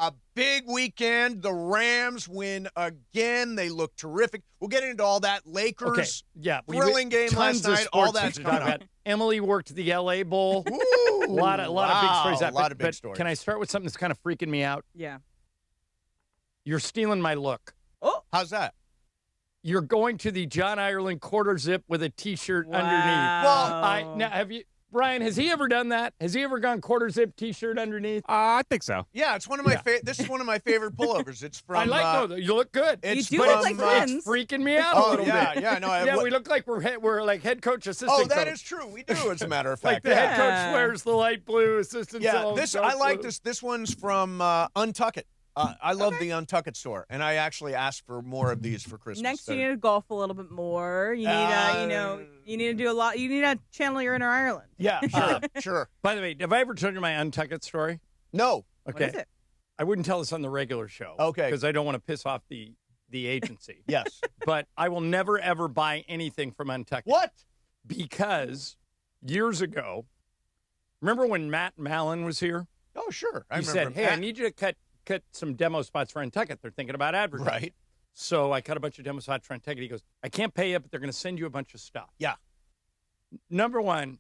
A big weekend. The Rams win again. They look terrific. We'll get into all that. Lakers, Okay. Yeah, thrilling game last night. All that's coming up. Emily worked the LA Bowl. Ooh, a lot of big stories. A lot of big stories. Can I start with something that's kind of freaking me out? Yeah. You're stealing my look. Oh, How's that? You're going to the John Ireland quarter zip with a T-shirt wow. underneath. Now have you, Brian? Has he ever done that? Has he ever gone quarter zip T-shirt underneath? I think so. Yeah, it's one of my this is one of my favorite pullovers. It's from. I like you look good. It's You do from, look like friends. It's freaking me out a little bit. Yeah, no. Yeah, we look like we're like head coach, assistant coach. Oh, that is true. We do, as a matter of Like fact. the head coach wears the light blue, assistant. Yeah, I like this. This one's from Untuck It. I love the Untuck It store, and I actually asked for more of these for Christmas. Next, you need to golf a little bit more. You need you need to do a lot. You need to channel your inner Ireland. Yeah, sure. By the way, have I ever told you my Untuck It story? No. Okay. What is it? I wouldn't tell this on the regular show. Okay. Because I don't want to piss off the agency. Yes. But I will never, ever buy anything from Untuck It. What? Because years ago, remember when Matt Mallon was here? Oh, sure. He said, hey, I need you to cut some demo spots for Untuck It. They're thinking about advertising. Right. So I cut a bunch of demo spots for Untuck It. He goes, I can't pay you, but they're going to send you a bunch of stuff. Yeah. Number one,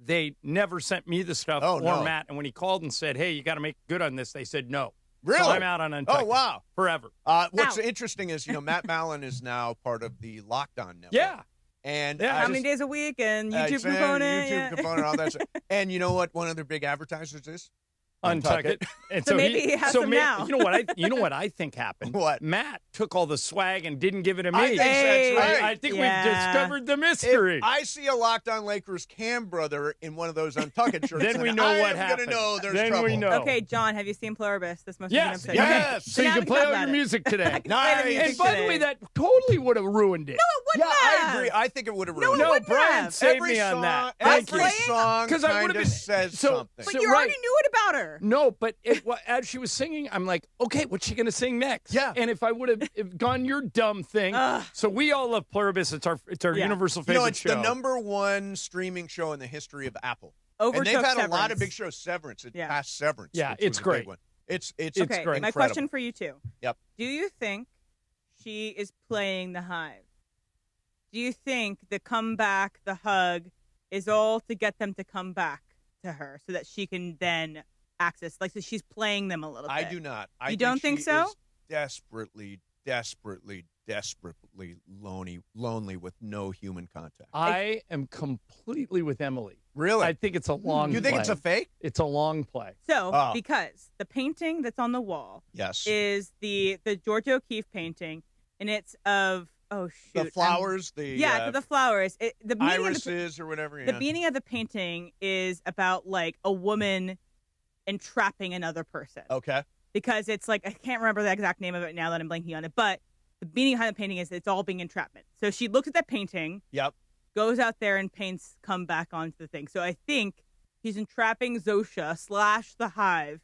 they never sent me the stuff or Matt. And when he called and said, hey, you got to make good on this, they said no. Really? So I'm out on Untuck It. Oh, wow. Forever. What's interesting is, Matt Mallon is now part of the Lockdown Network. Yeah. And how many days a week and YouTube component? YouTube component, all that stuff. And you know what one of their big advertisers is? Untuck It. And so maybe he has some now. You know what I think happened? What? Matt took all the swag and didn't give it to me. I think that's right. I think we've discovered the mystery. If I see a Lockdown Lakers Cam brother in one of those Untuck It shirts, then we know what happened. I'm going to know there's then trouble. we know. Okay, John, have you seen Pluribus? This most Yes. recent Yes. episode? So you now can we play talk all about your it. music today. Nice. And by the way, that totally would have ruined it. No, it wouldn't I have. agree. I think it would have No, ruined it it. wouldn't Brian have. saved Every me on song, that. Every song 'Cause I kind would've of been- says so- something. But you already knew it about her. No, but as she was singing, I'm like, okay, what's she going to sing next? Yeah. And if I would have gone your dumb thing, so we all love Pluribus. It's our universal favorite It's show. the #1 streaming show in the history of Apple. Overtook And they've had Severance. a lot of big shows. Severance. It passed Severance. Yeah, which it's was a big great. one. It's Okay, incredible. my question for you two. Yep. Do you think she is playing the Hive? Do you think the comeback, the hug, is all to get them to come back to her so that she can then access, so she's playing them a little bit? I do not. You don't think she so? Is desperately lonely with no human contact. I am completely with Emily. Really? I think it's a long You think play. it's a fake? It's a long play. So, because the painting that's on the wall Yes. is the George O'Keeffe painting, and it's of, the flowers, the flowers. The meaning irises or whatever. The meaning of the painting is about a woman entrapping another person. Okay. Because it's I can't remember the exact name of it now that I'm blanking on it, but the meaning behind the painting is it's all being entrapment. So she looks at that painting, goes out there and paints come back onto the thing. So I think he's entrapping Zosha / the Hive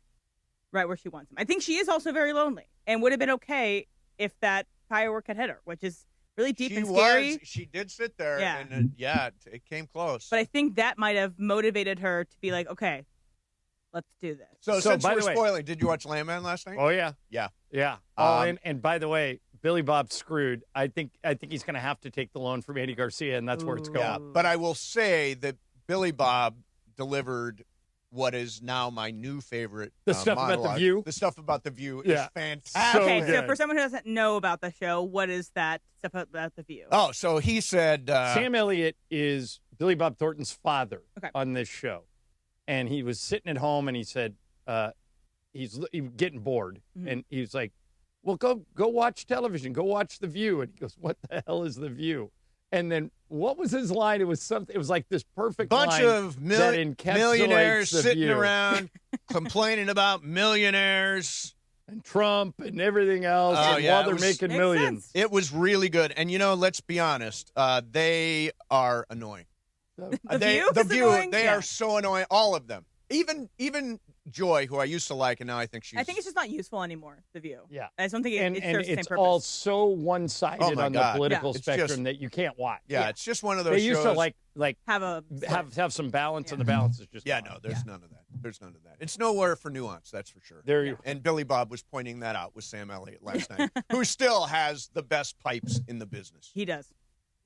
right where she wants him. I think she is also very lonely and would have been okay if that firework had hit her, which is really deep and scary. She did sit there, Yeah. and it came close. But I think that might have motivated her to be okay, let's do this. So since by we're the way- spoiling, did you watch Landman last night? Oh yeah, Yeah. yeah. And by the way, Billy Bob screwed. I think he's going to have to take the loan from Andy Garcia, and that's where it's going. Yeah, but I will say that Billy Bob delivered what is now my new favorite. The stuff about monologue. the View? The stuff about the View Yeah. is fantastic. Okay, good. so for someone who doesn't know about the show, what is that stuff about the View? Oh, so he said Sam Elliott is Billy Bob Thornton's father Okay. on this show, and he was sitting at home, and he said he was getting bored, and he was like, "Well, go watch television, go watch The View," and he goes, "What the hell is The View?" And then what was his line? It was something. It was like this perfect bunch line of that encapsulates millionaires The sitting View. around complaining about millionaires. and Trump and everything else, Oh, and yeah, while it they're was- making Makes millions. sense. It was really good, and let's be honest, they are annoying. The View The is View, annoying? they Yeah. are so annoying. All of them, even Joy, who I used to like, and now I think she's. I think it's just not useful anymore. The View. Yeah, I just don't think it serves the same it's purpose. all so one-sided on the political spectrum that you can't watch. Yeah, it's just one of those. They used shows. to like have some balance, and the balance is just none of that. There's none of that. It's nowhere for nuance, that's for sure. There you go. And Billy Bob was pointing that out with Sam Elliott last night, who still has the best pipes in the business. He does,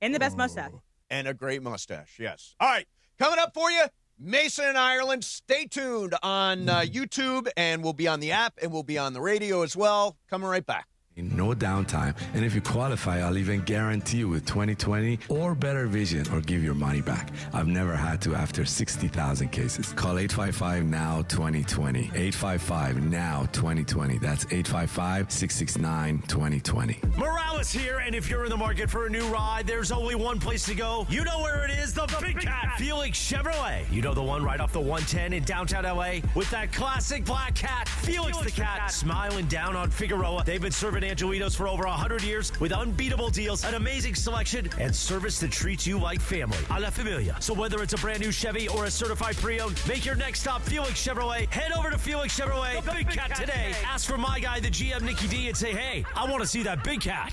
and the best mustache, and a great mustache. Yes. All right, coming up for you. Mason in Ireland. Stay tuned on YouTube, and we'll be on the app, and we'll be on the radio as well. Coming right back. No downtime. And if you qualify, I'll even guarantee you with 20/20 or better vision or give your money back. I've never had to after 60,000 cases. Call 855-NOW-2020. 855-NOW-2020. That's 855-669-2020. Morales here, and if you're in the market for a new ride, there's only one place to go. You know where it is, the Big Cat, Felix Chevrolet. You know the one right off the 110 in downtown LA with that classic black cat, Felix the Cat, smiling down on Figueroa. They've been serving Angelitos for over 100 years with unbeatable deals, an amazing selection, and service that treats you like family. A la familia. So whether it's a brand new Chevy or a certified pre-owned, make your next stop Felix Chevrolet. Head over to Felix Chevrolet, the Big Cat today. Ask for my guy, the GM Nicky D, and say, hey, I want to see that Big Cat.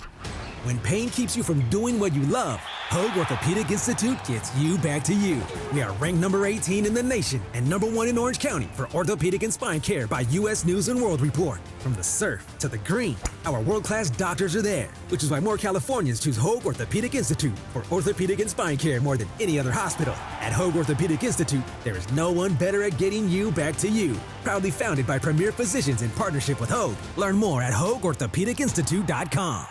When pain keeps you from doing what you love, Hoag Orthopedic Institute gets you back to you. We are ranked number 18 in the nation and number 1 in Orange County for orthopedic and spine care by U.S. News & World Report. From the surf to the green, our world-class doctors are there, which is why more Californians choose Hoag Orthopedic Institute for orthopedic and spine care more than any other hospital. At Hoag Orthopedic Institute, there is no one better at getting you back to you. Proudly founded by premier physicians in partnership with Hoag. Learn more at HoagOrthopedicInstitute.com.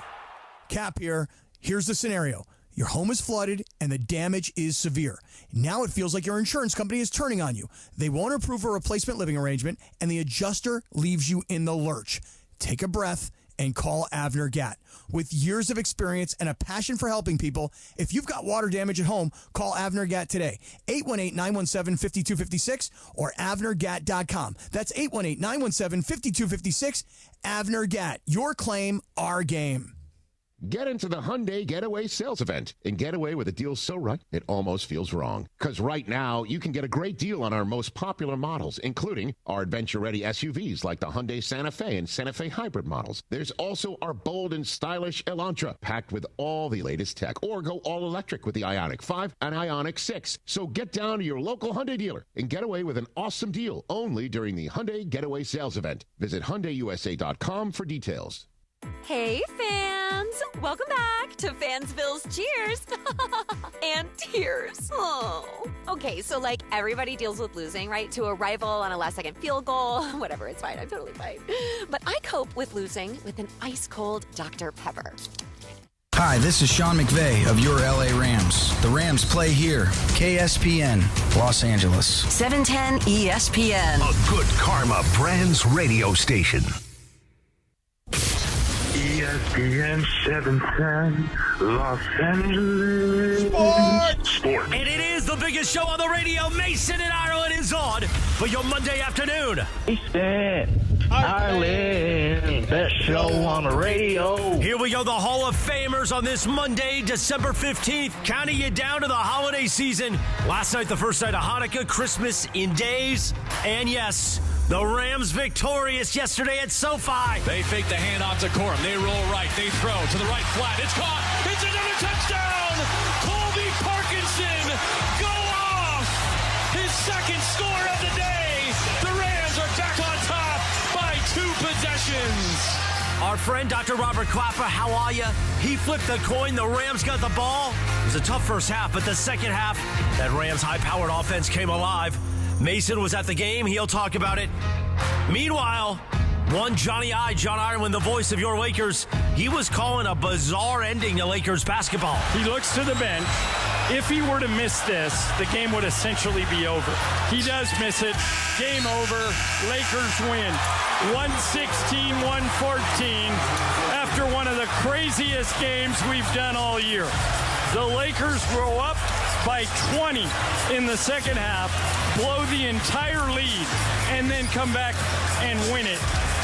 Cap here. Here's the scenario. Your home is flooded and the damage is severe. Now it feels like your insurance company is turning on you. They won't approve a replacement living arrangement and the adjuster leaves you in the lurch. Take a breath and call Avner Gatt. With years of experience and a passion for helping people, if you've got water damage at home, call Avner Gatt today. 818-917-5256 or avnergatt.com. That's 818-917-5256. Avner Gatt. Your claim, our game. Get into the Hyundai Getaway sales event and get away with a deal so right, it almost feels wrong. Because right now, you can get a great deal on our most popular models, including our adventure-ready SUVs like the Hyundai Santa Fe and Santa Fe Hybrid models. There's also our bold and stylish Elantra, packed with all the latest tech. Or go all-electric with the Ioniq 5 and Ioniq 6. So get down to your local Hyundai dealer and get away with an awesome deal only during the Hyundai Getaway sales event. Visit HyundaiUSA.com for details. Hey, fans! Welcome back to Fansville's Cheers and Tears. Oh. Okay, so like everybody deals with losing, right? To a rival on a last-second field goal. Whatever, it's fine. I'm totally fine. But I cope with losing with an ice-cold Dr. Pepper. Hi, this is Sean McVay of your LA Rams. The Rams play here. KSPN, Los Angeles. 710 ESPN. A good karma Brands radio station. ESPN 710, Los Angeles. Sport. And it is the biggest show on the radio. Mason in Ireland is on for your Monday afternoon. Mason, Ireland, best show on the radio. Here we go, the Hall of Famers on this Monday, December 15th, counting you down to the holiday season. Last night, the first night of Hanukkah, Christmas in days. And yes, the Rams victorious yesterday at SoFi. They fake the handoff to Corum. They roll right. They throw to the right flat. It's caught. It's another touchdown. Colby Parkinson go off. His second score of the day. The Rams are back on top by 2 possessions. Our friend Dr. Robert Klapper, how are you? He flipped the coin. The Rams got the ball. It was a tough first half, but the second half, that Rams high-powered offense came alive. Mason was at the game. He'll talk about it. Meanwhile, one John Ireland, the voice of your Lakers, he was calling a bizarre ending to Lakers basketball. He looks to the bench. If he were to miss this, the game would essentially be over. He does miss it. Game over. Lakers win. 116-114 after one of the craziest games we've done all year. The Lakers grow up by 20 in the second half, blow the entire lead, and then come back and win it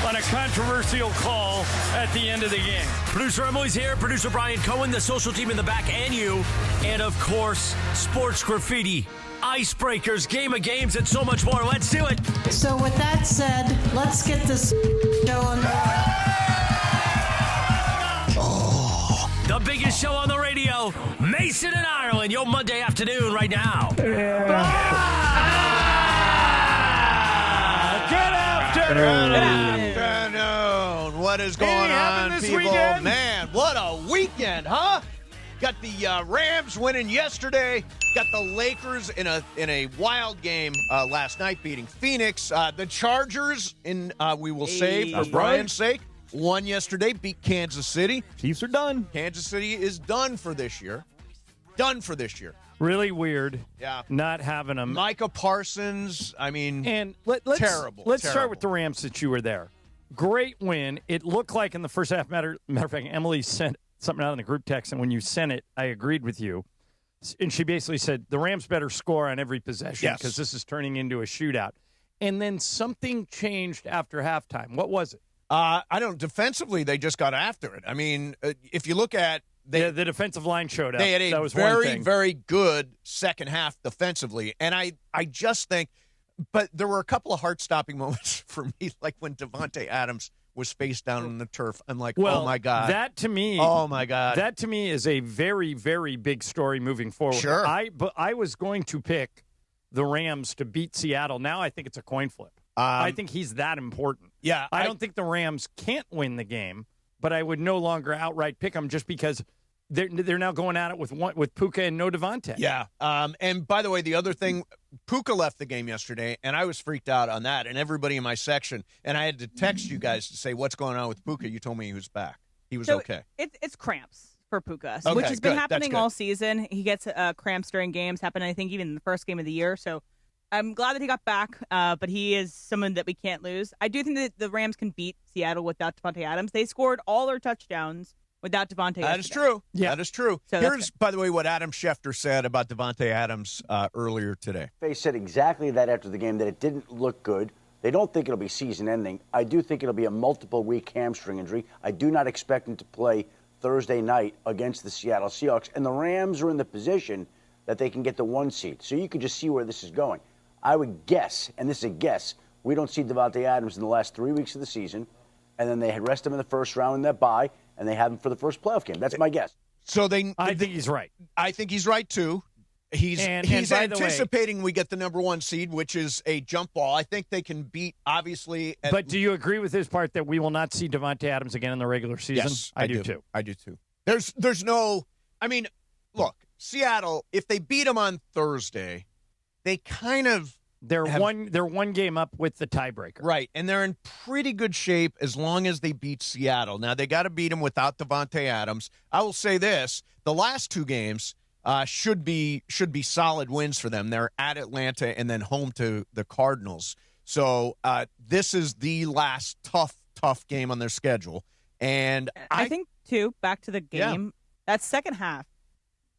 on a controversial call at the end of the game. Producer Emily's here, producer Brian Cohen, the social team in the back, and you. And, of course, Sports Graffiti, Icebreakers, Game of Games, and so much more. Let's do it. So with that said, let's get this show on. The biggest show on the radio, Mason and Ireland, your Monday afternoon right now. Good afternoon. What is going on, this people? weekend? Man, what a weekend, huh? Got the Rams winning yesterday. Got the Lakers in a wild game last night, beating Phoenix. The Chargers, we will say, for Brian's sake, won yesterday, beat Kansas City. Chiefs are done. Kansas City is done for this year. Done for this year. Really weird. Yeah. Not having them. Micah Parsons, and let's terrible. Let's terrible. start with the Rams since you were there. Great win. It looked like in the first half, matter of fact, Emily sent something out in the group text, and when you sent it, I agreed with you. And she basically said, the Rams better score on every possession because this is turning into a shootout. And then something changed after halftime. What was it? Defensively, they just got after it. I mean, if you look at the defensive line showed up. They had that a was one very, thing. very good second half defensively. And I just think, but there were a couple of heart-stopping moments for me, like when Davante Adams was face down on the turf. I'm like, well, oh, my God. That to me, oh, my God. That to me is a very, very big story moving forward. Sure. But I was going to pick the Rams to beat Seattle. Now I think it's a coin flip. I think he's that important. Yeah. I don't think the Rams can't win the game, but I would no longer outright pick them just because they're now going at it with Puka and no Davante. Yeah. And by the way, the other thing, Puka left the game yesterday, and I was freaked out on that. And everybody in my section, and I had to text you guys to say, what's going on with Puka? You told me he was back. He was okay. It's cramps for Puka, Okay, which has been good. happening all season. He gets cramps during games, happened, I think, even in the first game of the year. So I'm glad that he got back, but he is someone that we can't lose. I do think that the Rams can beat Seattle without Davante Adams. They scored all their touchdowns without Davante. That is true. Yeah. That is true. So here's, by the way, what Adam Schefter said about Davante Adams earlier today. They said exactly that after the game, that it didn't look good. They don't think it'll be season-ending. I do think it'll be a multiple-week hamstring injury. I do not expect him to play Thursday night against the Seattle Seahawks. And the Rams are in the position that they can get the 1 seed. So you can just see where this is going. I would guess, and this is a guess, we don't see Davante Adams in the last 3 weeks of the season, and then they rest him in the first round in that bye, and they have him for the first playoff game. That's my guess. So I think he's right. I think he's right, too. He's by the way, anticipating we get the number 1 seed, which is a jump ball. I think they can beat, obviously. But do you agree with his part that we will not see Davante Adams again in the regular season? Yes, I do too. I do, too. There's no – I mean, look, Seattle, if they beat them on Thursday, they kind of – They're one game up with the tiebreaker. Right, and they're in pretty good shape as long as they beat Seattle. Now, they got to beat them without Davante Adams. I will say this, the last 2 games should be solid wins for them. They're at Atlanta and then home to the Cardinals. So this is the last tough game on their schedule. And I think, too, back to the game, that second half,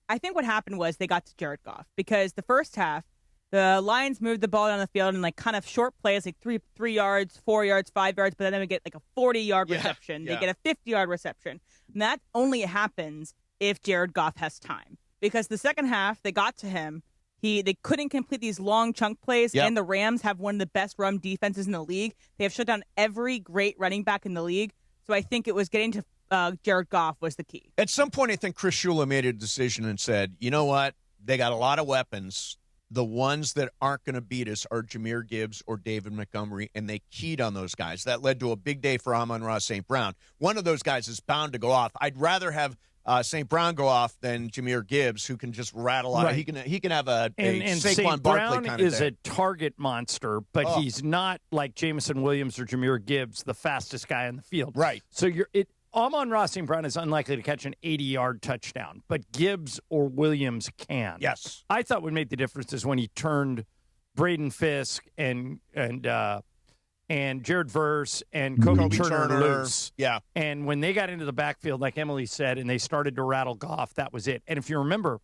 I think what happened was they got to Jared Goff because the first half, the Lions moved the ball down the field in like kind of short plays, like 3 yards, 4 yards, 5 yards, but then we get like a 40-yard reception. They get a 50-yard reception. And that only happens if Jared Goff has time. Because the second half, they got to him. They couldn't complete these long chunk plays, and the Rams have one of the best run defenses in the league. They have shut down every great running back in the league. So I think it was getting to Jared Goff was the key. At some point, I think Chris Shula made a decision and said, you know what? They got a lot of weapons. The ones that aren't going to beat us are Jahmyr Gibbs or David Montgomery, and they keyed on those guys. That led to a big day for Amon-Ra St. Brown. One of those guys is bound to go off. I'd rather have St. Brown go off than Jahmyr Gibbs, who can just rattle out. Right. He can have a Saquon Barkley kind of day. is a target monster, but he's not like Jameson Williams or Jahmyr Gibbs, the fastest guy on the field. Right. So Amon-Ra St. Brown is unlikely to catch an 80-yard touchdown, but Gibbs or Williams can. Yes. I thought what made the difference is when he turned Braden Fisk and Jared Verse and Kobe Turner loose. Yeah. And when they got into the backfield, like Emily said, and they started to rattle Goff, that was it. And if you remember,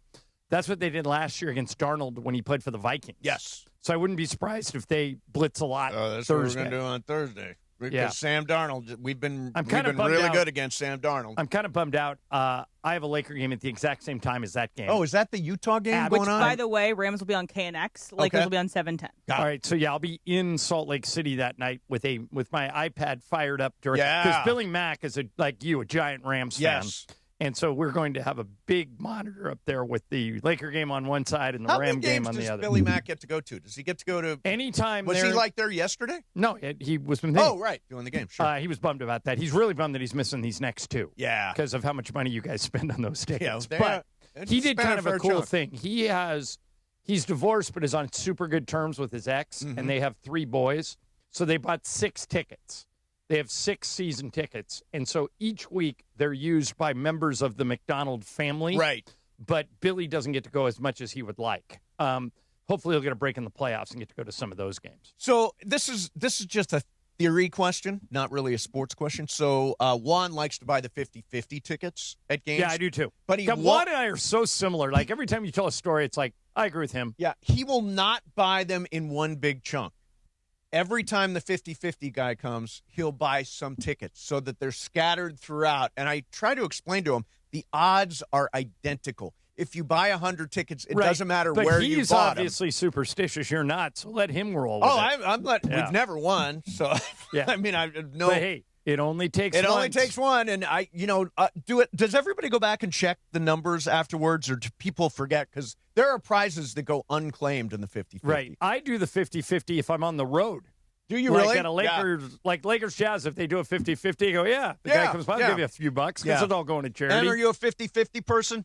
that's what they did last year against Darnold when he played for the Vikings. Yes. So I wouldn't be surprised if they blitz a lot That's Thursday. what we're going to do on Thursday. Because Sam Darnold, we've been really out. good against Sam Darnold. I'm kind of bummed out. I have a Laker game at the exact same time as that game. Oh, is that the Utah game Which, going on? by the way, Rams will be on KNX. Lakers will be on 710. All right, so I'll be in Salt Lake City that night with my iPad fired up because Billy Mack is a giant Rams fan. Yes. And so we're going to have a big monitor up there with the Laker game on one side and the Ram game on the other. How many games does Billy Mack get to go to? Does he get to go to anytime? Was he there yesterday? No, he was. Oh, right, doing the game. Sure. He was bummed about that. He's really bummed that he's missing these next two. Yeah, because of how much money you guys spend on those tickets. Yeah, but he did kind of a cool thing. He's divorced, but is on super good terms with his ex, and they have 3 boys. So they bought 6 tickets. They have 6 season tickets, and so each week they're used by members of the McDonald family. Right. But Billy doesn't get to go as much as he would like. Hopefully he'll get a break in the playoffs and get to go to some of those games. So this is just a theory question, not really a sports question. So Juan likes to buy the 50-50 tickets at games. Yeah, I do too. But Juan and I are so similar. Like every time you tell a story, it's like, I agree with him. Yeah, he will not buy them in one big chunk. Every time the 50-50 guy comes, he'll buy some tickets so that they're scattered throughout. And I try to explain to him, the odds are identical. If you buy 100 tickets, it doesn't matter where you bought them. He's obviously superstitious. You're not, so let him roll with it. We've never won, so I mean, I know. But hey, it only takes one. It only takes one, and do it. Does everybody go back and check the numbers afterwards, or do people forget? Because there are prizes that go unclaimed in the 50-50. Right. I do the 50-50 if I'm on the road. Do you really? At a Lakers Jazz, if they do a 50-50, I go, the guy comes by, I'll give you a few bucks because it's all going to charity. And are you a 50-50 person?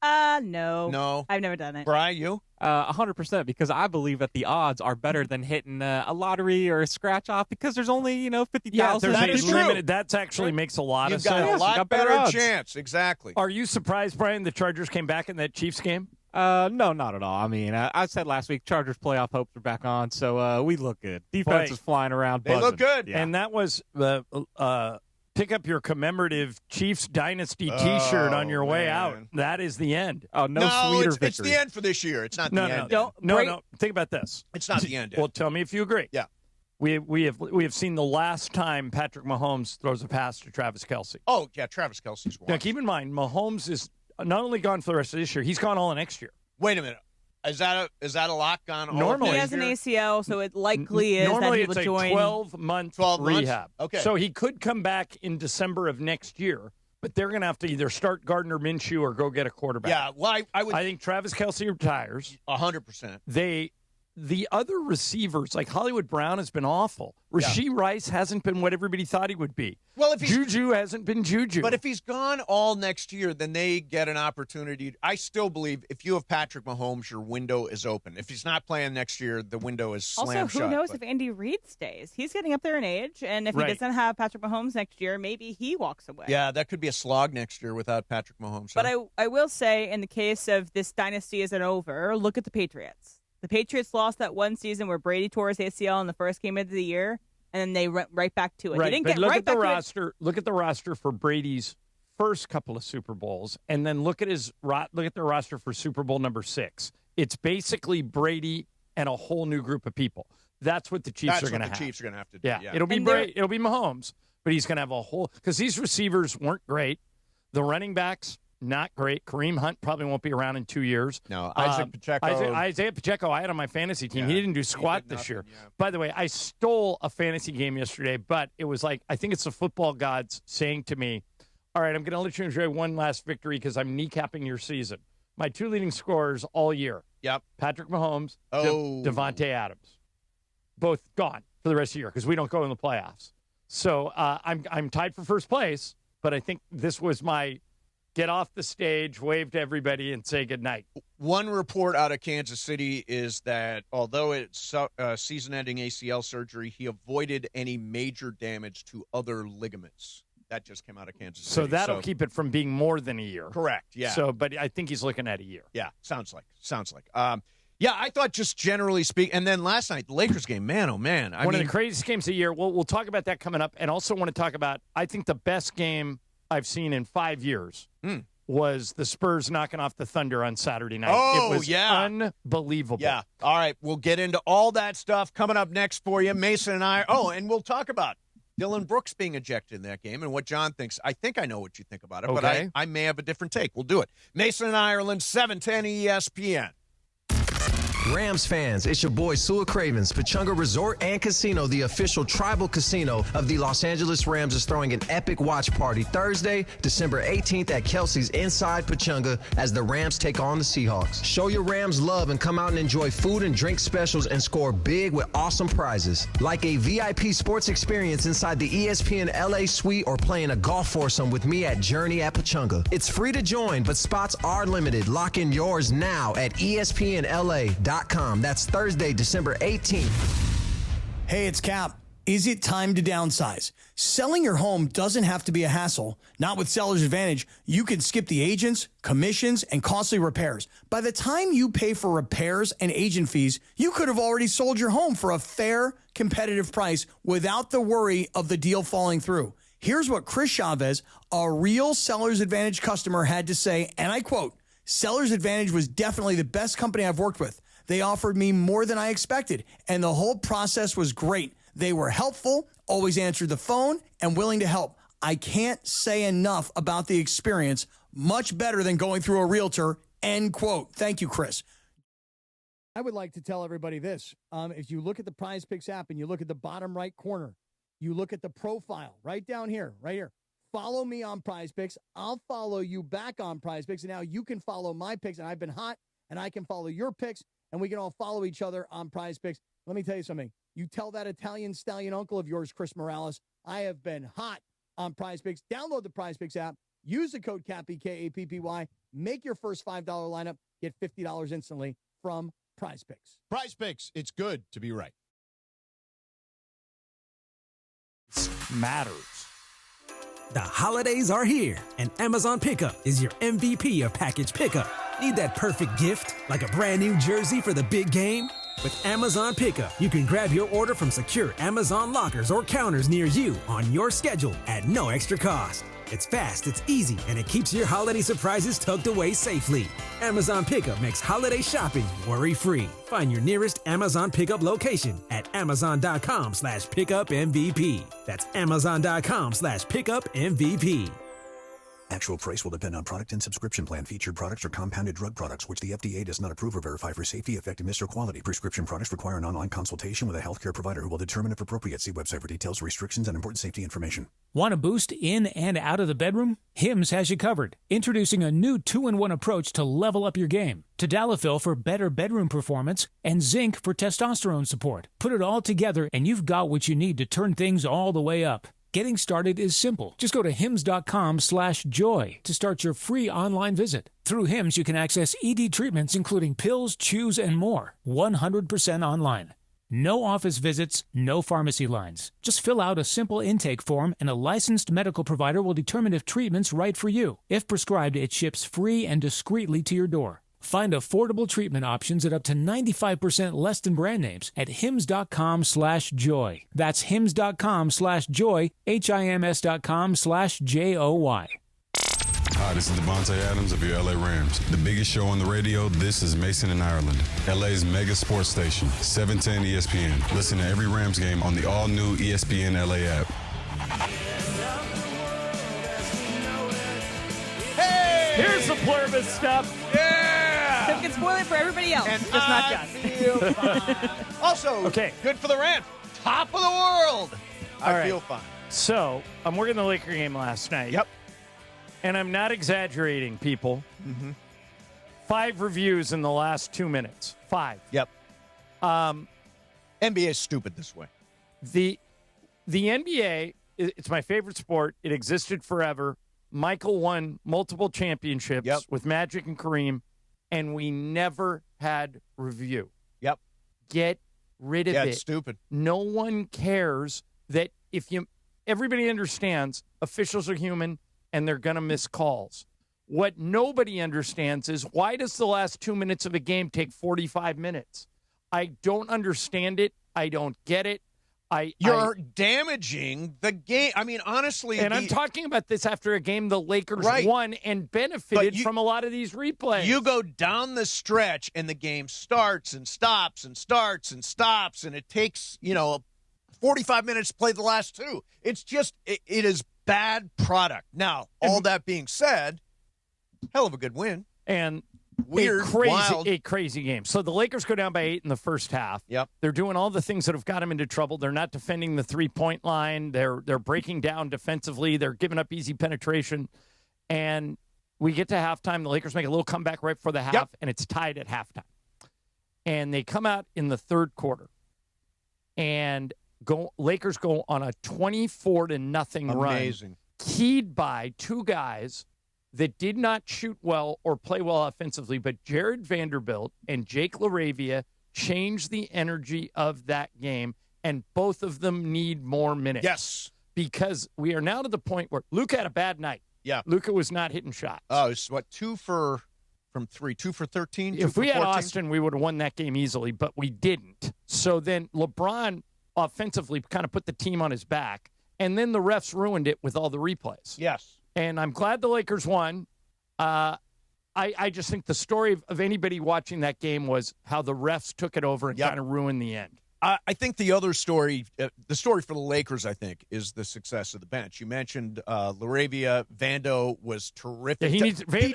No. No. I've never done it. Bri, you? 100%, because I believe that the odds are better than hitting a lottery or a scratch off because there's only 50,000. That is limited. That actually makes a lot of sense. You've got a better chance. Exactly. Are you surprised, Brian, the Chargers came back in that Chiefs game? No, not at all. I mean, I said last week Chargers playoff hopes are back on, so we look good. Defense is flying around. They look good. Yeah. And that was pick up your commemorative Chiefs Dynasty T-shirt on your way out. That is the end. Oh, no sweeter victory. It's the end for this year. It's not the end. No. Think about this. It's not the end. Well, tell me if you agree. Yeah. We have seen the last time Patrick Mahomes throws a pass to Travis Kelce. Oh, yeah, Travis Kelce's one. Now, keep in mind, Mahomes is not only gone for the rest of this year, he's gone all next year. Wait a minute. Is that a lock gone all Normally, he has an ACL, so it likely is normally that he it's will join. 12-month rehab. Okay. So he could come back in December of next year, but they're going to have to either start Gardner Minshew or go get a quarterback. Yeah, well, I think Travis Kelce retires. 100%. The other receivers, like Hollywood Brown, has been awful. Rashee Rice hasn't been what everybody thought he would be. Well, if Juju hasn't been Juju. But if he's gone all next year, then they get an opportunity. I still believe if you have Patrick Mahomes, your window is open. If he's not playing next year, the window is slammed shut. Also, who knows if Andy Reid stays? He's getting up there in age, and if he doesn't have Patrick Mahomes next year, maybe he walks away. Yeah, that could be a slog next year without Patrick Mahomes. But I will say, in the case of this dynasty isn't over, look at the Patriots. The Patriots lost that one season where Brady tore his ACL in the first game of the year, and then they went right back to it. Right, they didn't but get look right at back the to roster. Look at the roster for Brady's first couple of Super Bowls, and then look at the roster for Super Bowl number 6. It's basically Brady and a whole new group of people. That's what the Chiefs are going to have. Chiefs are going to have to do. Yeah. It'll be Mahomes, but he's going to have a whole because these receivers weren't great. The running backs. Not great. Kareem Hunt probably won't be around in 2 years. No, Isaiah Pacheco. Isaiah Pacheco, I had on my fantasy team. He didn't do squat this year. Yeah. By the way, I stole a fantasy game yesterday, but it was like, I think it's the football gods saying to me, all right, I'm going to let you enjoy one last victory because I'm kneecapping your season. My 2 leading scorers all year. Yep. Patrick Mahomes, Devontae Adams. Both gone for the rest of the year because we don't go in the playoffs. So I'm tied for first place, but I think this was my get off the stage, wave to everybody, and say goodnight. One report out of Kansas City is that although it's season-ending ACL surgery, he avoided any major damage to other ligaments. That just came out of Kansas City. So that'll keep it from being more than a year. Correct, yeah. So, but I think he's looking at a year. Yeah, sounds like. Yeah, I thought just generally speaking, and then last night, the Lakers game, man, oh man. One of the craziest games of the year. We'll talk about that coming up, and also want to talk about, I think the best game I've seen in 5 years was the Spurs knocking off the Thunder on Saturday night. Oh, it was unbelievable. Yeah. All right, we'll get into all that stuff coming up next for you. Mason and I. Oh, and we'll talk about Dylan Brooks being ejected in that game and what John thinks. I think I know what you think about it, but Okay. I may have a different take. We'll do it. Mason and Ireland, 710 ESPN. Rams fans, it's your boy Sua Cravens. Pechanga Resort and Casino, the official tribal casino of the Los Angeles Rams, is throwing an epic watch party Thursday, December 18th at Kelsey's inside Pechanga as the Rams take on the Seahawks. Show your Rams love and come out and enjoy food and drink specials and score big with awesome prizes. Like a VIP sports experience inside the ESPN LA suite or playing a golf foursome with me at Journey at Pechanga. It's free to join, but spots are limited. Lock in yours now at ESPNLA.com. That's Thursday, December 18th. Hey, it's Cap. Is it time to downsize? Selling your home doesn't have to be a hassle. Not with Seller's Advantage. You can skip the agents, commissions, and costly repairs. By the time you pay for repairs and agent fees, you could have already sold your home for a fair, competitive price without the worry of the deal falling through. Here's what Chris Chavez, a real Seller's Advantage customer, had to say, and I quote, "Seller's Advantage was definitely the best company I've worked with. They offered me more than I expected, and the whole process was great. They were helpful, always answered the phone, and willing to help. I can't say enough about the experience. Much better than going through a realtor," end quote. Thank you, Chris. I would like to tell everybody this. If you look at the Prize Picks app and you look at the bottom right corner, you look at the profile right down here, right here. Follow me on Prize Picks. I'll follow you back on Prize Picks, and now you can follow my picks, and I've been hot, and I can follow your picks, and we can all follow each other on Prize Picks. Let me tell you something. You tell that Italian stallion uncle of yours, Chris Morales, I have been hot on Prize Picks. Download the Prize Picks app. Use the code CAPPY, K-A-P-P-Y. Make your first $5 lineup. Get $50 instantly from Prize Picks. Prize Picks. It's good to be right. Matters. The holidays are here, and Amazon Pickup is your MVP of package pickup. Need that perfect gift, like a brand new jersey for the big game? With Amazon Pickup, you can grab your order from secure Amazon lockers or counters near you on your schedule at no extra cost. It's fast, it's easy, and it keeps your holiday surprises tucked away safely. Amazon Pickup makes holiday shopping worry-free. Find your nearest Amazon Pickup location at amazon.com/pickupmvp. That's amazon.com/pickupmvp. Actual price will depend on product and subscription plan. Featured products are compounded drug products, which the FDA does not approve or verify for safety, effectiveness, or quality. Prescription products require an online consultation with a healthcare provider who will determine if appropriate. See website for details, restrictions, and important safety information. Want a boost in and out of the bedroom? Hims has you covered. Introducing a new 2-in-1 approach to level up your game. Tadalafil for better bedroom performance and zinc for testosterone support. Put it all together and you've got what you need to turn things all the way up. Getting started is simple. Just go to hims.com/joy to start your free online visit. Through Hims, you can access ED treatments including pills, chews, and more. 100% online. No office visits, no pharmacy lines. Just fill out a simple intake form and a licensed medical provider will determine if treatment's right for you. If prescribed, it ships free and discreetly to your door. Find affordable treatment options at up to 95% less than brand names at hims.com/joy. That's hims.com/joy, HIMS.com/JOY. Hi, this is Devontae Adams of your LA Rams. The biggest show on the radio, this is Mason in Ireland. LA's mega sports station, 710 ESPN. Listen to every Rams game on the all-new ESPN LA app. Hey! Here's the pluribus stuff. Yeah! So we can spoil it for everybody else, And just not John. feel fine. Also, Okay. good for the Rams. Top of the world. All I right. feel fine. So, I'm working the Laker game last night. Yep. And I'm not exaggerating, people. 5 reviews in the last 2 minutes. 5. Yep. NBA is stupid this way. The NBA, it's my favorite sport. It existed forever. Michael won multiple championships with Magic and Kareem, and we never had review. Yep. Get rid of it. Yeah, it's stupid. No one cares that everybody understands officials are human and they're going to miss calls. What nobody understands is why does the last 2 minutes of a game take 45 minutes? I don't understand it. I don't get it. You're damaging the game. I mean, honestly. And I'm talking about this after a game the Lakers won and benefited from a lot of these replays. You go down the stretch and the game starts and stops and starts and stops, and it takes, 45 minutes to play the last 2. It's just, it is bad product. Now, all that being said, hell of a good win. And weird, wild. A crazy game. So the Lakers go down by 8 in the first half. Yep. They're doing all the things that have got them into trouble. They're not defending the three-point line. They're breaking down defensively. They're giving up easy penetration. And we get to halftime. The Lakers make a little comeback right before the half, and it's tied at halftime. And they come out in the third quarter, and Lakers go on a 24-0 run. Amazing. Keyed by 2 guys that did not shoot well or play well offensively, but Jared Vanderbilt and Jake LaRavia changed the energy of that game, and both of them need more minutes. Yes. Because we are now to the point where Luka had a bad night. Yeah. Luka was not hitting shots. Oh, it's what, 2 from 3, 2 for 13? If we had Austin, we would have won that game easily, but we didn't. So then LeBron offensively kind of put the team on his back, and then the refs ruined it with all the replays. Yes. And I'm glad the Lakers won. I just think the story of anybody watching that game was how the refs took it over and kind of ruined the end. I think the other story, the story for the Lakers, I think, is the success of the bench. You mentioned LaRavia. Vando was terrific. Yeah,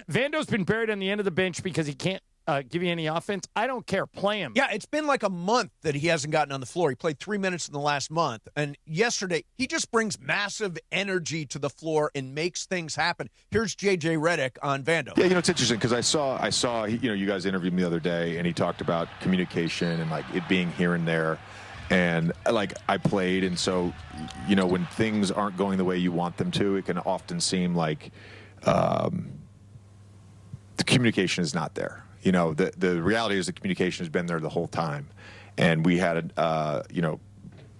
Vando's been buried on the end of the bench because he can't give you any offense. I don't care. Play him. Yeah, it's been like a month that he hasn't gotten on the floor. He played 3 minutes in the last month. And yesterday, he just brings massive energy to the floor and makes things happen. Here's J.J. Redick on Vando. Yeah, it's interesting because I saw, you guys interviewed me the other day, and he talked about communication and, like, it being here and there. And, like, I played, and so, when things aren't going the way you want them to, it can often seem like the communication is not there. The reality is the communication has been there the whole time. And we had,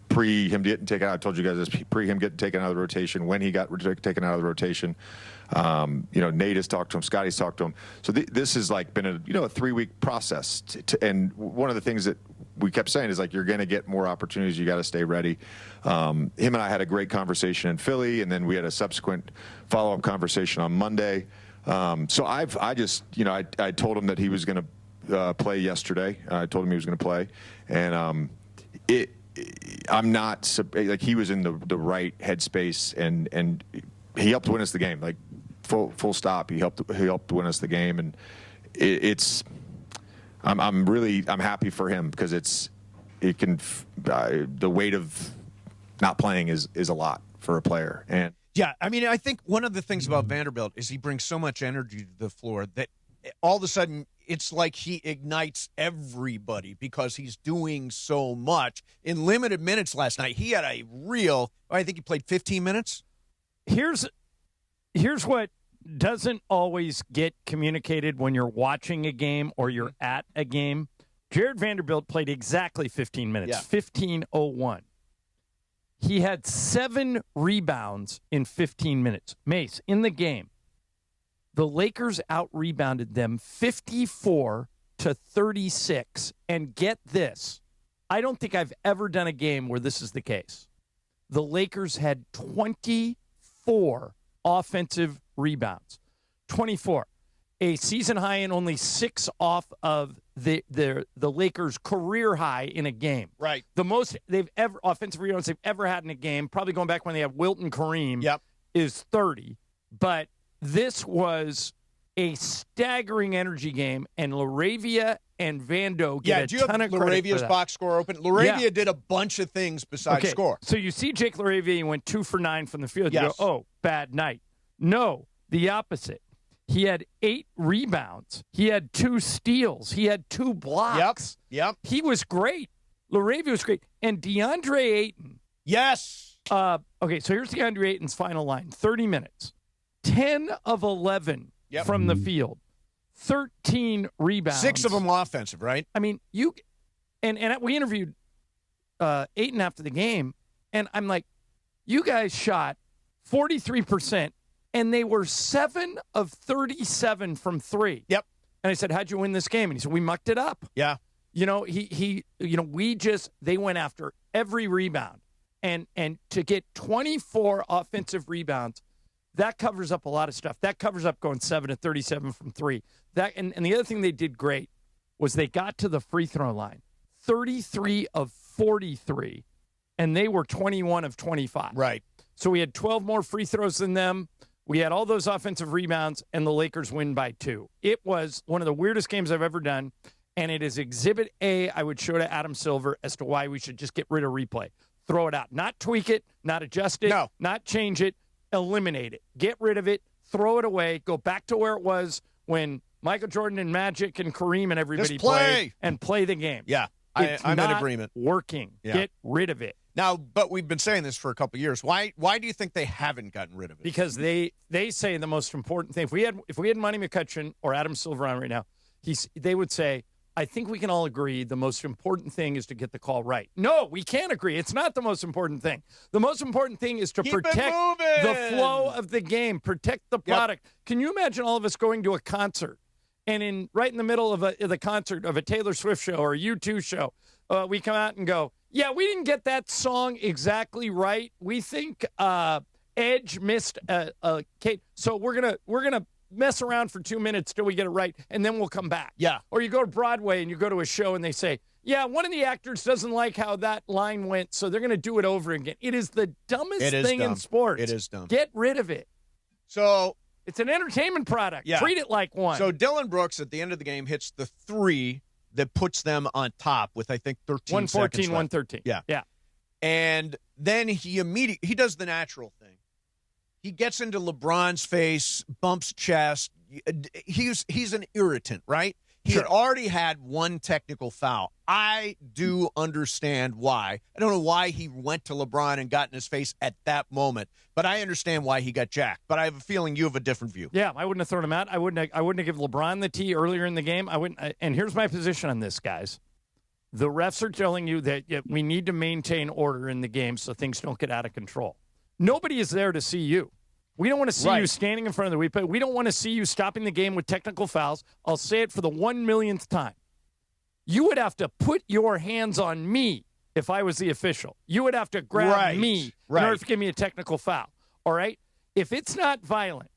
pre him getting taken out, I told you guys this, pre him getting taken out of the rotation, when he got taken out of the rotation, Nate has talked to him, Scotty's talked to him. So this has like been a 3-week process. And one of the things that we kept saying is like, you're going to get more opportunities. You got to stay ready. Him and I had a great conversation in Philly, and then we had a subsequent follow-up conversation on Monday. So I told him that he was going to play yesterday. I told him he was going to play, and I'm not like, he was in the right headspace, and he helped win us the game. Like full stop. He helped win us the game, and I'm happy for him because the weight of not playing is a lot for a player. And yeah, I mean, I think one of the things about Vanderbilt is he brings so much energy to the floor that all of a sudden it's like he ignites everybody because he's doing so much. In limited minutes last night, he had I think he played 15 minutes. Here's what doesn't always get communicated when you're watching a game or you're at a game. Jared Vanderbilt played exactly 15 minutes, 15:01. He had 7 rebounds in 15 minutes. Mace, in the game, the Lakers out-rebounded them 54-36. And get this, I don't think I've ever done a game where this is the case. The Lakers had 24 offensive rebounds. 24. A season high and only 6 off of the Lakers' career high in a game. Right. The most offensive rebounds they've ever had in a game, probably going back when they had Wilt and Kareem, is 30. But this was a staggering energy game, and LaRavia and Vando get a ton of credit for that. LaRavia's box score open? LaRavia did a bunch of things besides score. So you see Jake LaRavia, he went 2 for 9 from the field. You go, oh, bad night. No, the opposite. He had 8 rebounds. He had 2 steals. He had 2 blocks. Yep. He was great. LaRavia was great. And DeAndre Ayton. Yes. Okay, so here's DeAndre Ayton's final line. 30 minutes. 10 of 11 from the field. 13 rebounds. 6 of them offensive, right? I mean, and we interviewed Ayton after the game, and I'm like, you guys shot 43%. And they were 7 of 37 from 3. Yep. And I said, how'd you win this game? And he said, we mucked it up. Yeah. They went after every rebound. And to get 24 offensive rebounds, that covers up a lot of stuff. That covers up going 7 of 37 from 3. And the other thing they did great was they got to the free throw line. 33 of 43. and they were 21 of 25. Right. So we had 12 more free throws than them. We had all those offensive rebounds, and the Lakers win by 2. It was one of the weirdest games I've ever done, and it is Exhibit A I would show to Adam Silver as to why we should just get rid of replay. Throw it out. Not tweak it, not adjust it, not change it, eliminate it. Get rid of it, throw it away, go back to where it was when Michael Jordan and Magic and Kareem and everybody played, and play the game. Yeah, I'm in agreement. Working. Yeah. Get rid of it. Now, but we've been saying this for a couple of years. Why do you think they haven't gotten rid of it? Because they say the most important thing. If we had Monty McCutcheon or Adam Silver on right now, they would say, I think we can all agree the most important thing is to get the call right. No, we can't agree. It's not the most important thing. The most important thing is to protect the flow of the game, protect the product. Yep. Can you imagine all of us going to a concert and right in the middle of the concert of a Taylor Swift show or a U2 show, we come out and go, yeah, we didn't get that song exactly right. We think Edge missed Kate. So we're gonna mess around for 2 minutes till we get it right, and then we'll come back. Yeah. Or you go to Broadway and you go to a show and they say, yeah, one of the actors doesn't like how that line went, so they're going to do it over again. It is the dumbest thing in sports. It is dumb. Get rid of it. So it's an entertainment product. Yeah. Treat it like one. So Dillon Brooks at the end of the game hits the 3 that puts them on top with, I think, 13 seconds left. 113. Yeah. Yeah. And then he does the natural thing. He gets into LeBron's face, bumps chest. He's an irritant, right? He had already had one technical foul. I do understand why. I don't know why he went to LeBron and got in his face at that moment, but I understand why he got jacked. But I have a feeling you have a different view. Yeah, I wouldn't have thrown him out. I wouldn't have given LeBron the tee earlier in the game. I wouldn't. And here's my position on this, guys. The refs are telling you that we need to maintain order in the game so things don't get out of control. Nobody is there to see you. We don't want to see you standing in front of the replay. We don't want to see you stopping the game with technical fouls. I'll say it for the 1 millionth time. You would have to put your hands on me if I was the official. You would have to grab me in order to give me a technical foul. All right? If it's not violent,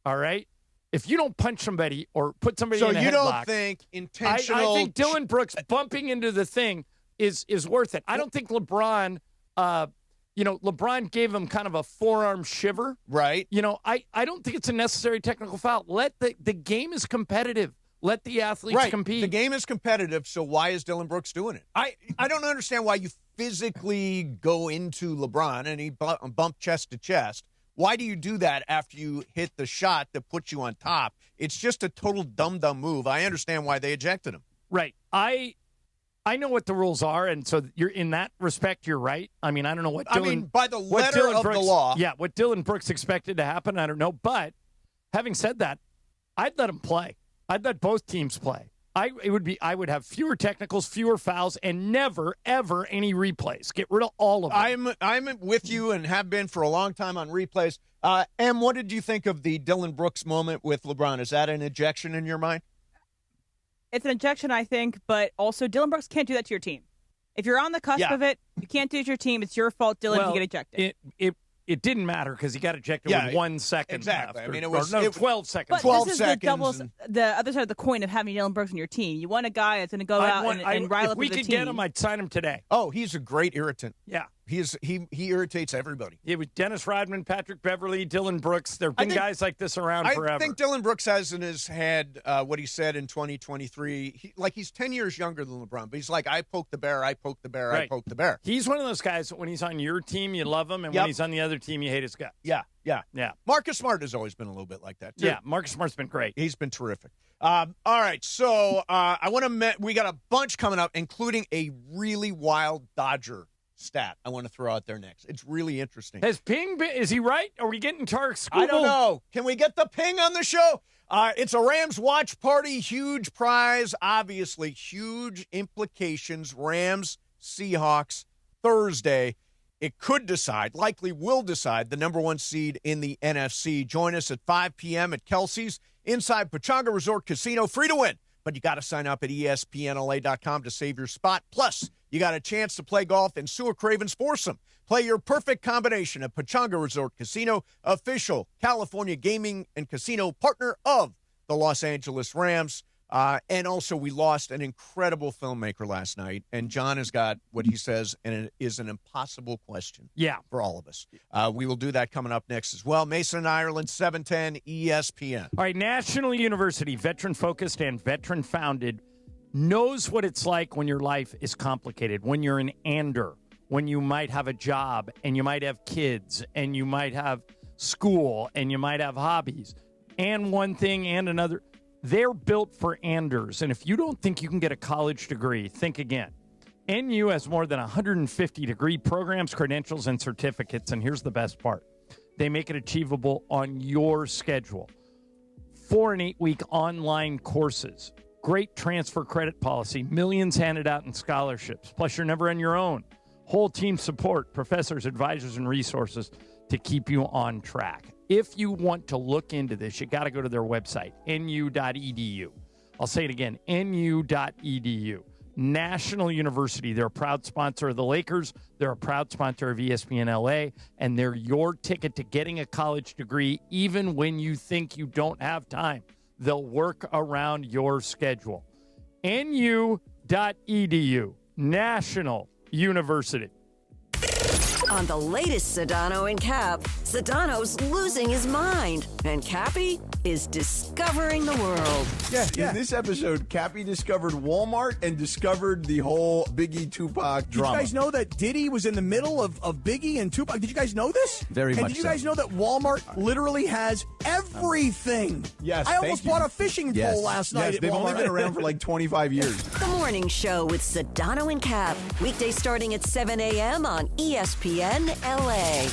all right? If you don't punch somebody or put somebody in a headlock. So you don't think intentional. I think Dillon Brooks bumping into the thing is worth it. I don't think LeBron LeBron gave him kind of a forearm shiver. Right. I don't think it's a necessary technical foul. Let the game is competitive. Let the athletes compete. The game is competitive, so why is Dillon Brooks doing it? I don't understand why you physically go into LeBron and he bump chest to chest. Why do you do that after you hit the shot that puts you on top? It's just a total dumb move. I understand why they ejected him. Right. I know what the rules are, and so you're in that respect, you're right. I mean, I don't know what Dillon... by the letter of the law. Yeah, what Dillon Brooks expected to happen, I don't know. But having said that, I'd let him play. I'd let both teams play. I would have fewer technicals, fewer fouls, and never, ever any replays. Get rid of all of them. I'm with you and have been for a long time on replays. Em, what did you think of the Dillon Brooks moment with LeBron? Is that an ejection in your mind? It's an ejection, I think, but also Dillon Brooks can't do that to your team. If you're on the cusp of it, you can't do it to your team. It's your fault, Dillon, if you get ejected. It didn't matter because he got ejected with 1 second exactly. left. I mean, it was 12 seconds. But 12 this is seconds. the other side of the coin of having Dillon Brooks on your team. You want a guy that's going to go out and rile up the team. If we could get him, I'd sign him today. Oh, he's a great irritant. Yeah. He irritates everybody. It was Dennis Rodman, Patrick Beverley, Dillon Brooks. There have been guys like this around forever. I think Dillon Brooks has in his head what he said in 2023. He's 10 years younger than LeBron, but he's like, I poke the bear, I poke the bear, I poke the bear. He's one of those guys that when he's on your team, you love him, and when he's on the other team, you hate his guts. Yeah. Marcus Smart has always been a little bit like that, too. Yeah, Marcus Smart's been great. He's been terrific. All right, so we got a bunch coming up, including a really wild Dodger stat I want to throw out there next. It's really interesting. Has Ping been, is he right? Are we getting Tarek Skubal? I don't know. Can we get the Ping on the show? It's a Rams watch party, huge prize, obviously huge implications. Rams, Seahawks, Thursday. It could decide, likely will decide, the number 1 seed in the NFC. Join us at 5 p.m. at Kelsey's inside Pechanga Resort Casino. Free to win, but you got to sign up at ESPNLA.com to save your spot. Plus, you got a chance to play golf in Sua Craven's foursome. Play your perfect combination at Pechanga Resort Casino, official California gaming and casino partner of the Los Angeles Rams. And also, we lost an incredible filmmaker last night, and John has got what he says, and it is an impossible question for all of us. We will do that coming up next as well. Mason and Ireland, 710 ESPN. All right, National University, veteran-focused and veteran-founded, knows what it's like when your life is complicated, when you're an ander, when you might have a job, and you might have kids, and you might have school, and you might have hobbies, and one thing and another. They're built for Anders, and if you don't think you can get a college degree, think again. NU has more than 150 degree programs, credentials, and certificates, and here's the best part. They make it achievable on your schedule. 4 and 8 week online courses, great transfer credit policy, millions handed out in scholarships, plus you're never on your own. Whole team support, professors, advisors, and resources to keep you on track. If you want to look into this, you got to go to their website, nu.edu. I'll say it again, nu.edu. National University, they're a proud sponsor of the Lakers. They're a proud sponsor of ESPN LA, and they're your ticket to getting a college degree even when you think you don't have time. They'll work around your schedule. nu.edu, National University. On the latest Sedano and Cap, Sedano's losing his mind, and Cappy is discovering the world. Yeah. In this episode, Cappy discovered Walmart and discovered the whole Biggie Tupac drama. Did you guys know that Diddy was in the middle of Biggie and Tupac? Did you guys know this? Very much And did you guys know that Walmart literally has everything? Yes, I almost bought a fishing pole last night at they've Walmart. only been around for like 25 years. The Morning Show with Sedano and Cap. Weekdays starting at 7 a.m. on ESPN LA.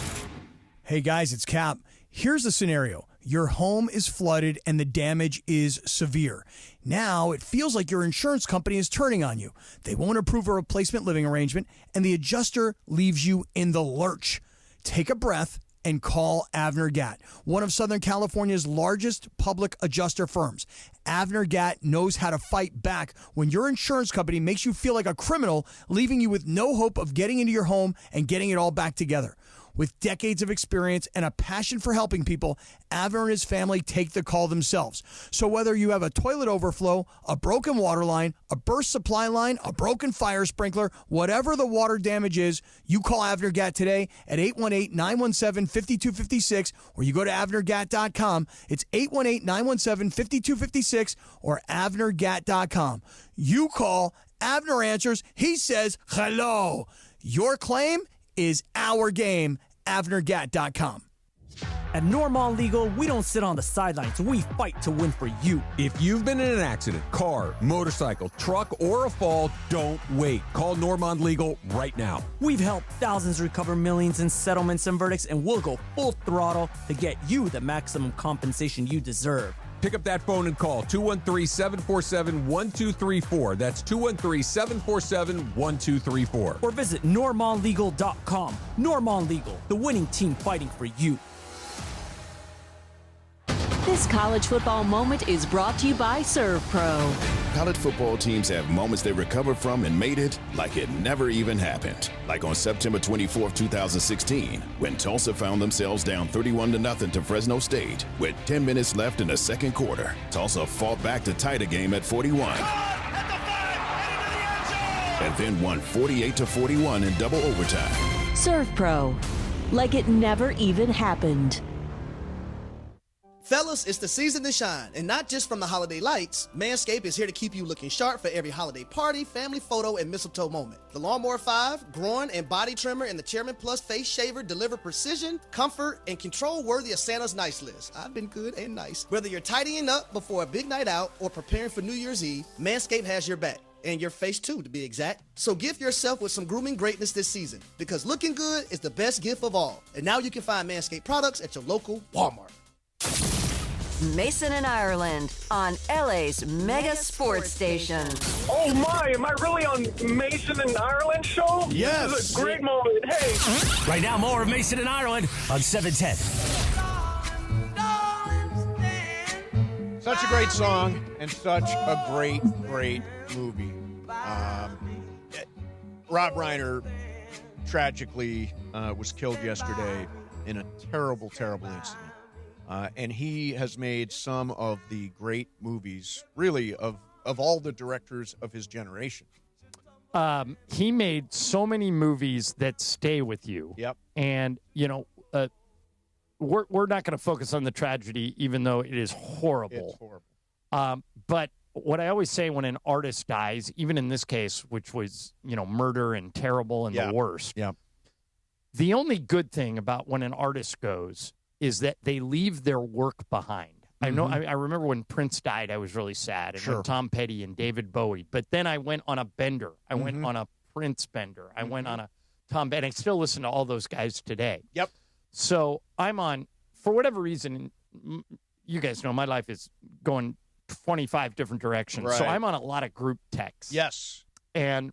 Hey guys, it's Cap. Here's the scenario. Your home is flooded and the damage is severe. Now it feels like your insurance company is turning on you. They won't approve a replacement living arrangement and the adjuster leaves you in the lurch. Take a breath and call Avner Gatt, one of Southern California's largest public adjuster firms. Avner Gatt knows how to fight back when your insurance company makes you feel like a criminal, leaving you with no hope of getting into your home and getting it all back together. With decades of experience and a passion for helping people, Avner and his family take the call themselves. So whether you have a toilet overflow, a broken water line, a burst supply line, a broken fire sprinkler, whatever the water damage is, you call Avner Gatt today at 818-917-5256, or you go to avnergatt.com. It's 818-917-5256 or avnergatt.com. You call, Avner answers, he says hello. Your claim is our game. avnergatt.com. At Normal Legal, we don't sit on the sidelines. We fight to win for you. If you've been in an accident, car, motorcycle, truck, or a fall, don't wait. Call Normand Legal right now. We've helped thousands recover millions in settlements and verdicts, and we'll go full throttle to get you the maximum compensation you deserve. Pick up that phone and call 213-747-1234. That's 213-747-1234. Or visit normallegal.com. Normal Legal, the winning team fighting for you. This college football moment is brought to you by Serve Pro. College football teams have moments they recover from and made it like it never even happened. Like on September 24, 2016, when Tulsa found themselves down 31-0 to Fresno State with 10 minutes left in the second quarter. Tulsa fought back to tie the game at 41. And then won 48-41 in double overtime. Serve Pro. Like it never even happened. Fellas, it's the season to shine, and not just from the holiday lights. Manscaped is here to keep you looking sharp for every holiday party, family photo, and mistletoe moment. The Lawnmower 5, groin and body trimmer, and the Chairman Plus face shaver deliver precision, comfort, and control worthy of Santa's nice list. I've been good and nice. Whether you're tidying up before a big night out or preparing for New Year's Eve, Manscaped has your back. And your face too, to be exact. So gift yourself with some grooming greatness this season, because looking good is the best gift of all. And now you can find Manscaped products at your local Walmart. Mason and Ireland on LA's mega sports station. Oh my, am I really on Mason and Ireland show? Yes. This is a great moment. Hey. Right now, more of Mason and Ireland on 710. Such a great song and such a great movie. Rob Reiner tragically was killed yesterday in a terrible incident. And he has made some of the great movies, really, of of all the directors of his generation. He made so many movies that stay with you. Yep. And, we're not going to focus on the tragedy, even though it is horrible. It's horrible. But what I always say when an artist dies, even in this case, which was, murder and terrible and the worst. Yeah. The only good thing about when an artist goes is that they leave their work behind. I know. I remember when Prince died, I was really sad, and when Tom Petty and David Bowie. But then I went on a bender. I went on a Prince bender. I went on a Tom Petty. I still listen to all those guys today. Yep. So I'm on, for whatever reason, you guys know my life is going 25 different directions. Right. So I'm on a lot of group texts. Yes. And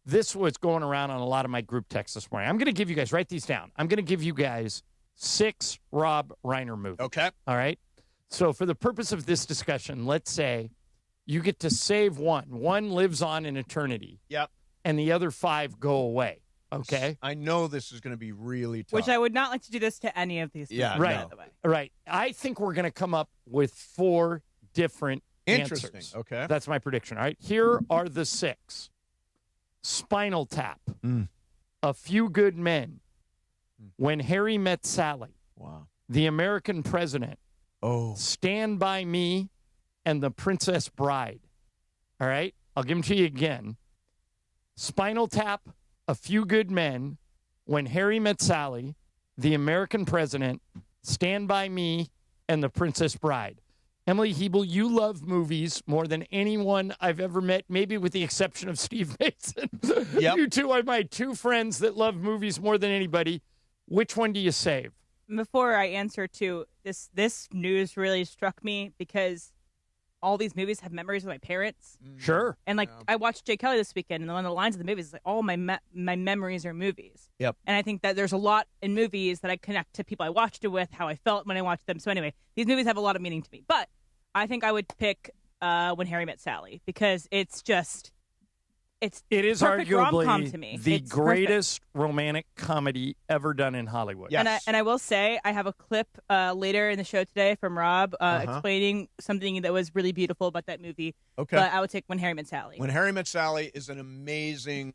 this was going around on a lot of my group texts this morning. I'm going to give you guys, write these down. I'm going to give you guys 6 Rob Reiner movies. Okay. All right. So for the purpose of this discussion, let's say you get to save one. One lives on in eternity. Yep. And the other 5 go away. Okay. I know this is going to be really tough. Which I would not like to do this to any of these people, right. by the way. Right. I think we're going to come up with 4 different Interesting. answers. Okay. That's my prediction. All right. Here are the 6. Spinal Tap. A Few Good Men. When Harry Met Sally. Wow. The American President. Stand By Me, and The Princess Bride. All right? I'll give them to you again. Spinal Tap, A Few Good Men, When Harry Met Sally, The American President, Stand By Me, and The Princess Bride. Emily Hebel, you love movies more than anyone I've ever met, maybe with the exception of Steve Mason. Yep. You two are my 2 friends that love movies more than anybody. Which one do you save? Before I answer to this news really struck me because all these movies have memories of my parents. Sure. And I watched Jay Kelly this weekend, and one of the lines of the movies is like, all my memories are movies. Yep. And I think that there's a lot in movies that I connect to people I watched it with, how I felt when I watched them. So anyway, these movies have a lot of meaning to me. But I think I would pick When Harry Met Sally because it's just It is perfect arguably rom-com to me. the It's greatest romantic comedy ever done in Hollywood. Yes. And I will say I have a clip later in the show today from Rob explaining something that was really beautiful about that movie. Okay. But I would take When Harry Met Sally. When Harry Met Sally is an amazing.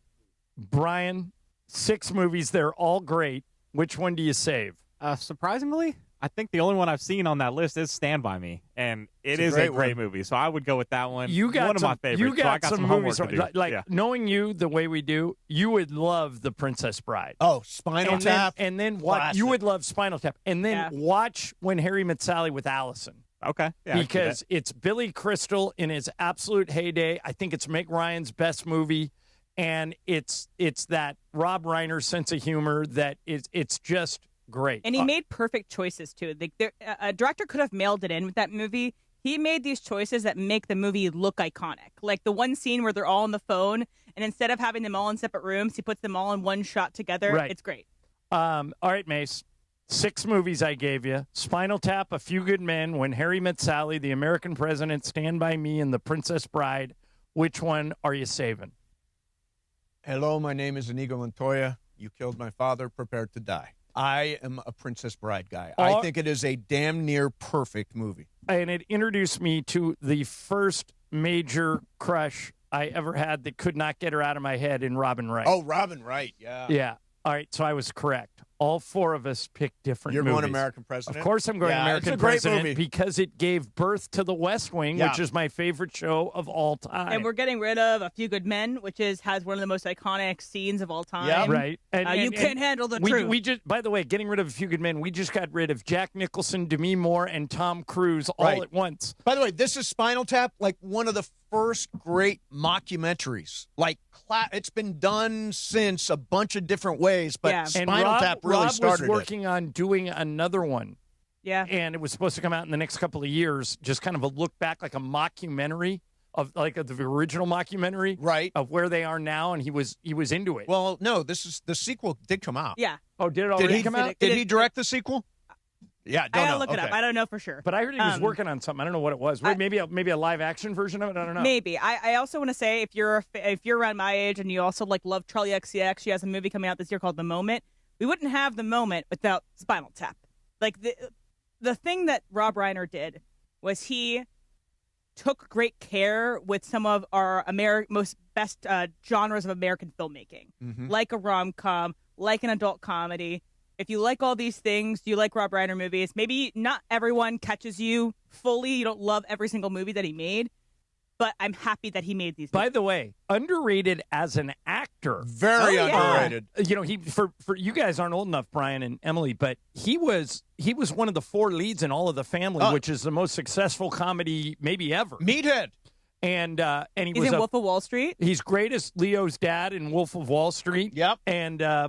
Brian, 6 movies. They're all great. Which one do you save? Surprisingly, I think the only one I've seen on that list is Stand By Me, and it is a great movie. So I would go with that one. You got one some, of my favorites. You got, so I got some homework movies. to do. Like knowing you the way we do, you would love The Princess Bride. Oh, Spinal Tap. And then what? Classic. You would love Spinal Tap. And then watch When Harry Met Sally with Allison. Okay. Yeah, because it's Billy Crystal in his absolute heyday. I think it's Meg Ryan's best movie. And it's that Rob Reiner sense of humor that it's just great. And he made perfect choices, too. A director could have mailed it in with that movie. He made these choices that make the movie look iconic. Like the one scene where they're all on the phone, and instead of having them all in separate rooms, he puts them all in one shot together. Right. It's great. All right, Mace. 6 movies I gave you. Spinal Tap, A Few Good Men, When Harry Met Sally, The American President, Stand By Me, and The Princess Bride. Which one are you saving? Hello, my name is Inigo Montoya. You killed my father. Prepare to die. I am a Princess Bride guy. I think it is a damn near perfect movie. And it introduced me to the first major crush I ever had that could not get her out of my head in Robin Wright. Oh, Robin Wright, yeah. Yeah. All right, so I was correct. All 4 of us picked different You're movies. going American President? Of course I'm going American it's a great President movie. because it gave birth to The West Wing, which is my favorite show of all time. And we're getting rid of A Few Good Men, which has one of the most iconic scenes of all time. Yeah, right. You can't handle the truth. We just, by the way, getting rid of A Few Good Men, we just got rid of Jack Nicholson, Demi Moore, and Tom Cruise all at once. By the way, this is Spinal Tap, like one of the first great mockumentaries. Like, it's been done since a bunch of different ways, but Spinal Tap really started Rob was working on doing another one. Yeah. And it was supposed to come out in the next couple of years, just kind of a look back, like a mockumentary of the original mockumentary, right? Of where they are now, and he was into it. Well, no, the sequel did come out. Yeah. Oh, did it already come out? Did he direct the sequel? Yeah, I gotta look it up. I don't know for sure. But I heard he was working on something. I don't know what it was. Maybe a live action version of it. I don't know. Maybe. I also want to say if you're around my age and you also love Charlie XCX, she has a movie coming out this year called The Moment. We wouldn't have The Moment without Spinal Tap. Like the thing that Rob Reiner did was he took great care with some of our best genres of American filmmaking, like a rom-com, like an adult comedy. If you like all these things, you like Rob Reiner movies, maybe not everyone catches you fully. You don't love every single movie that he made, but I'm happy that he made these movies. By the way, underrated as an actor. Very underrated. You know, he for you guys aren't old enough, Brian and Emily, but he was one of the 4 leads in All of the Family, which is the most successful comedy maybe ever. Meathead. And he's in Wolf of Wall Street. He's great as Leo's dad in Wolf of Wall Street. Yep. And I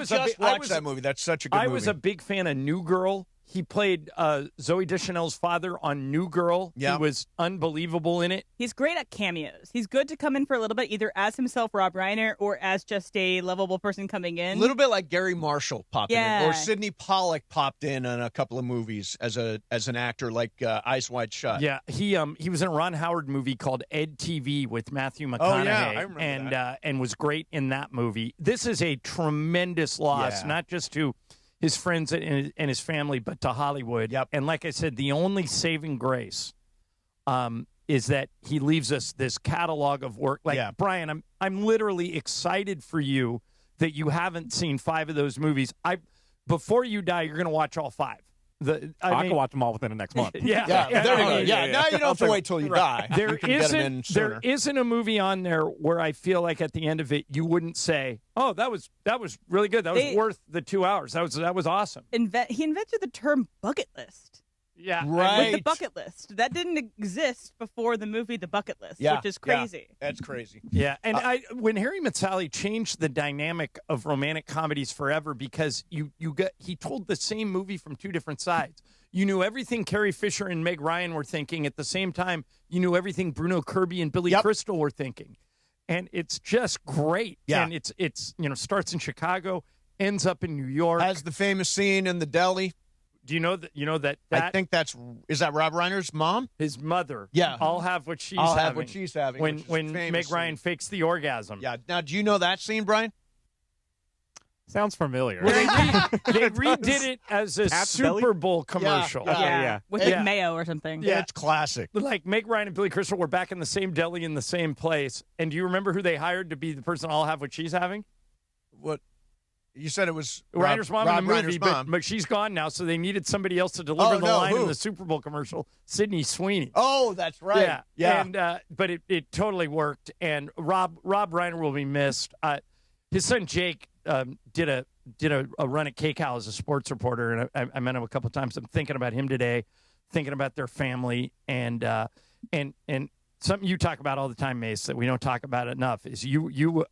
just watched that movie. That's such a good movie. I was a big fan of New Girl. He played Zooey Deschanel's father on New Girl. Yep. He was unbelievable in it. He's great at cameos. He's good to come in for a little bit, either as himself, Rob Reiner, or as just a lovable person coming in. A little bit like Gary Marshall popped in, or Sidney Pollack popped in a couple of movies as an actor, like Eyes Wide Shut. Yeah, he was in a Ron Howard movie called Ed TV with Matthew McConaughey. Oh yeah, I remember that. And was great in that movie. This is a tremendous loss, not just to his friends and his family, but to Hollywood. Yep. And like I said, the only saving grace is that he leaves us this catalog of work. Like, Brian, I'm literally excited for you that you haven't seen 5 of those movies. Before you die, you're going to watch all 5. I can watch them all within the next month. There you go. Yeah, now you don't have to wait till you die. There isn't a movie on there where I feel like at the end of it you wouldn't say, "Oh, that was really good. That was worth the 2 hours. That was awesome." He invented the term bucket list. Yeah, right. With the bucket list. That didn't exist before the movie The Bucket List, which is crazy. Yeah, that's crazy. Yeah, and when Harry Mazzali changed the dynamic of romantic comedies forever, because he told the same movie from 2 different sides. You knew everything Carrie Fisher and Meg Ryan were thinking. At the same time, you knew everything Bruno Kirby and Billy Crystal were thinking. And it's just great. Yeah. And it's starts in Chicago, ends up in New York. Has the famous scene in the deli. Do you know that? I think is that Rob Reiner's mom? His mother. Yeah. I'll have what she's having. having. Have what she's having. When Meg Ryan fakes the orgasm. Yeah. Now, do you know that scene, Brian? Sounds familiar. Well, they redid it as a Super Bowl commercial. Yeah. With mayo or something. Yeah, it's classic. Like Meg Ryan and Billy Crystal were back in the same deli in the same place. And do you remember who they hired to be the person I'll have what she's having? What? You said it was Reiner's mom Rob in the movie, Reiner's mom. but she's gone now, so they needed somebody else to deliver the line who? in the Super Bowl commercial. Sydney Sweeney. Oh, that's right. Yeah. And but it totally worked. And Rob Reiner will be missed. His son Jake did a run at KCAL as a sports reporter, and I met him a couple of times. I'm thinking about him today, thinking about their family, and something you talk about all the time, Mace, that we don't talk about enough is you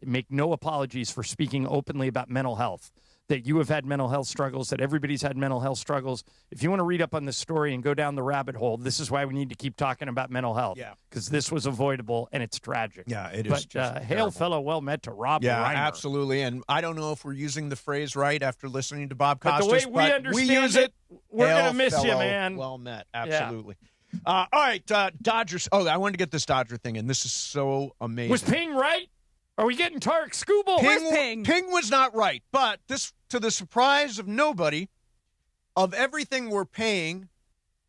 make no apologies for speaking openly about mental health, that you have had mental health struggles, that everybody's had mental health struggles. If you want to read up on this story and go down the rabbit hole, this is why we need to keep talking about mental health. Yeah. Because this was avoidable, and it's tragic. Yeah, it is. But hail fellow well met to Rob Yeah, Reiner. absolutely. And I don't know if we're using the phrase right after listening to Bob Costas, but the way we understand use it. We're going to miss you, man. Well met. Absolutely. Yeah. All right, Dodgers. Oh, I wanted to get this Dodger thing in. This is so amazing. Was Ping right? Are we getting Tarek Skubal? Where's Ping? Ping was not right, but this, to the surprise of nobody, of everything we're paying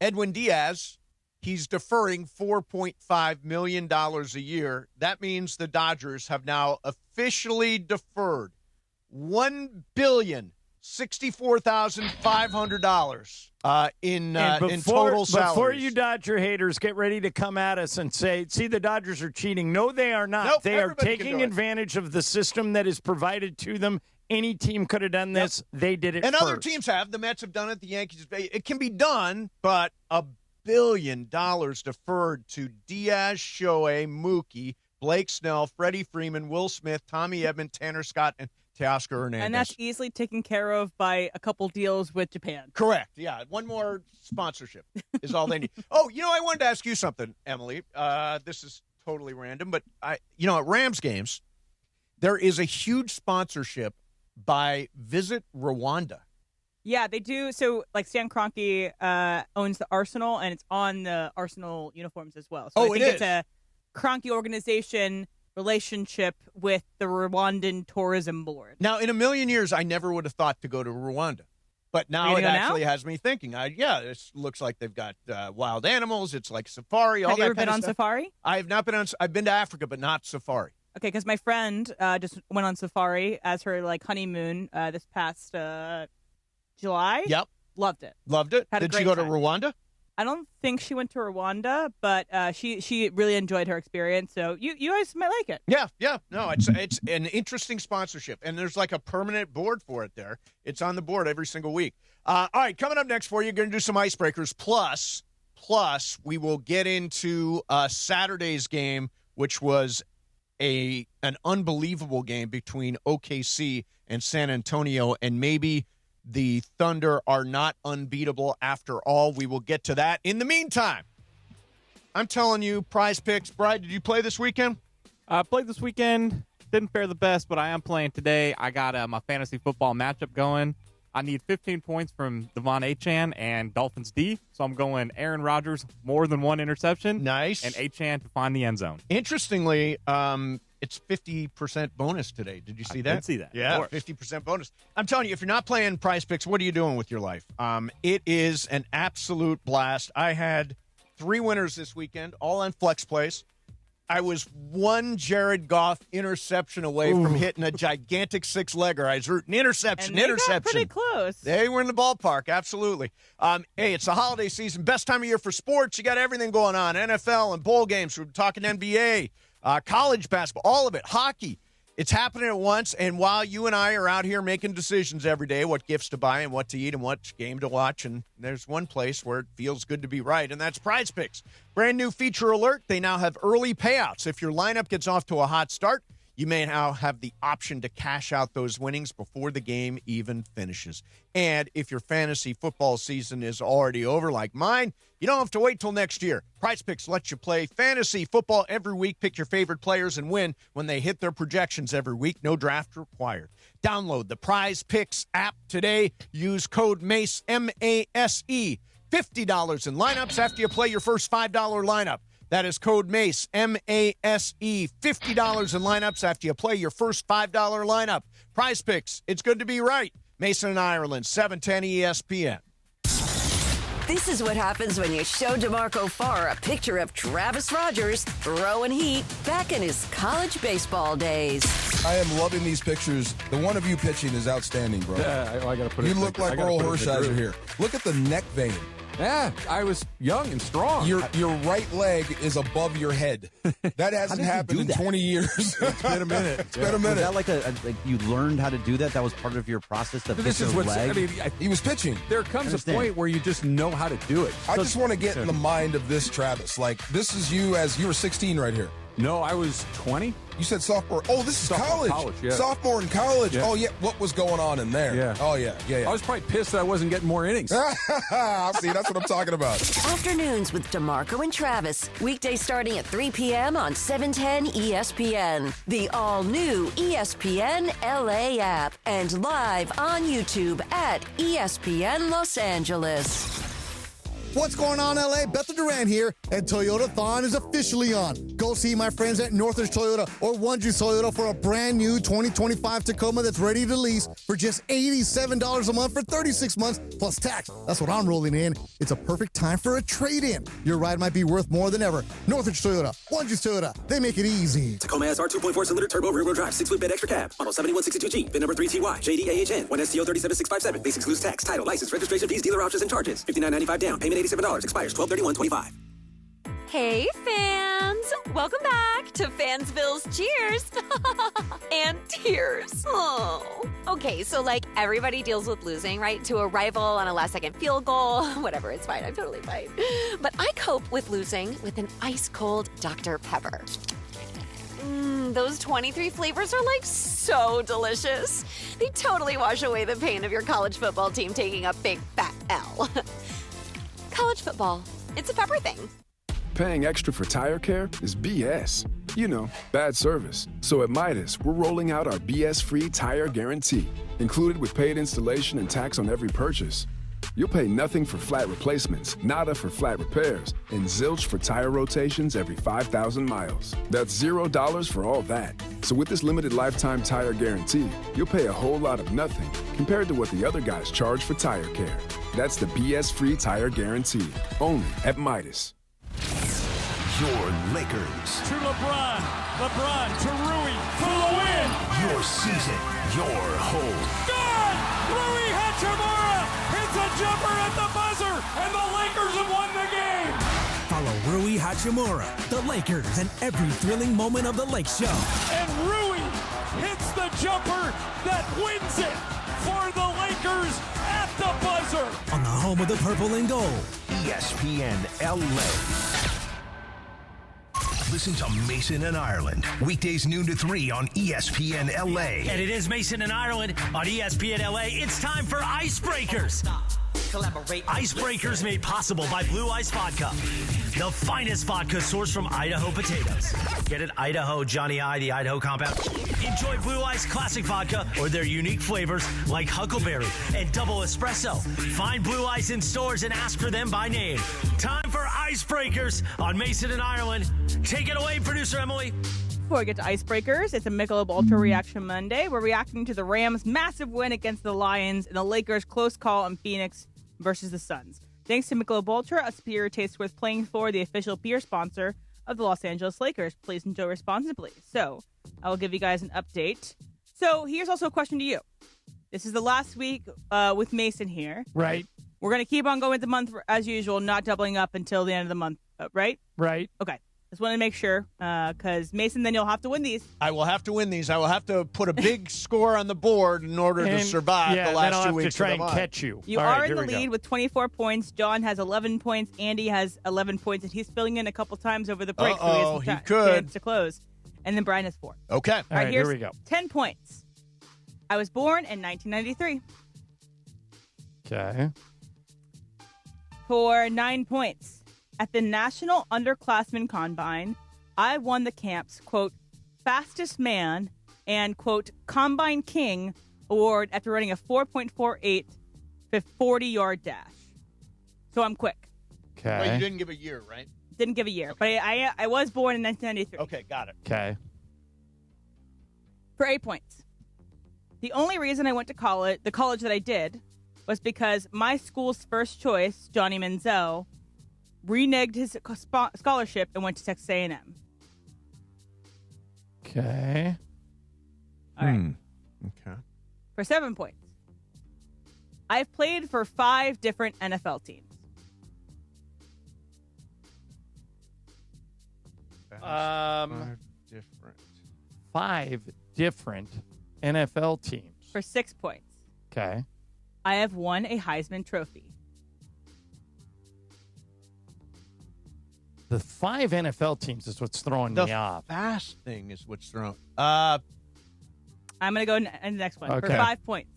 Edwin Diaz, he's deferring $4.5 million a year. That means the Dodgers have now officially deferred $1,064,500 in total salaries. Before you Dodger haters get ready to come at us and say, see, the Dodgers are cheating. No, they are not. Nope, they are taking advantage of the system that is provided to them. Any team could have done this. Yep. They did it and first. Other teams have. The Mets have done it. The Yankees. It can be done, but $1 billion deferred to Diaz, Shohei, Mookie, Blake Snell, Freddie Freeman, Will Smith, Tommy Edman, Tanner Scott, and Teoscar Hernandez. And that's easily taken care of by a couple deals with Japan. Correct. Yeah. One more sponsorship is all they need. Oh, I wanted to ask you something, Emily. This is totally random, but at Rams games, there is a huge sponsorship by Visit Rwanda. Yeah, they do. So, like, Stan Kroenke owns the Arsenal, and it's on the Arsenal uniforms as well. So I think it's a Kroenke organization relationship with the Rwandan Tourism Board. Now, in a million years, I never would have thought to go to Rwanda. But now it actually has me thinking. This looks like they've got wild animals. It's like safari. Have all you that ever been on safari? I have not been on. I've been to Africa, but not safari. Okay, because my friend just went on safari as her honeymoon this past July. Yep, loved it. Loved it. Did she go to Rwanda? I don't think she went to Rwanda, but she really enjoyed her experience. So you guys might like it. Yeah. No, it's an interesting sponsorship, and there's like a permanent board for it there. It's on the board every single week. All right, coming up next for you, going to do some icebreakers. Plus, we will get into Saturday's game, which was an unbelievable game between OKC and San Antonio, and maybe the Thunder are not unbeatable after all. We will get to that. In the meantime, I'm telling you, Prize Picks. Bride, did you play this weekend? I played this weekend. Didn't fare the best, but I am playing today. I got my fantasy football matchup going. I need 15 points from Devon Achane and Dolphins D, so I'm going Aaron Rodgers, more than one interception. Nice. And Achane to find the end zone. Interestingly, it's 50% bonus today. Did you see that? I did see that. Yeah, 50% bonus. I'm telling you, if you're not playing Prize Picks, what are you doing with your life? It is an absolute blast. I had 3 winners this weekend, all on Flex Plays. I was one Jared Goff interception away from hitting a gigantic 6-legger. I was rooting interception. Got pretty close. They were in the ballpark, absolutely. Hey, it's the holiday season, best time of year for sports. You got everything going on, NFL and bowl games. We're talking NBA, college basketball, all of it, hockey. It's happening at once, and while you and I are out here making decisions every day, what gifts to buy and what to eat and what game to watch, and there's one place where it feels good to be right, and that's Prize Picks. Brand new feature alert. They now have early payouts. If your lineup gets off to a hot start, you may now have the option to cash out those winnings before the game even finishes. And if your fantasy football season is already over like mine, you don't have to wait till next year. Prize Picks lets you play fantasy football every week, pick your favorite players, and win when they hit their projections every week. No draft required. Download the Prize Picks app today. Use code MACE, M-A-S-E. $50 in lineups after you play your first $5 lineup. That is code MACE, M-A-S-E. $50 in lineups after you play your first $5 lineup. Prize Picks, it's good to be right. Mason and Ireland, 710 ESPN. This is what happens when you show DeMarco Farr a picture of Travis Rogers throwing heat back in his college baseball days. I am loving these pictures. The one of you pitching is outstanding, bro. Yeah, I got to put it. You look like Earl Hershiser here. Look at the neck vein. Yeah, I was young and strong. Your right leg is above your head. That hasn't happened in 20 years. It's been a minute. It's been a minute. Was that like you learned how to do that? That was part of your process to pitch your leg? I mean, he was pitching. There comes a point where you just know how to do it. I just want to get in the mind of this Travis. Like, this is you as you were 16 right here. No, I was 20. You said sophomore. Oh, this is college. Yeah. Sophomore in college. Yeah. Oh, yeah. What was going on in there? Yeah. Oh, yeah. I was probably pissed that I wasn't getting more innings. See, that's what I'm talking about. Afternoons with DeMarco and Travis. Weekdays starting at 3 p.m. on 710 ESPN. The all-new ESPN LA app. And live on YouTube at ESPN Los Angeles. What's going on, LA? Bethel Duran here, and Toyota-thon is officially on. Go see my friends at Northridge Toyota or One Juice Toyota for a brand new 2025 Tacoma that's ready to lease for just $87 a month for 36 months plus tax. That's what I'm rolling in. It's a perfect time for a trade-in. Your ride might be worth more than ever. Northridge Toyota, One Juice Toyota, they make it easy. Tacoma SR 2.4-cylinder turbo rear-wheel drive, 6-foot bed extra cab, model 7162G, VIN number 3TY, JDAHN, 1STO 37657, base excludes tax, title, license, registration fees, dealer options, and charges. $59.95 down, payment $87, expires 12/31/25. Hey, fans! Welcome back to Fansville's Cheers and Tears. Oh. Okay, so everybody deals with losing, right? To a rival on a last-second field goal. Whatever, it's fine. I'm totally fine. But I cope with losing with an ice-cold Dr. Pepper. Those 23 flavors are so delicious. They totally wash away the pain of your college football team taking a big fat L. College football. It's a Pepper thing. Paying extra for tire care is BS. You know, bad service. So at Midas, we're rolling out our BS-free tire guarantee, included with paid installation and tax on every purchase. you'll pay nothing for flat replacements, nada for flat repairs, and zilch for tire rotations every 5,000 miles. That's $0 for all that. So with this limited lifetime tire guarantee, you'll pay a whole lot of nothing compared to what the other guys charge for tire care. That's the BS-free tire guarantee, only at Midas. Your Lakers. To LeBron. LeBron to Rui for the win. Your season. Your home. Good! Rui Hachimura hits a jumper at the buzzer, and the Lakers have won the game. Follow Rui Hachimura, the Lakers, and every thrilling moment of the Lake Show. And Rui hits the jumper that wins it for the Lakers at the buzzer. On the home of the purple and gold. ESPN LA. Listen to Mason and Ireland. Weekdays noon to 3 on ESPN LA. And it is Mason and Ireland on ESPN LA. It's time for Icebreakers. Icebreakers made possible by Blue Ice Vodka. The finest vodka sourced from Idaho potatoes. Get it? Idaho, Johnny I, the Idaho compound. Enjoy Blue Ice Classic Vodka or their unique flavors like Huckleberry and Double Espresso. Find Blue Ice in stores and ask for them by name. Time for Icebreakers on Mason and Ireland. Take it away, producer Emily. Before we get to Icebreakers, it's a Michelob Ultra Reaction Monday. We're reacting to the Rams' massive win against the Lions and the Lakers' close call in Phoenix versus the Suns. Thanks to Michelob Ultra, a superior taste worth playing for, the official beer sponsor of the Los Angeles Lakers. Please enjoy responsibly. So, I will give you guys an update. So, here's also a question to you. This is the last week with Mason here. Right. We're going to keep on going with the month as usual, not doubling up until the end of the month, right? Right. Okay. Just want to make sure, because Mason, then you'll have to win these. I will have to win these. I will have to put a big score on the board in order to survive the last 2 weeks. To try and catch you. You are in the lead with 24 points. John has 11 points. Andy has 11 points, and he's filling in a couple times over the break. So he could to close. And then Brian has 4. Okay. All right, here we go. 10 points. I was born in 1993. Okay. For 9 points. At the National Underclassmen Combine, I won the camp's, quote, fastest man and, quote, Combine King award after running a 4.48 40-yard dash. So I'm quick. Okay. Well, you didn't give a year, right? Didn't give a year, but I was born in 1993. Okay, got it. Okay. For 8 points. The only reason I went to college, the college that I did, was because my school's first choice, Johnny Manziel, reneged his scholarship and went to Texas A&M. Okay. All right. Okay. For 7 points. I've played for 5 different NFL teams. Five different NFL teams. For 6 points. Okay. I have won a Heisman Trophy. The 5 NFL teams is what's throwing me off. The fast thing is what's throwing. I'm going to go in the next one. Okay. For 5 points.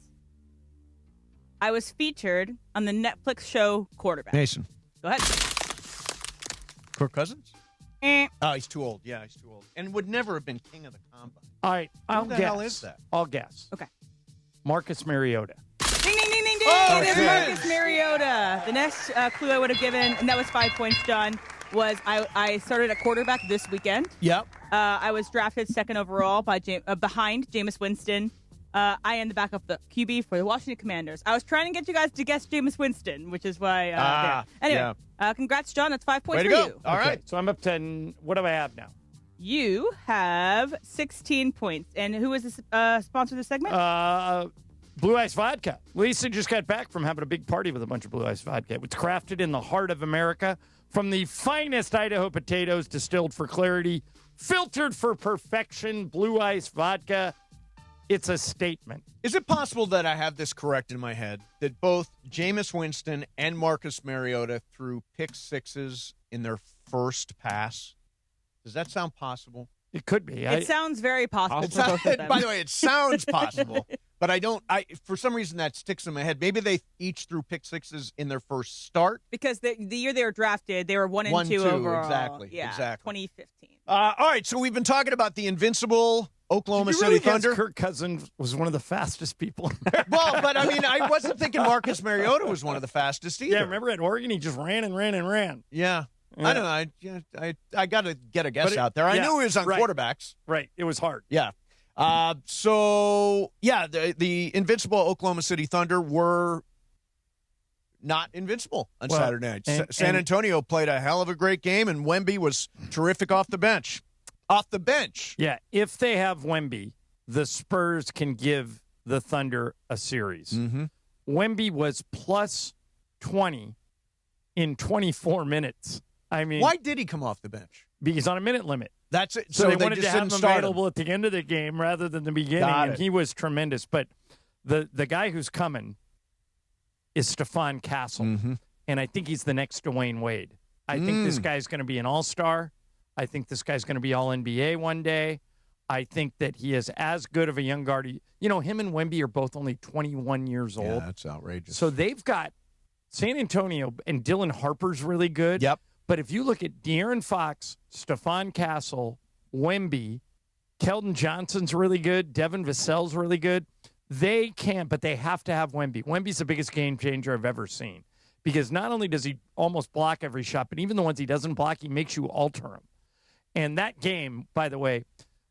I was featured on the Netflix show Quarterback. Mason. Go ahead. Kirk Cousins? Eh. Oh, he's too old. Yeah, he's too old. And would never have been king of the combine. All right, I'll Who the guess. hell is that? I'll guess. Okay. Marcus Mariota. Ding, ding, ding, ding, ding. Oh, it is it Marcus is. Mariota. The next clue I would have given, and that was 5 points, John, was I started at quarterback this weekend. Yep. I was drafted second overall by behind Jameis Winston. I am the backup the QB for the Washington Commanders. I was trying to get you guys to guess Jameis Winston, which is why. Anyway, congrats, John. That's 5 points Way for to go. you. All right. So I'm up to, what do I have now? You have 16 points. And who is this sponsor of this segment? Blue Ice Vodka. Lisa just got back from having a big party with a bunch of Blue Ice Vodka. It's crafted in the heart of America from the finest Idaho potatoes, distilled for clarity, filtered for perfection. Blue Ice Vodka. It's a statement. Is it possible that I have this correct in my head, that both Jameis Winston and Marcus Mariota threw pick sixes in their first pass? Does that sound possible? It could be. It sounds very possible. By the way, it sounds possible, but for some reason that sticks in my head. Maybe they each threw pick sixes in their first start. Because the year they were drafted, they were 1 and 2 overall. Exactly. Yeah, exactly. 2015. All right, so we've been talking about the invincible Oklahoma Did you City really guess Thunder. Kirk Cousins was one of the fastest people. Well, but I mean, I wasn't thinking Marcus Mariota was one of the fastest either. Yeah, remember at Oregon, he just ran and ran and ran. Yeah. Yeah. I don't know. I got to get a guess out there. I knew he was on quarterbacks. Right. It was hard. Yeah. The invincible Oklahoma City Thunder were not invincible on Saturday night. San Antonio played a hell of a great game, and Wemby was terrific off the bench. Off the bench. Yeah. If they have Wemby, the Spurs can give the Thunder a series. Mm-hmm. Wemby was plus 20 in 24 minutes. I mean, why did he come off the bench? Because he's on a minute limit. That's it. So they wanted just to have didn't him start available at the end of the game rather than the beginning. And he was tremendous. But the guy who's coming is Stephon Castle. Mm-hmm. And I think he's the next Dwayne Wade. I think this guy's going to be an all-star. I think this guy's going to be all-NBA one day. I think that he is as good of a young guard. You know, him and Wemby are both only 21 years old. Yeah, that's outrageous. So they've got San Antonio, and Dylan Harper's really good. Yep. But if you look at De'Aaron Fox, Stephon Castle, Wemby, Keldon Johnson's really good, Devin Vassell's really good. They can't, but they have to have Wemby. Wemby's the biggest game changer I've ever seen because not only does he almost block every shot, but even the ones he doesn't block, he makes you alter him. And that game, by the way,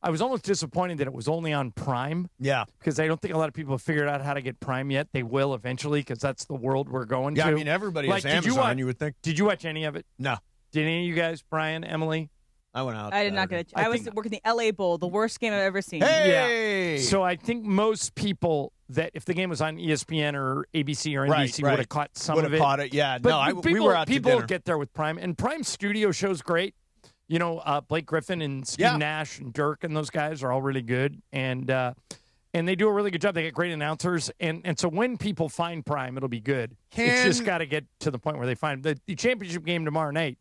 I was almost disappointed that it was only on Prime. Yeah. Because I don't think a lot of people have figured out how to get Prime yet. They will eventually because that's the world we're going to. Yeah, I mean, everybody has Amazon, you would think. Did you watch any of it? No. Did any of you guys, Brian, Emily? I went out. I did not get it. I was working the LA Bowl, the worst game I've ever seen. Hey! Yeah. So I think most people that if the game was on ESPN or ABC or NBC would have caught some of it. Would have caught it, yeah. But we were out to dinner. People get there with Prime. And Prime Studio show's great. You know, Blake Griffin and Steve Nash and Dirk and those guys are all really good. And they do a really good job. They get great announcers. And so when people find Prime, it'll be good. It's just got to get to the point where they find the championship game tomorrow night.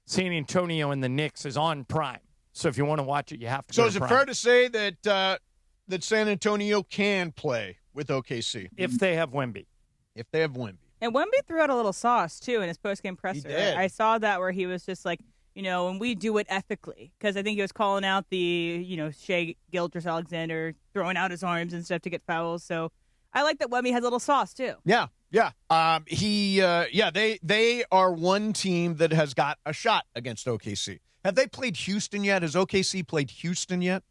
San Antonio and the Knicks is on Prime. So if you want to watch it, you have to go to is it Prime. fair to say that that San Antonio can play with OKC? If they have Wemby. If they have Wemby. And Wemby threw out a little sauce, too, in his post-game presser. He did. I saw that where he was just like, you know, and we do it ethically. Because I think he was calling out the, you know, Shea Gilgeous-Alexander throwing out his arms and stuff to get fouls. So I like that Wemby has a little sauce, too. Yeah. Yeah. They are one team that has got a shot against OKC. Have they played Houston yet? Has OKC played Houston yet?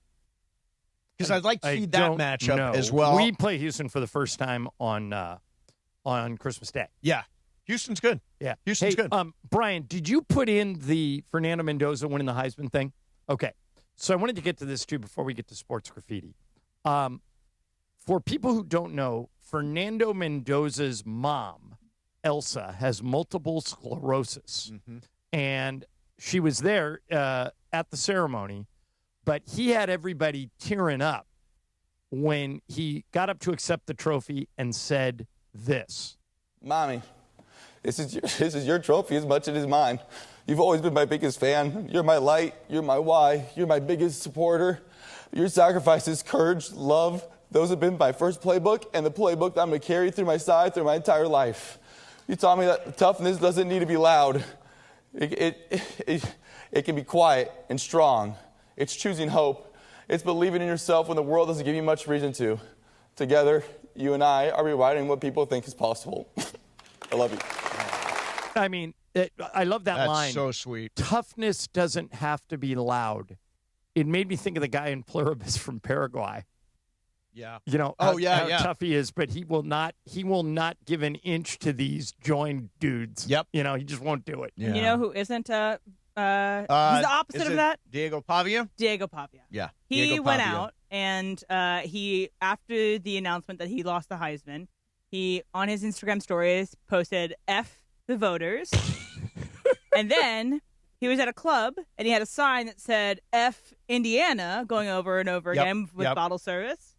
Because I'd like to see that matchup as well. We play Houston for the first time on Christmas Day. Yeah. Houston's good. Yeah. Houston's good. Brian, did you put in the Fernando Mendoza winning the Heisman thing? Okay. So I wanted to get to this, too, before we get to sports graffiti. For people who don't know, Fernando Mendoza's mom, Elsa, has multiple sclerosis. Mm-hmm. And she was there at the ceremony, but he had everybody tearing up when he got up to accept the trophy and said this. Mommy, this is your trophy as much as it is mine. You've always been my biggest fan. You're my light. You're my why. You're my biggest supporter. Your sacrifices, courage, love, those have been my first playbook and the playbook that I'm going to carry through my side through my entire life. You taught me that toughness doesn't need to be loud. It can be quiet and strong. It's choosing hope. It's believing in yourself when the world doesn't give you much reason to. Together, you and I are rewriting what people think is possible. I love you. I mean, I love that line. That's so sweet. Toughness doesn't have to be loud. It made me think of the guy in Pluribus from Paraguay. Yeah. You know, how tough he is, but he will not give an inch to these joined dudes. Yep. You know, he just won't do it. Yeah. You know who isn't he's the opposite of that? Diego Pavia? Diego Pavia. Yeah. He Diego went Pavia. out and he after the announcement that he lost the Heisman, he on his Instagram stories posted F the voters. And then he was at a club and he had a sign that said F Indiana going over and over again with bottle service.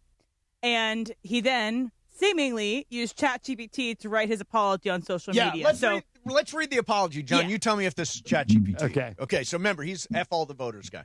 And he then seemingly used ChatGPT to write his apology on social media. Let's read the apology, John. Yeah. You tell me if this is ChatGPT. Okay. Okay, so remember, he's F all the voters guy.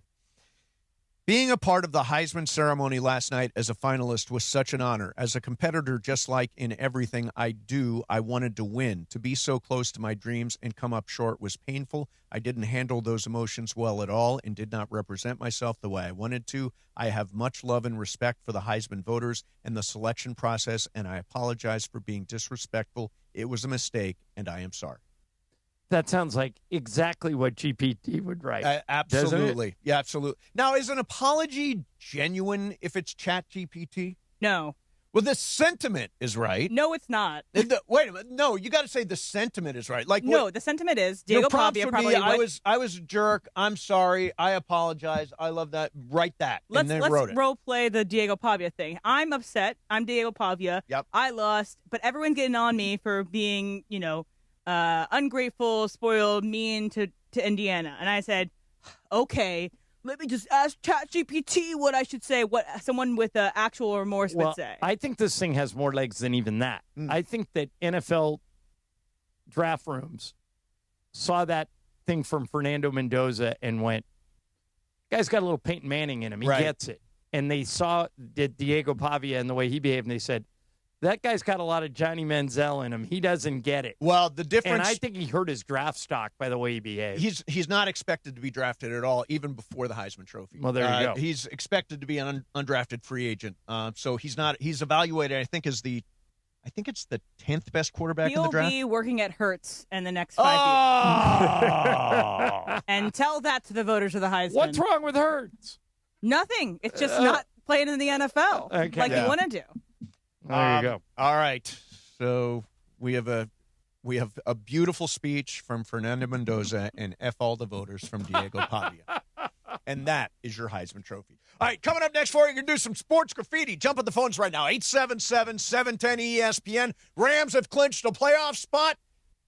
Being a part of the Heisman ceremony last night as a finalist was such an honor. As a competitor, just like in everything I do, I wanted to win. To be so close to my dreams and come up short was painful. I didn't handle those emotions well at all and did not represent myself the way I wanted to. I have much love and respect for the Heisman voters and the selection process, and I apologize for being disrespectful. It was a mistake, and I am sorry. That sounds like exactly what GPT would write. Absolutely. Yeah, absolutely. Now, is an apology genuine if it's Chat GPT? No. Well, the sentiment is right. No, it's not. Wait a minute. No, you got to say the sentiment is right. Like, no, the sentiment is Diego Pavia probably. I was a jerk. I'm sorry. I apologize. I love that. Write that. Let's wrote it. Role play the Diego Pavia thing. I'm upset. I'm Diego Pavia. Yep. I lost, but everyone's getting on me for being, ungrateful, spoiled, mean to Indiana. And I said, okay, let me just ask ChatGPT what I should say, what someone with actual remorse would say. I think this thing has more legs than even that. I think that NFL draft rooms saw that thing from Fernando Mendoza and went, guy's got a little Peyton Manning in him. He gets it. And they saw Diego Pavia and the way he behaved, and they said, that guy's got a lot of Johnny Manziel in him. He doesn't get it. Well, the difference... And I think he hurt his draft stock by the way he behaved. He's not expected to be drafted at all, even before the Heisman Trophy. Well, there you go. He's expected to be an undrafted free agent. So he's not... He's evaluated, I think it's the 10th best quarterback in the draft. He'll be working at Hertz in the next 5 years. And tell that to the voters of the Heisman. What's wrong with Hertz? Nothing. It's just not playing in the NFL like you want to do. There you go. All right. So we have a beautiful speech from Fernando Mendoza and F all the voters from Diego Pavia. And that is your Heisman Trophy. All right, coming up next for you, you're going to do some sports graffiti. Jump on the phones right now. 877-710-ESPN. Rams have clinched a playoff spot.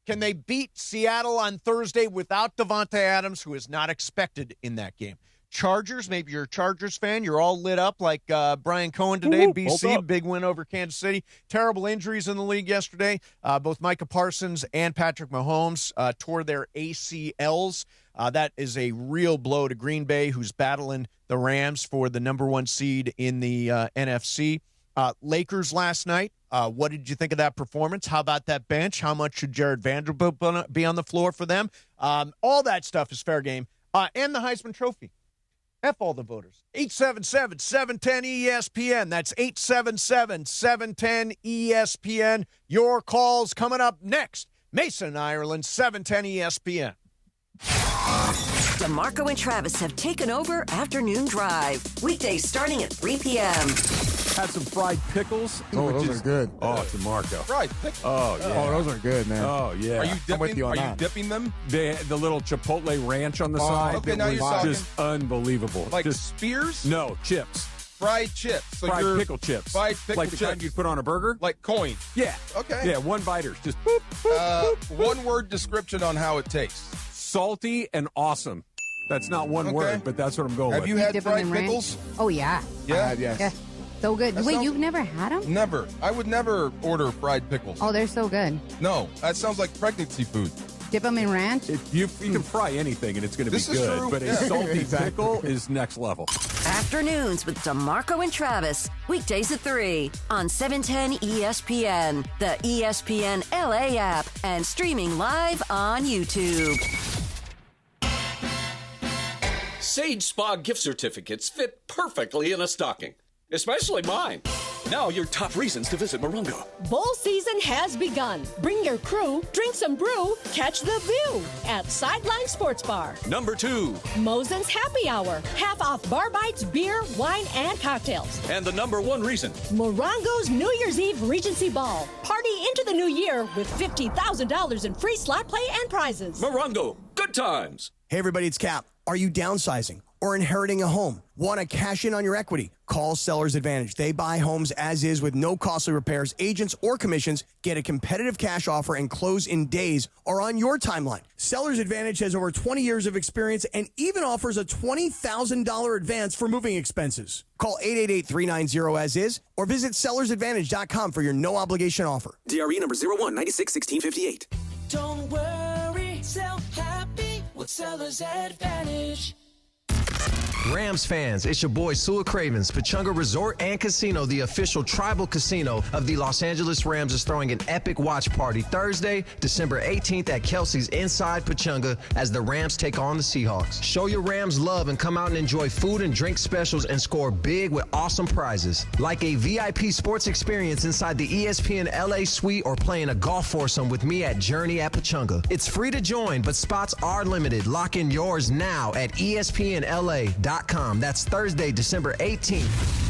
Can they beat Seattle on Thursday without Devontae Adams, who is not expected in that game? Chargers, maybe you're a Chargers fan. You're all lit up like Brian Cohen today. BC, big win over Kansas City. Terrible injuries in the league yesterday. Both Micah Parsons and Patrick Mahomes tore their ACLs. That is a real blow to Green Bay, who's battling the Rams for the number 1 seed in the NFC. Lakers last night. What did you think of that performance? How about that bench? How much should Jared Vanderbilt be on the floor for them? All that stuff is fair game. And the Heisman Trophy. F all the voters. 877-710-ESPN. That's 877-710-ESPN. Your calls coming up next. Mason, Ireland, 710-ESPN. DeMarco and Travis have taken over Afternoon Drive. Weekdays starting at 3 p.m. Had some fried pickles. Oh, those are good. Oh, DeMarco. Fried pickles. Oh, yeah. Oh, those are good, man. Oh, yeah. Are you dipping them? The little Chipotle ranch on the side. Okay, now you're talking. Just unbelievable. Like just, spears? No, chips. Fried chips. So fried pickle chips. Fried pickle like chips. the kind you'd put on a burger? Like coin. Yeah. Okay. Yeah, one biters. Just boop, boop, boop. One word description on how it tastes. Salty and awesome. That's not one word, but that's what I'm going with. Have you had fried pickles? Oh, yeah. Yeah? Yes. Yeah. So good. Wait, you've never had them? Never. I would never order fried pickles. Oh, they're so good. No, that sounds like pregnancy food. Dip them in ranch? You can fry anything, and it's going to be good. True. But a salty pickle is next level. Afternoons with DeMarco and Travis. Weekdays at 3 on 710 ESPN, the ESPN LA app, and streaming live on YouTube. Sage Spa gift certificates fit perfectly in a stocking, especially mine. Now your top reasons to visit Morongo. Bowl season has begun. Bring your crew, drink some brew, catch the view at Sideline Sports Bar. Number 2. Mosen's Happy Hour. Half off bar bites, beer, wine, and cocktails. And the number 1 reason. Morongo's New Year's Eve Regency Ball. Party into the new year with $50,000 in free slot play and prizes. Morongo, good times. Hey everybody, it's Cap. Are you downsizing or inheriting a home? Want to cash in on your equity? Call Sellers Advantage. They buy homes as is with no costly repairs, agents, or commissions. Get a competitive cash offer and close in days or on your timeline. Sellers Advantage has over 20 years of experience and even offers a $20,000 advance for moving expenses. Call 888-390-AS-IS or visit sellersadvantage.com for your no-obligation offer. DRE number 01961658. Don't worry, sell happy with Sellers Advantage. Rams fans, it's your boy Sua Cravens. Pechanga Resort and Casino, the official tribal casino of the Los Angeles Rams, is throwing an epic watch party Thursday, December 18th at Kelsey's inside Pechanga as the Rams take on the Seahawks. Show your Rams love and come out and enjoy food and drink specials and score big with awesome prizes. Like a VIP sports experience inside the ESPN LA suite or playing a golf foursome with me at Journey at Pechanga. It's free to join, but spots are limited. Lock in yours now at ESPNLA.com. That's Thursday, December 18th.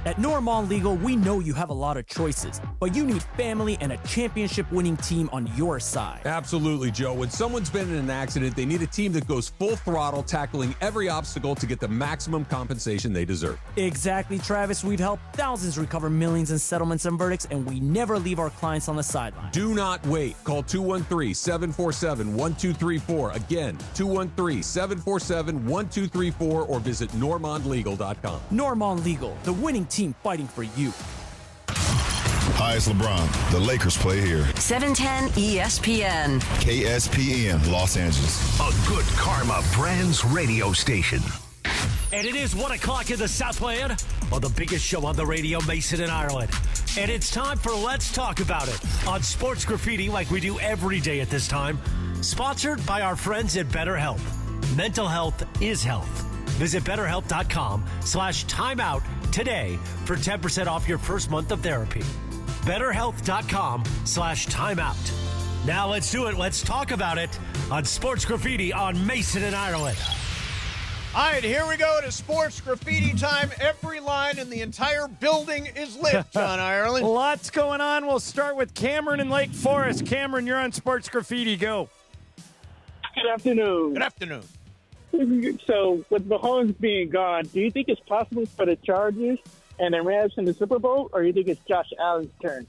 At Normal Legal, we know you have a lot of choices, but you need family and a championship-winning team on your side. Absolutely, Joe. When someone's been in an accident, they need a team that goes full throttle, tackling every obstacle to get the maximum compensation they deserve. Exactly, Travis. We've helped thousands recover millions in settlements and verdicts, and we never leave our clients on the sideline. Do not wait. Call 213-747-1234. Again, 213-747-1234 or visit normandlegal.com. Normand Legal, the winning team fighting for you. Hi, it's LeBron. The Lakers play here. 710 ESPN. KSPN, Los Angeles. A good karma brands radio station. And it is 1 o'clock in the Southland on the biggest show on the radio, Mason and Ireland. And it's time for Let's Talk About It on Sports Graffiti, like we do every day at this time. Sponsored by our friends at BetterHelp. Mental health is health. Visit BetterHelp.com/timeout today for 10% off your first month of therapy. BetterHelp.com/timeout. Now let's do it. Let's talk about it on Sports Graffiti on Mason and Ireland. All right, here we go to Sports Graffiti time. Every line in the entire building is lit, John Ireland. Lots going on. We'll start with Cameron in Lake Forest. Cameron, you're on Sports Graffiti. Go. Good afternoon. Good afternoon. So, with Mahomes being gone, do you think it's possible for the Chargers and the Rams in the Super Bowl, or do you think it's Josh Allen's turn?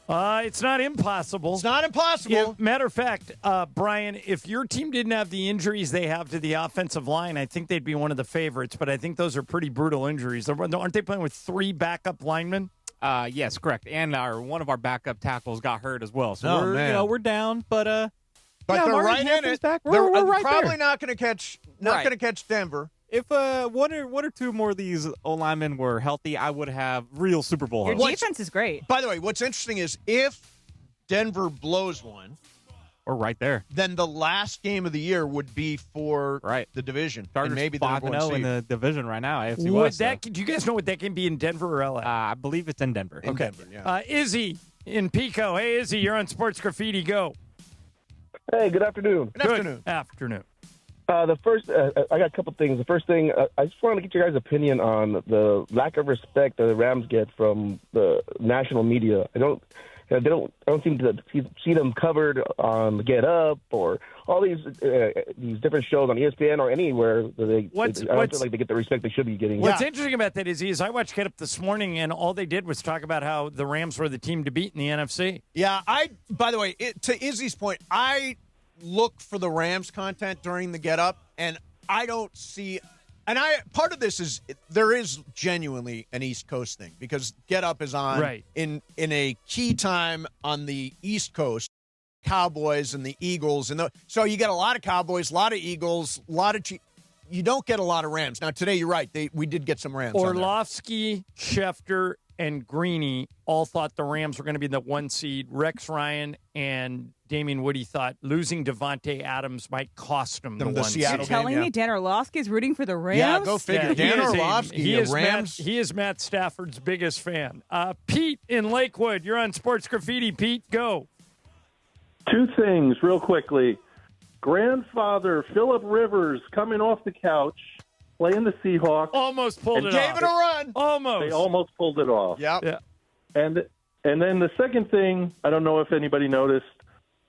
It's not impossible. It's not impossible. Yeah, matter of fact, Brian, if your team didn't have the injuries they have to the offensive line, I think they'd be one of the favorites. But I think those are pretty brutal injuries. Aren't they playing with 3 backup linemen? Yes, correct. And one of our backup tackles got hurt as well. So we're down, but But they're Martin right in Hampton's it. Back. They're We're probably right not going to catch Denver. If one or two more of these O-linemen were healthy, I would have real Super Bowl hopes. Your defense is great. By the way, what's interesting is if Denver blows one, we're right there. Then the last game of the year would be for the division. Chargers and maybe the 5-0 in the division right now. AFC Would West. that? Do you guys know what that can be in Denver or LA? I believe it's in Denver. In Denver, yeah. Izzy in Pico. Hey, Izzy, you're on Sports Graffiti. Go. Hey, good afternoon. Good afternoon. The first, I got a couple things. The first thing, I just wanted to get your guys' opinion on the lack of respect that the Rams get from the national media. I don't seem to see them covered on Get Up or all these different shows on ESPN or anywhere. I don't feel like they get the respect they should be getting. What's interesting about that is I watched Get Up this morning, and all they did was talk about how the Rams were the team to beat in the NFC. Yeah, by the way, to Izzy's point, I look for the Rams content during the Get Up, and I don't see. And part of this is there is genuinely an East Coast thing because Get Up is on in a key time on the East Coast, Cowboys and the Eagles, so you get a lot of Cowboys, a lot of Eagles, a lot of you don't get a lot of Rams. Now today you're right, we did get some Rams. Orlovsky, Schefter, and Greeny all thought the Rams were going to be the 1 seed. Rex Ryan and Damian Woody thought losing Devontae Adams might cost them the 1 seed. You're telling me Dan Orlovsky is rooting for the Rams? Yeah, go figure. Dan Orlovsky, Rams. He is Matt Stafford's biggest fan. Pete in Lakewood, you're on Sports Graffiti. Pete, go. 2 things real quickly. Grandfather Phillip Rivers coming off the couch, playing the Seahawks. Almost pulled it off. Gave it a run. Almost. They almost pulled it off. Yep. Yeah. And then the second thing, I don't know if anybody noticed,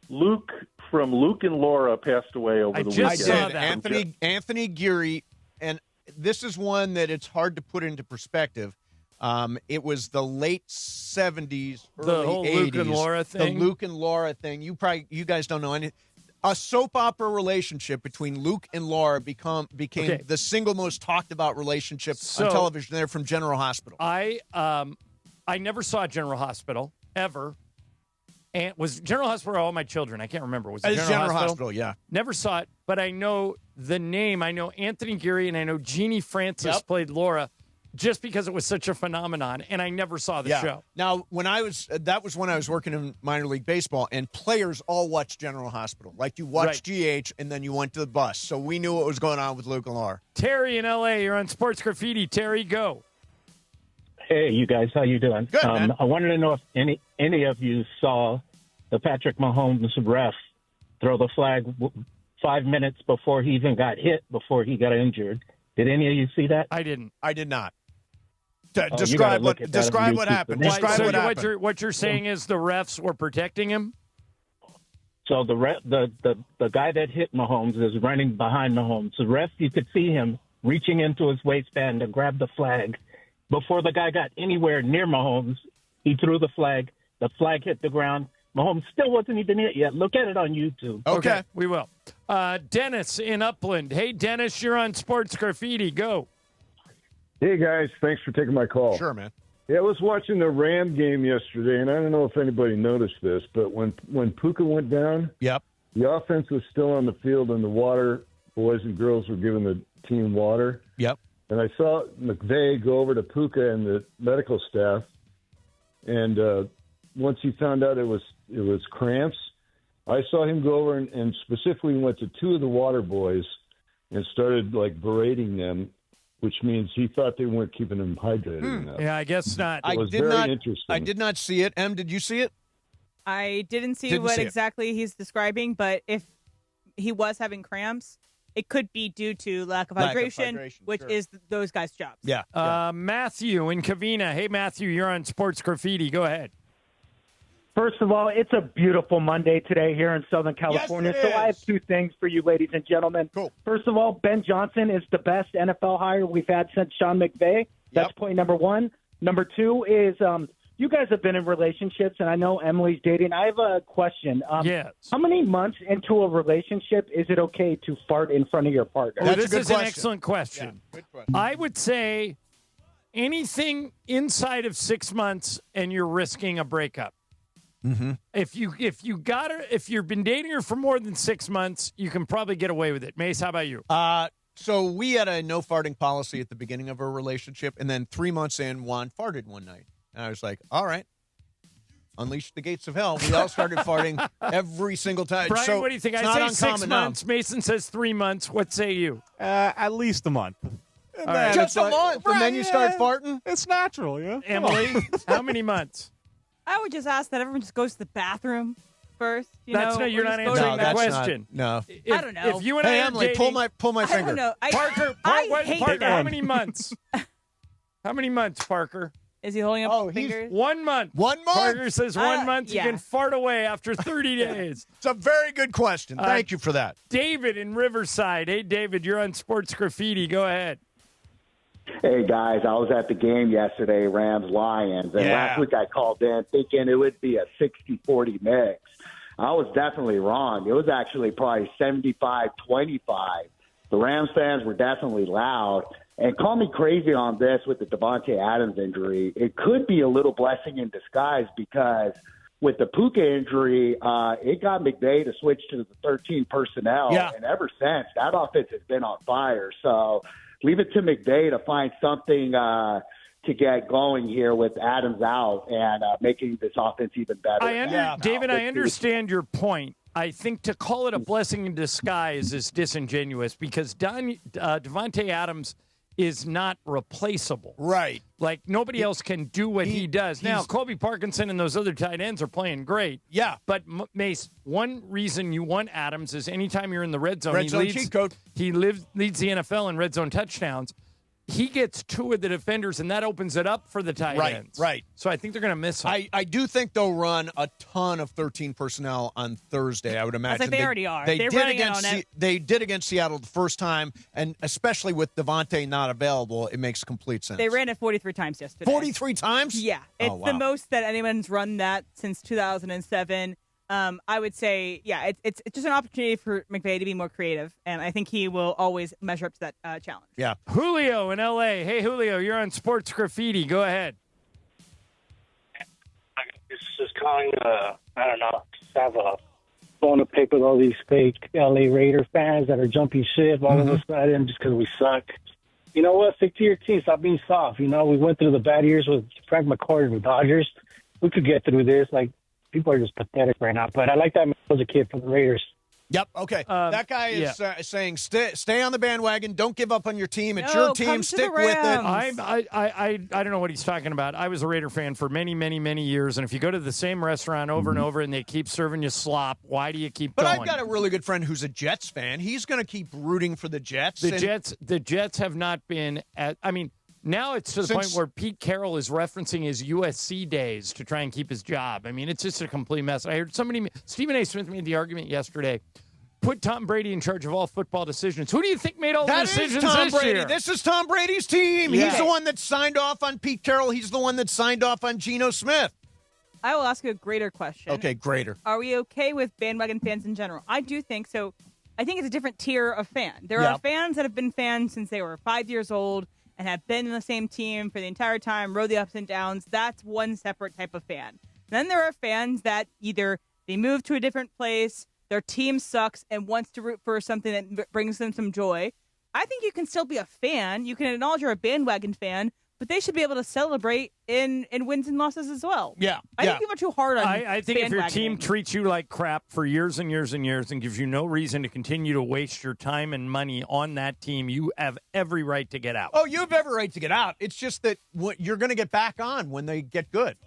Luke from Luke and Laura passed away over the weekend. I saw that. Anthony Geary, and this is one that it's hard to put into perspective. It was the late 70s, early the whole 80s. Luke and Laura thing. The Luke and Laura thing. You guys don't know anything. A soap opera relationship between Luke and Laura became the single most talked about relationship on television. They're from General Hospital. I never saw General Hospital ever. And was General Hospital or All My Children? I can't remember. Was it General Hospital? Yeah. Never saw it, but I know the name. I know Anthony Geary and I know Jeannie Francis played Laura just because it was such a phenomenon, and I never saw the show. Now, that was when I was working in minor league baseball, and players all watched General Hospital. Like, you watched GH, and then you went to the bus. So we knew what was going on with Luke and Laura. Terry in L.A., you're on Sports Graffiti. Terry, go. Hey, you guys, how you doing? Good, man. I wanted to know if any of you saw the Patrick Mahomes ref throw the flag 5 minutes before he even got hit, before he got injured. Did any of you see that? I didn't. I did not. Describe what happened. Describe what happened. What you're saying is the refs were protecting him? So the guy that hit Mahomes is running behind Mahomes. The ref, you could see him reaching into his waistband to grab the flag. Before the guy got anywhere near Mahomes, he threw the flag. The flag hit the ground. Mahomes still wasn't even hit yet. Look at it on YouTube. Okay, we will. Dennis in Upland. Hey, Dennis, you're on Sports Graffiti. Go. Hey, guys. Thanks for taking my call. Sure, man. Yeah, I was watching the Ram game yesterday, and I don't know if anybody noticed this, but when Puka went down, the offense was still on the field, and the water boys and girls were giving the team water. Yep. And I saw McVay go over to Puka and the medical staff, and once he found out it was cramps, I saw him go over and specifically went to two of the water boys and started berating them, which means he thought they weren't keeping him hydrated enough. Yeah, I guess not. It was very interesting. I did not see it. Em, did you see it? I didn't see what exactly he's describing, but if he was having cramps, it could be due to lack of hydration, which is those guys' jobs. Yeah. Matthew in Covina. Hey, Matthew, you're on Sports Graffiti. Go ahead. First of all, it's a beautiful Monday today here in Southern California. Yes, so I have two things for you, ladies and gentlemen. Cool. First of all, Ben Johnson is the best NFL hire we've had since Sean McVay. That's point number one. Number two is you guys have been in relationships, and I know Emily's dating. I have a question. Yes. How many months into a relationship is it okay to fart in front of your partner? This is an excellent question. Yeah, good question. I would say anything inside of 6 months, and you're risking a breakup. Mm-hmm. If you've been dating her for more than 6 months, you can probably get away with it. Mace, how about you? So we had a no farting policy at the beginning of our relationship, and then 3 months in, Juan farted one night. And I was like, all right, unleash the gates of hell. We all started farting every single time. Brian, so what do you think? I say 6 months. Mason says 3 months. What say you? At least a month. Right. Just a month, and then you start farting? It's natural, yeah. Emily, how many months? I would just ask that everyone just goes to the bathroom first. You're not answering the question. No. I don't know. If you and I are Emily, dating, pull my finger. I don't know. Parker, how many months? How many months, Parker? Is he holding up fingers? 1 month. 1 month? Parker says 1 month. Yeah. You can fart away after 30 days. It's a very good question. Thank you for that. David in Riverside. Hey, David, you're on Sports Graffiti. Go ahead. Hey, guys, I was at the game yesterday, Rams-Lions, and last week I called in thinking it would be a 60-40 mix. I was definitely wrong. It was actually probably 75-25. The Rams fans were definitely loud. And call me crazy on this with the Davante Adams injury. It could be a little blessing in disguise because with the Puka injury, it got McVay to switch to the 13 personnel. Yeah. And ever since, that offense has been on fire. So leave it to McVay to find something to get going here with Adams out and making this offense even better. David, I understand your point. I think to call it a blessing in disguise is disingenuous because Davante Adams is not replaceable. Right. Like, nobody else can do what he does. Now, Colby Parkinson and those other tight ends are playing great. Yeah. But, Mace, one reason you want Adams is anytime you're in the red zone, cheat code. He leads the NFL in red zone touchdowns. He gets two of the defenders, and that opens it up for the tight ends. Right. So I think they're going to miss him. I do think they'll run a ton of 13 personnel on Thursday, I would imagine. I was like, they already are. They did against Seattle the first time, and especially with Devontae not available, it makes complete sense. They ran it 43 times yesterday. 43 times? Yeah. It's the most that anyone's run that since 2007. I would say, it's just an opportunity for McVay to be more creative, and I think he will always measure up to that challenge. Yeah. Julio in L.A. Hey, Julio, you're on Sports Graffiti. Go ahead. This is calling I don't know, just have a phone to pick with all these fake LA Raider fans that are jumping ship all of a sudden just because we suck. You know what? Stick to your team. Stop being soft. You know, we went through the bad years with Frank McCoy and the Dodgers. We could get through this. Like, people are just pathetic right now. But I like that man was a kid for the Raiders. Yep. Okay. That guy is saying stay on the bandwagon. Don't give up on your team. It's your team. Stick with it. I don't know what he's talking about. I was a Raider fan for many, many, many years, and if you go to the same restaurant over and over and they keep serving you slop, why do you keep going? But I've got a really good friend who's a Jets fan. He's going to keep rooting for the Jets. The Jets have not been at. I mean, now it's to the point where Pete Carroll is referencing his USC days to try and keep his job. I mean, it's just a complete mess. I heard Stephen A. Smith made the argument yesterday. Put Tom Brady in charge of all football decisions. Who do you think made all the decisions Tom this Brady. year? This is Tom Brady's team. Yeah. He's the one that signed off on Pete Carroll. He's the one that signed off on Geno Smith. I will ask you a greater question. Okay, greater. Are we okay with bandwagon fans in general? I do think so. I think it's a different tier of fan. There are fans that have been fans since they were 5 years old and have been in the same team for the entire time, rode the ups and downs. That's one separate type of fan. Then there are fans that either they move to a different place, their team sucks, and wants to root for something that brings them some joy. I think you can still be a fan. You can acknowledge you're a bandwagon fan, but they should be able to celebrate in wins and losses as well. Yeah. I think people are too hard on I think if your team bandwagoning. treats you like crap for years and years and years and gives you no reason to continue to waste your time and money on that team, you have every right to get out. Oh, you have every right to get out. It's just that you're going to get back on when they get good.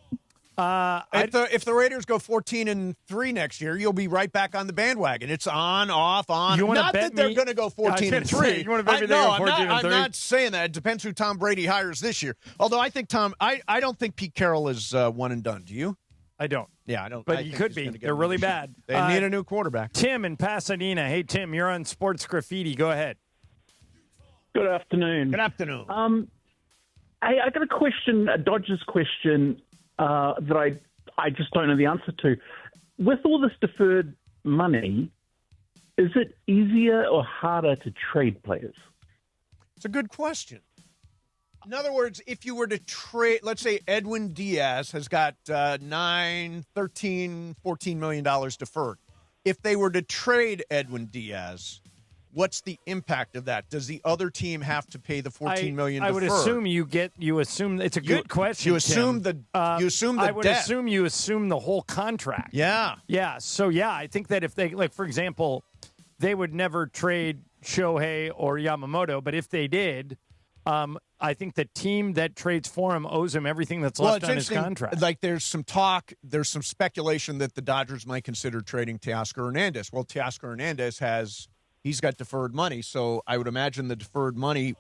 If the Raiders go 14-3 next year, you'll be right back on the bandwagon. It's on, off, on. You not that they're going to go 14-3. You want to bet me they go 14-3? I'm not saying that. It depends who Tom Brady hires this year. Although I think I don't think Pete Carroll is one and done. Do you? I don't. Yeah, I don't. But he could be. They're really bad. They need a new quarterback. Tim in Pasadena. Hey, Tim, you're on Sports Graffiti. Go ahead. Good afternoon. Good afternoon. I got a question, a Dodgers question. That I just don't know the answer to. With all this deferred money, is it easier or harder to trade players? It's a good question. In other words, if you were to trade, let's say Edwin Diaz has got $9, $13, $14 million deferred. If they were to trade Edwin Diaz, what's the impact of that? Does the other team have to pay the $14 million I would deferred? assume you assume it's a good question. You assume Tim. you assume the I would debt. assume you assume the whole contract. Yeah. Yeah. So I think that if they, like, for example, they would never trade Shohei or Yamamoto, but if they did, I think the team that trades for him owes him everything that's left on his contract. Like, there's some speculation that the Dodgers might consider trading Teoscar Hernandez. Well, Teoscar Hernandez he's got deferred money, so I would imagine the deferred money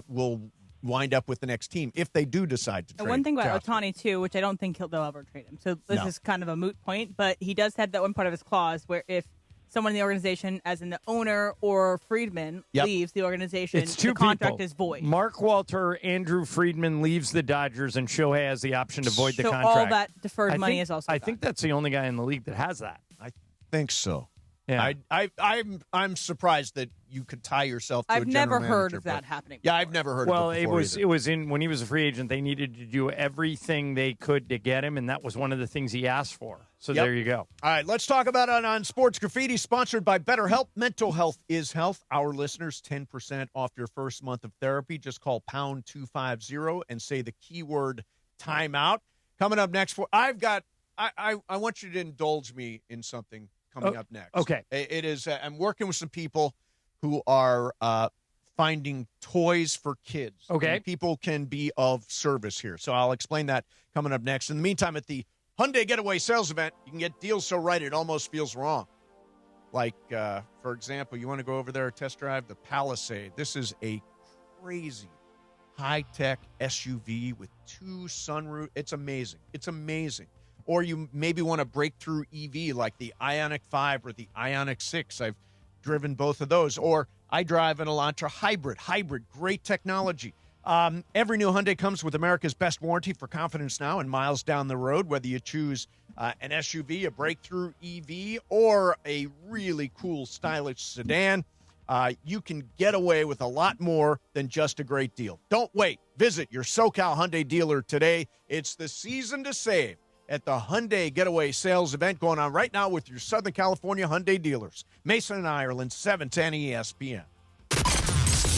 will wind up with the next team if they do decide to trade. One thing about Ohtani, too, which I don't think they'll ever trade him. So this is kind of a moot point, but he does have that one part of his clause where if someone in the organization, as in the owner or Friedman, leaves the organization, the contract is void. Mark Walter, Andrew Friedman leaves the Dodgers, and Shohei has the option to void the contract. So all that deferred money is also I think that's the only guy in the league that has that. I think so. Yeah. I'm surprised that you could tie yourself to a I've general never heard manager, of that happening. Yeah, I've never heard of it before. It was when he was a free agent, they needed to do everything they could to get him, and that was one of the things he asked for. So there you go. All right, let's talk about it on Sports Graffiti, sponsored by BetterHelp. Mental health is health. Our listeners, 10% off your first month of therapy. Just call pound 250 and say the keyword timeout. Coming up next, I want you to indulge me in something coming up next. Okay. It is, I'm working with some people who are finding toys for kids. Okay. And people can be of service here. So I'll explain that coming up next. In the meantime, at the Hyundai Getaway Sales Event, you can get deals so right it almost feels wrong. Like, for example, you want to go over there and test drive the Palisade. This is a crazy high-tech SUV with 2 sunroofs. It's amazing. It's amazing. Or you maybe want a breakthrough EV like the Ioniq 5 or the Ioniq 6. I've driven both of those. Or I drive an Elantra Hybrid. Great technology. Every new Hyundai comes with America's best warranty for confidence now and miles down the road, whether you choose an SUV, a breakthrough EV, or a really cool, stylish sedan. You can get away with a lot more than just a great deal. Don't wait. Visit your SoCal Hyundai dealer today. It's the season to save. at the Hyundai Getaway Sales event going on right now with your Southern California Hyundai dealers. Mason and Ireland, 710 ESPN.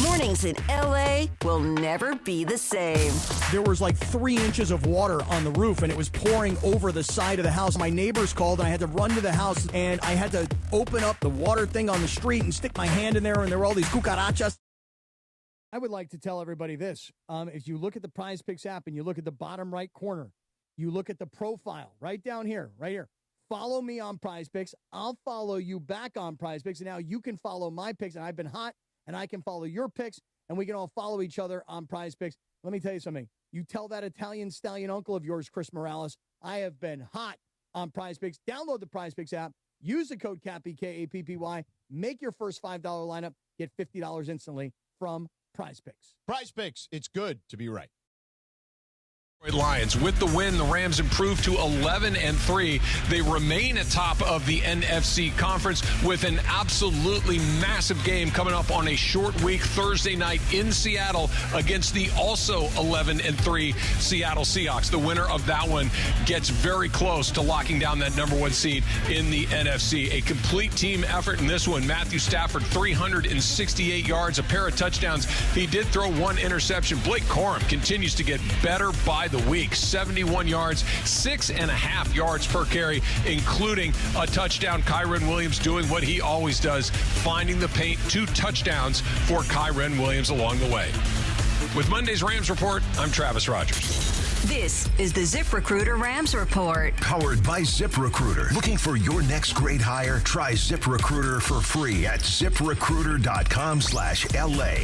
Mornings in L.A. will never be the same. There was like 3 inches of water on the roof, and it was pouring over the side of the house. My neighbors called, and I had to run to the house, and I had to open up the water thing on the street and stick my hand in there, and there were all these cucarachas. I would like to tell everybody this. If you look at the Prize Picks app and you look at the bottom right corner, you look at the profile right down here, right here. Follow me on Prize Picks. I'll follow you back on Prize Picks, and now you can follow my picks, and I've been hot. And I can follow your picks, and we can all follow each other on Prize Picks. Let me tell you something. You tell that Italian stallion uncle of yours, Chris Morales, I have been hot on Prize Picks. Download the Prize Picks app. Use the code CAPPY, K-A-P-P-Y. Make your first $5 lineup. Get $50 instantly from Prize Picks. Prize Picks, it's good to be right. Lions. With the win, the Rams improved to 11-3. They remain atop of the NFC conference with an absolutely massive game coming up on a short week Thursday night in Seattle against the also 11-3 Seattle Seahawks. The winner of that one gets very close to locking down that number 1 seed in the NFC. A complete team effort in this one. Matthew Stafford, 368 yards, a pair of touchdowns. He did throw 1 interception. Blake Corum continues to get better by the week. 71 yards, 6.5 yards per carry, including a touchdown. Kyren Williams doing what he always does, finding the paint. 2 touchdowns for Kyren Williams along the way. With Monday's Rams Report, I'm Travis Rogers. This is the ZipRecruiter Rams Report. Powered by ZipRecruiter. Looking for your next great hire? Try ZipRecruiter for free at ZipRecruiter.com/LA.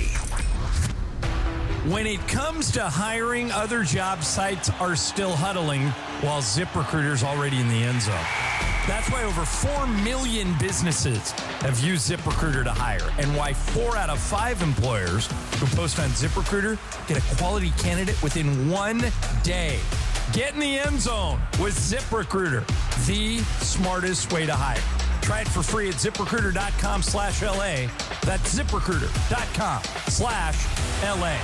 When it comes to hiring, other job sites are still huddling while ZipRecruiter's already in the end zone. That's why over 4 million businesses have used ZipRecruiter to hire, and why 4 out of 5 employers who post on ZipRecruiter get a quality candidate within 1 day. Get in the end zone with ZipRecruiter, the smartest way to hire. Try it for free at ZipRecruiter.com/LA. That's ZipRecruiter.com/LA.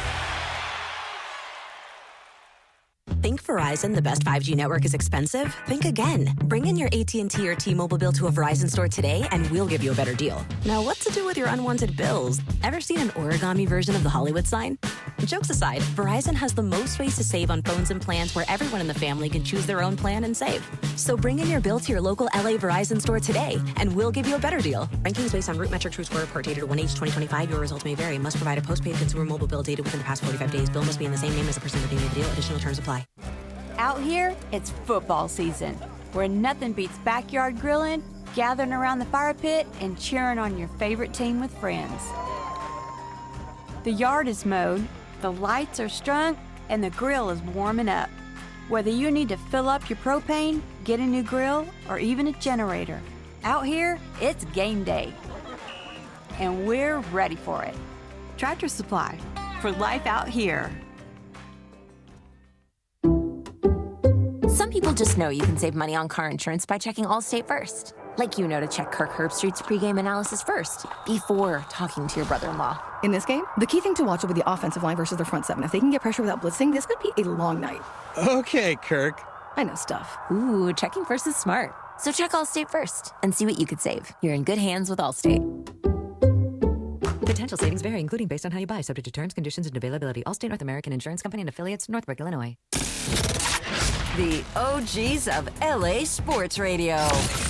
Think Verizon, the best 5G network, is expensive? Think again. Bring in your AT&T or T-Mobile bill to a Verizon store today, and we'll give you a better deal. Now, what to do with your unwanted bills? Ever seen an origami version of the Hollywood sign? Jokes aside, Verizon has the most ways to save on phones and plans where everyone in the family can choose their own plan and save. So bring in your bill to your local LA Verizon store today, and we'll give you a better deal. Rankings based on root metric true score report dated 1H2025. Your results may vary. Must provide a postpaid consumer mobile bill dated within the past 45 days. Bill must be in the same name as the person redeeming the deal. Additional terms apply. Out here, it's football season, where nothing beats backyard grilling, gathering around the fire pit, and cheering on your favorite team with friends. The yard is mowed, the lights are strung, and the grill is warming up. Whether you need to fill up your propane, get a new grill, or even a generator, out here, it's game day. And we're ready for it. Tractor Supply, for life out here. Some people just know you can save money on car insurance by checking Allstate first. Like you know to check Kirk Herbstreit's pregame analysis first, before talking to your brother-in-law. In this game, the key thing to watch will be the offensive line versus their front seven. If they can get pressure without blitzing, this could be a long night. Okay, Kirk. I know stuff. Ooh, checking first is smart. So check Allstate first and see what you could save. You're in good hands with Allstate. Potential savings vary, including based on how you buy, subject to terms, conditions, and availability. Allstate North American Insurance Company and affiliates, Northbrook, Illinois. The OGs of LA Sports Radio.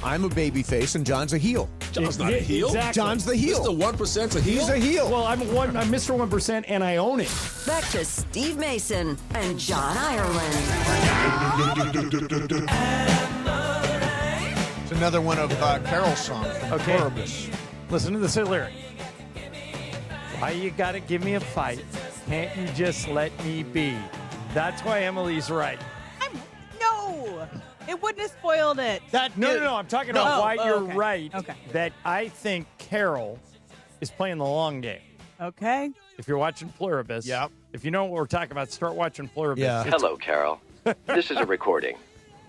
I'm a babyface and John's a heel. John's not a heel. Exactly. John's the heel. Mr. 1%'s a heel? He's a heel. Well, I'm Mr. 1% and I own it. Back to Steve Mason and John Ireland. It's another one of Carol's songs from Pluribus. Listen to this lyric. Why you gotta give me a fight? Can't you just let me be? That's why Emily's right. No, it wouldn't have spoiled it. No. I'm talking about why you're okay. right. Okay. That I think Carol is playing the long game. Okay. If you're watching Pluribus, if you know what we're talking about, start watching Pluribus. Yeah. Hello, Carol. This is a recording.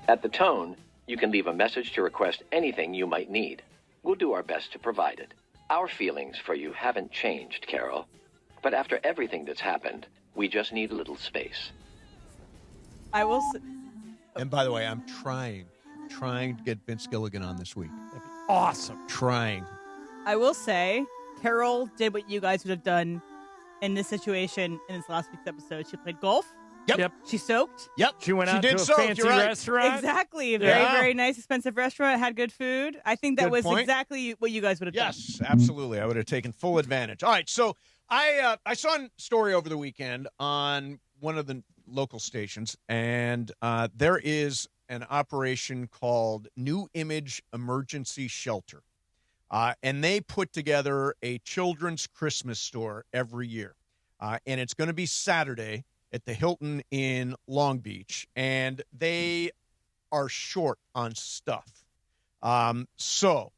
At the tone, you can leave a message to request anything you might need. We'll do our best to provide it. Our feelings for you haven't changed, Carol. But after everything that's happened, we just need a little space. I will And by the way, I'm trying to get Vince Gilligan on this week. That'd be awesome. Trying. I will say, Carol did what you guys would have done in this situation in this last week's episode. She played golf. Yep. She soaked. Yep. She went out did to a soak, fancy you're right. restaurant. Exactly. A very, very nice, expensive restaurant. Had good food. I think that Good was point. exactly what you guys would have done. Yes, absolutely. I would have taken full advantage. All right, so I saw a story over the weekend on one of the local stations, and there is an operation called New Image Emergency Shelter. And they put together a children's Christmas store every year. And it's going to be Saturday at the Hilton in Long Beach. And they are short on stuff. So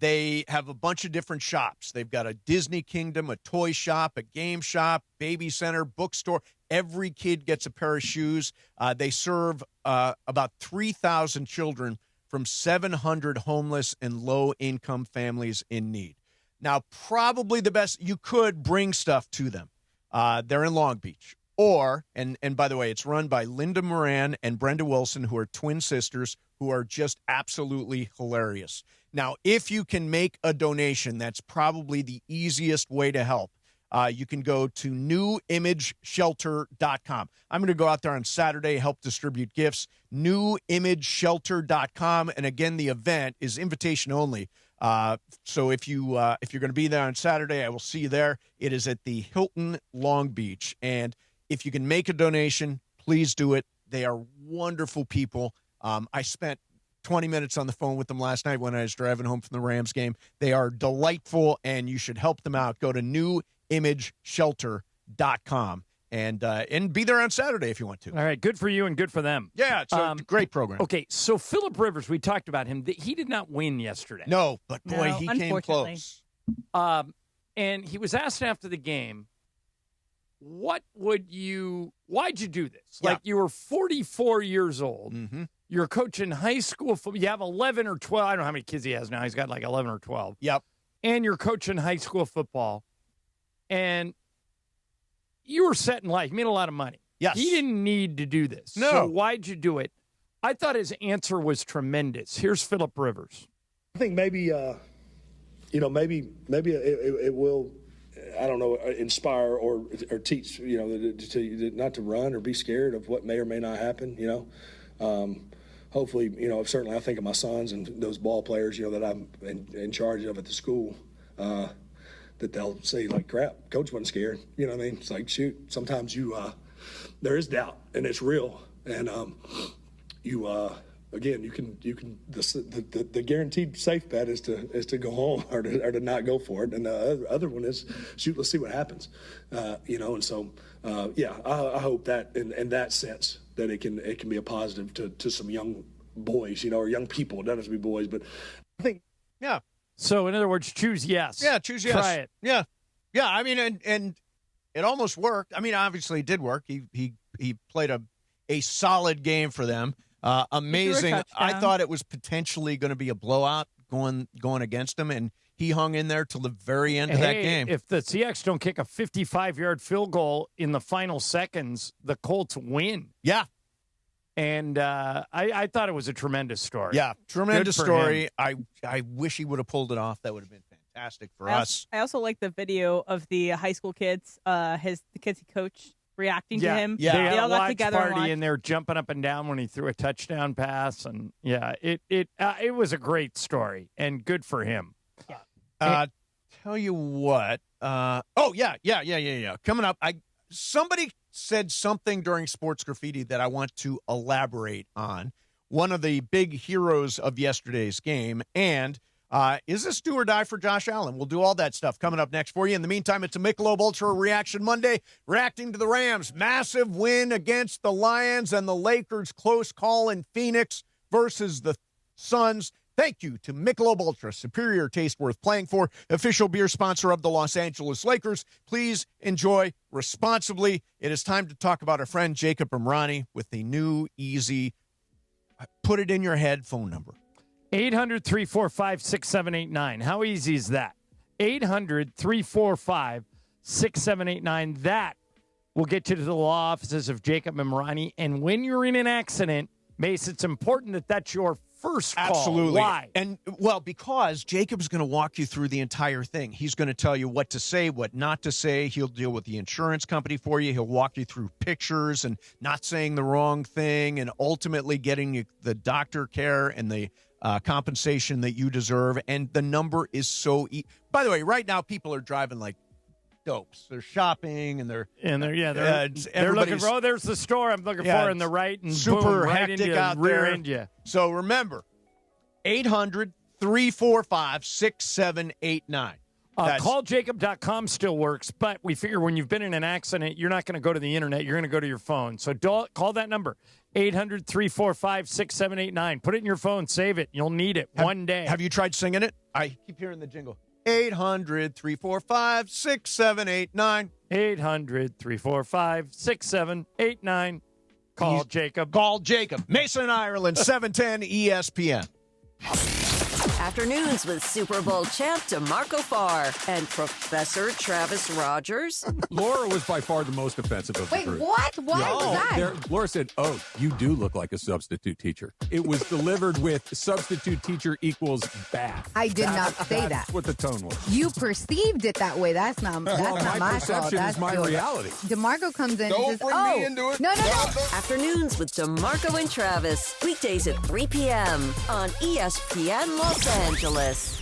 they have a bunch of different shops. They've got a Disney Kingdom, a toy shop, a game shop, baby center, bookstore. Every kid gets a pair of shoes. They serve about 3,000 children from 700 homeless and low-income families in need. Now, probably the best, you could bring stuff to them. They're in Long Beach. Or, and by the way, it's run by Linda Moran and Brenda Wilson, who are twin sisters, who are just absolutely hilarious. Now, if you can make a donation, that's probably the easiest way to help. You can go to newimageshelter.com. I'm going to go out there on Saturday, help distribute gifts, newimageshelter.com. And again, the event is invitation only. So if you're going to be there on Saturday, I will see you there. It is at the Hilton Long Beach. And if you can make a donation, please do it. They are wonderful people. I spent 20 minutes on the phone with them last night when I was driving home from the Rams game. They are delightful, and you should help them out. Go to newimageshelter.com and be there on Saturday if you want to. All right, good for you and good for them. Yeah, it's a great program. Okay, so Phillip Rivers, we talked about him. He did not win yesterday. No, but boy, he came close. And he was asked after the game, why'd you do this? Yeah. Like, you were 44 years old. Mm-hmm. You're coaching high school football. You have 11 or 12. I don't know how many kids he has now. He's got like 11 or 12. Yep. And you're coaching high school football. And you were set in life. You made a lot of money. Yes. He didn't need to do this. No. So why'd you do it? I thought his answer was tremendous. Here's Phillip Rivers. I think maybe, maybe it will, I don't know, inspire or teach, to not to run or be scared of what may or may not happen, Hopefully, certainly I think of my sons and those ball players, that I'm in charge of at the school, that they'll say, like, crap, coach wasn't scared. You know what I mean? It's like, shoot, sometimes there is doubt, and it's real. And again, you can the guaranteed safe bet is to go home or to not go for it. And the other one is, shoot, let's see what happens. And so, I hope that in that sense that it can be a positive to some young boys, or young people. It doesn't have to be boys, but I think, yeah. So, in other words, choose yes. Yeah, choose yes. Try it. Yeah. Yeah, I mean, and it almost worked. I mean, obviously it did work. He played a solid game for them. Amazing. I thought it was potentially going to be a blowout going against him, and he hung in there till the very end of that game. If the Seahawks don't kick a 55-yard field goal in the final seconds, the Colts win. Yeah. And I thought it was a tremendous story. Yeah, tremendous story. I wish he would have pulled it off. That would have been fantastic for us. I also like the video of the high school kids, the kids he coached, reacting to him. Yeah, they all got watch together party and watched. in there, jumping up and down when he threw a touchdown pass, and it was a great story and good for him. Tell you what. Yeah. Coming up, somebody said something during Sports Graffiti that I want to elaborate on. One of the big heroes of yesterday's game, and is this do or die for Josh Allen? We'll do all that stuff coming up next for you. In the meantime, it's a Michelob Ultra Reaction Monday, reacting to the Rams' massive win against the Lions and the Lakers' close call in Phoenix versus the Suns. Thank you to Michelob Ultra, superior taste worth playing for, official beer sponsor of the Los Angeles Lakers. Please enjoy responsibly. It is time to talk about our friend Jacob Imrani with the new, easy, put it in your head phone number. 800-345-6789. How easy is that? 800-345-6789. That We'll get you to the law offices of Jacob and Ronnie. And when you're in an accident, Mace, it's important that that's your first call. Absolutely. Why? And, well, because Jacob's going to walk you through the entire thing. He's going to tell you what to say, what not to say. He'll deal with the insurance company for you. He'll walk you through pictures and not saying the wrong thing and ultimately getting you the doctor care and the compensation that you deserve. And the number is so by the way, right now people are driving like dopes. They're shopping and they're looking for, there's the store I'm looking for in the right, and super boom, right hectic into out rear there. end you. So remember, 800-345-6789. Calljacob.com still works, but we figure when you've been in an accident, you're not going to go to the internet. You're going to go to your phone. So call that number, 800-345-6789. Put it in your phone. Save it. You'll need it one day. Have you tried singing it? I keep hearing the jingle. 800-345-6789. 800-345-6789. Call Jacob. Call Jacob. Mason, Ireland, 710 ESPN. Afternoons with Super Bowl champ DeMarco Farr and Professor Travis Rogers. Laura was by far the most offensive of the Wait, group. what? Why was that? Laura said, "Oh, you do look like a substitute teacher." It was delivered with substitute teacher equals bad. I did not say that. That's what the tone was. You perceived it that way. That's not my fault. Perception is my reality. DeMarco comes in Don't and says, bring me into it. No. Afternoons with DeMarco and Travis. Weekdays at 3 p.m. on ESPN Los Angeles.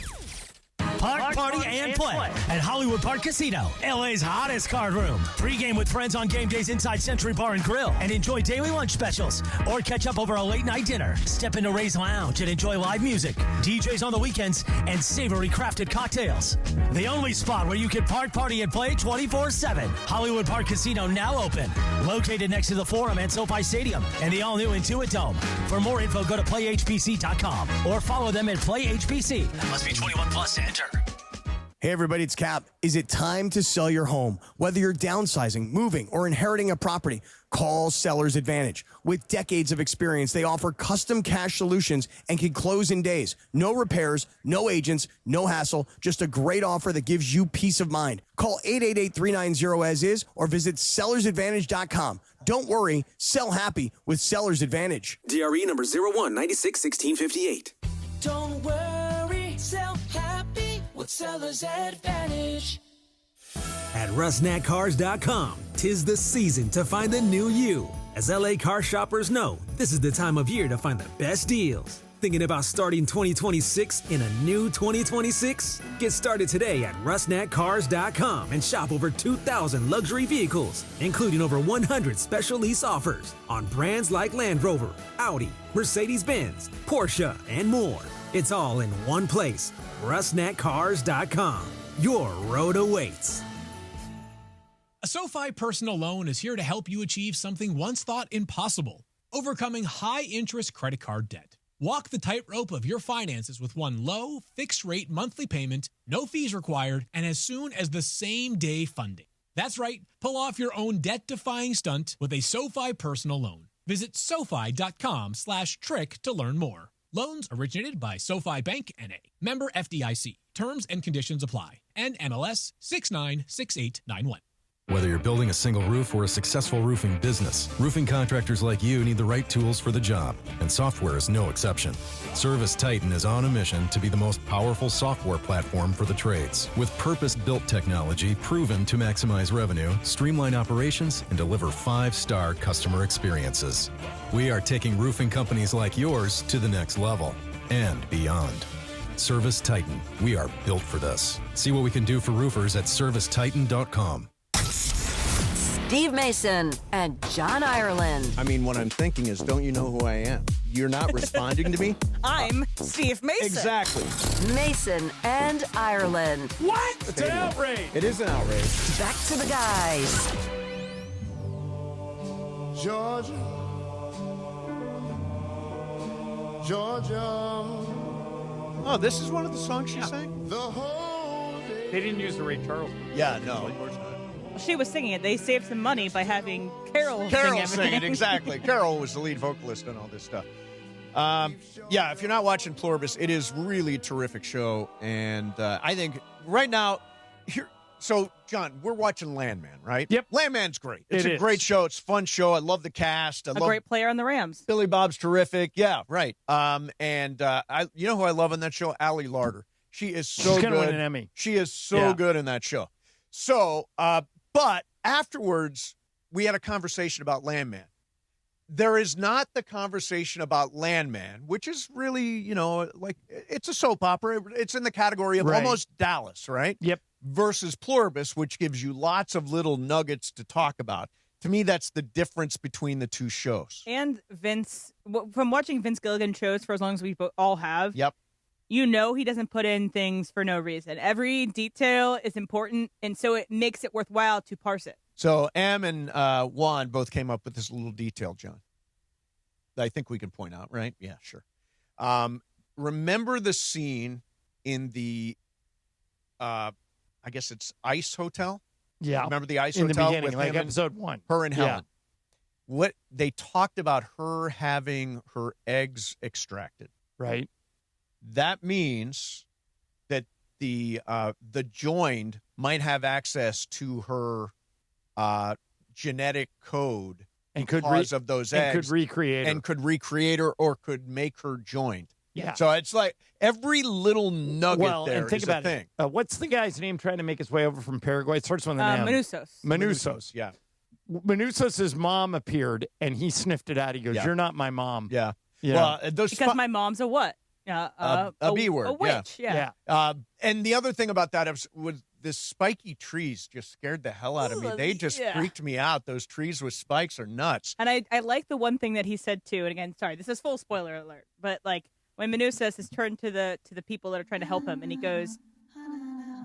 Park, party, and play at Hollywood Park Casino, LA's hottest card room. Pre-game with friends on game days inside Century Bar and Grill, and enjoy daily lunch specials, or catch up over a late-night dinner. Step into Ray's Lounge and enjoy live music, DJs on the weekends, and savory crafted cocktails. The only spot where you can park, party, and play 24/7. Hollywood Park Casino now open, located next to the Forum and SoFi Stadium, and the all-new Intuit Dome. For more info, go to playhpc.com or follow them at playhpc. Must be 21 plus to enter. Hey everybody, it's Cap. Is it time to sell your home? Whether you're downsizing, moving, or inheriting a property, call Seller's Advantage. With decades of experience, they offer custom cash solutions and can close in days. No repairs, no agents, no hassle, just a great offer that gives you peace of mind. Call 888-390-AS-IS or visit sellersadvantage.com. Don't worry, sell happy with Seller's Advantage. DRE number 01961658. Don't worry, sell happy with Seller's Advantage. At RusNatCars.com, 'tis the season to find the new you. As LA car shoppers know, this is the time of year to find the best deals. Thinking about starting 2026 in a new 2026? Get started today at RusNatCars.com and shop over 2,000 luxury vehicles, including over 100 special lease offers on brands like Land Rover, Audi, Mercedes-Benz, Porsche, and more. It's all in one place. RusNatCars.com. Your road awaits. A SoFi personal loan is here to help you achieve something once thought impossible: overcoming high-interest credit card debt. Walk the tightrope of your finances with one low, fixed-rate monthly payment, no fees required, and as soon as the same-day funding. That's right. Pull off your own debt-defying stunt with a SoFi personal loan. Visit SoFi.com/trick to learn more. Loans originated by SoFi Bank N.A. Member FDIC. Terms and conditions apply. NMLS 696891. Whether you're building a single roof or a successful roofing business, roofing contractors like you need the right tools for the job, and software is no exception. Service Titan is on a mission to be the most powerful software platform for the trades, with purpose-built technology proven to maximize revenue, streamline operations, and deliver 5-star customer experiences. We are taking roofing companies like yours to the next level and beyond. Service Titan. We are built for this. See what we can do for roofers at servicetitan.com. Steve Mason and John Ireland. I mean, what I'm thinking is, don't you know who I am? You're not responding to me? I'm Steve Mason. Exactly. Mason and Ireland. What? It's an outrage. It is an outrage. Back to the guys. Georgia. Oh, this is one of the songs she sang? They didn't use the Ray Charles. Yeah, no, of course not. She was singing it. They saved some money by having Carol sing Carol everything. sing it, exactly. Carol was the lead vocalist on all this stuff. Yeah, if you're not watching Pluribus, it is really a terrific show. And I think right now, here, So, John, we're watching Landman, right? Yep. Landman's great. It's a is. great show. It's a fun show. I love the cast. I A love great player on the Rams. Billy Bob's terrific. Yeah, right. You know who I love in that show? Allie Larder. She is so She's good. gonna win an Emmy. She is so good in that show. So, but afterwards, we had a conversation about Landman. There is not the conversation about Landman, which is really, like it's a soap opera. It's in the category of almost Dallas, right? Yep. Versus Pluribus, which gives you lots of little nuggets to talk about. To me, that's the difference between the two shows. And Vince, from watching Vince Gilligan shows for as long as we all have, yep, he doesn't put in things for no reason. Every detail is important, and so it makes it worthwhile to parse it. So Em and Juan both came up with this little detail, John, that I think we can point out, right? Yeah, sure. Remember the scene in the, I guess it's Ice Hotel? Yeah. Remember the Ice in Hotel? The beginning, with like him episode 1. Her and Yeah. Helen. What they talked about her having her eggs extracted. Right. That means that the joined might have access to her genetic code and because of those eggs. And could recreate her or could make her joined. Yeah. So it's like every little nugget there and think is about a thing. What's the guy's name trying to make his way over from Paraguay? It starts with an M. Manusos. Yeah. Manusos' mom appeared, and he sniffed it out. He goes, "You're not my mom." Yeah. You Well, know? Because my mom's a what? A B word. A witch. Yeah. And the other thing about that was the spiky trees just scared the hell out of me. They just freaked me out. Those trees with spikes are nuts. And I like the one thing that he said too. And again, sorry, this is full spoiler alert, but like when Manusos is turned to the people that are trying to help him, and he goes,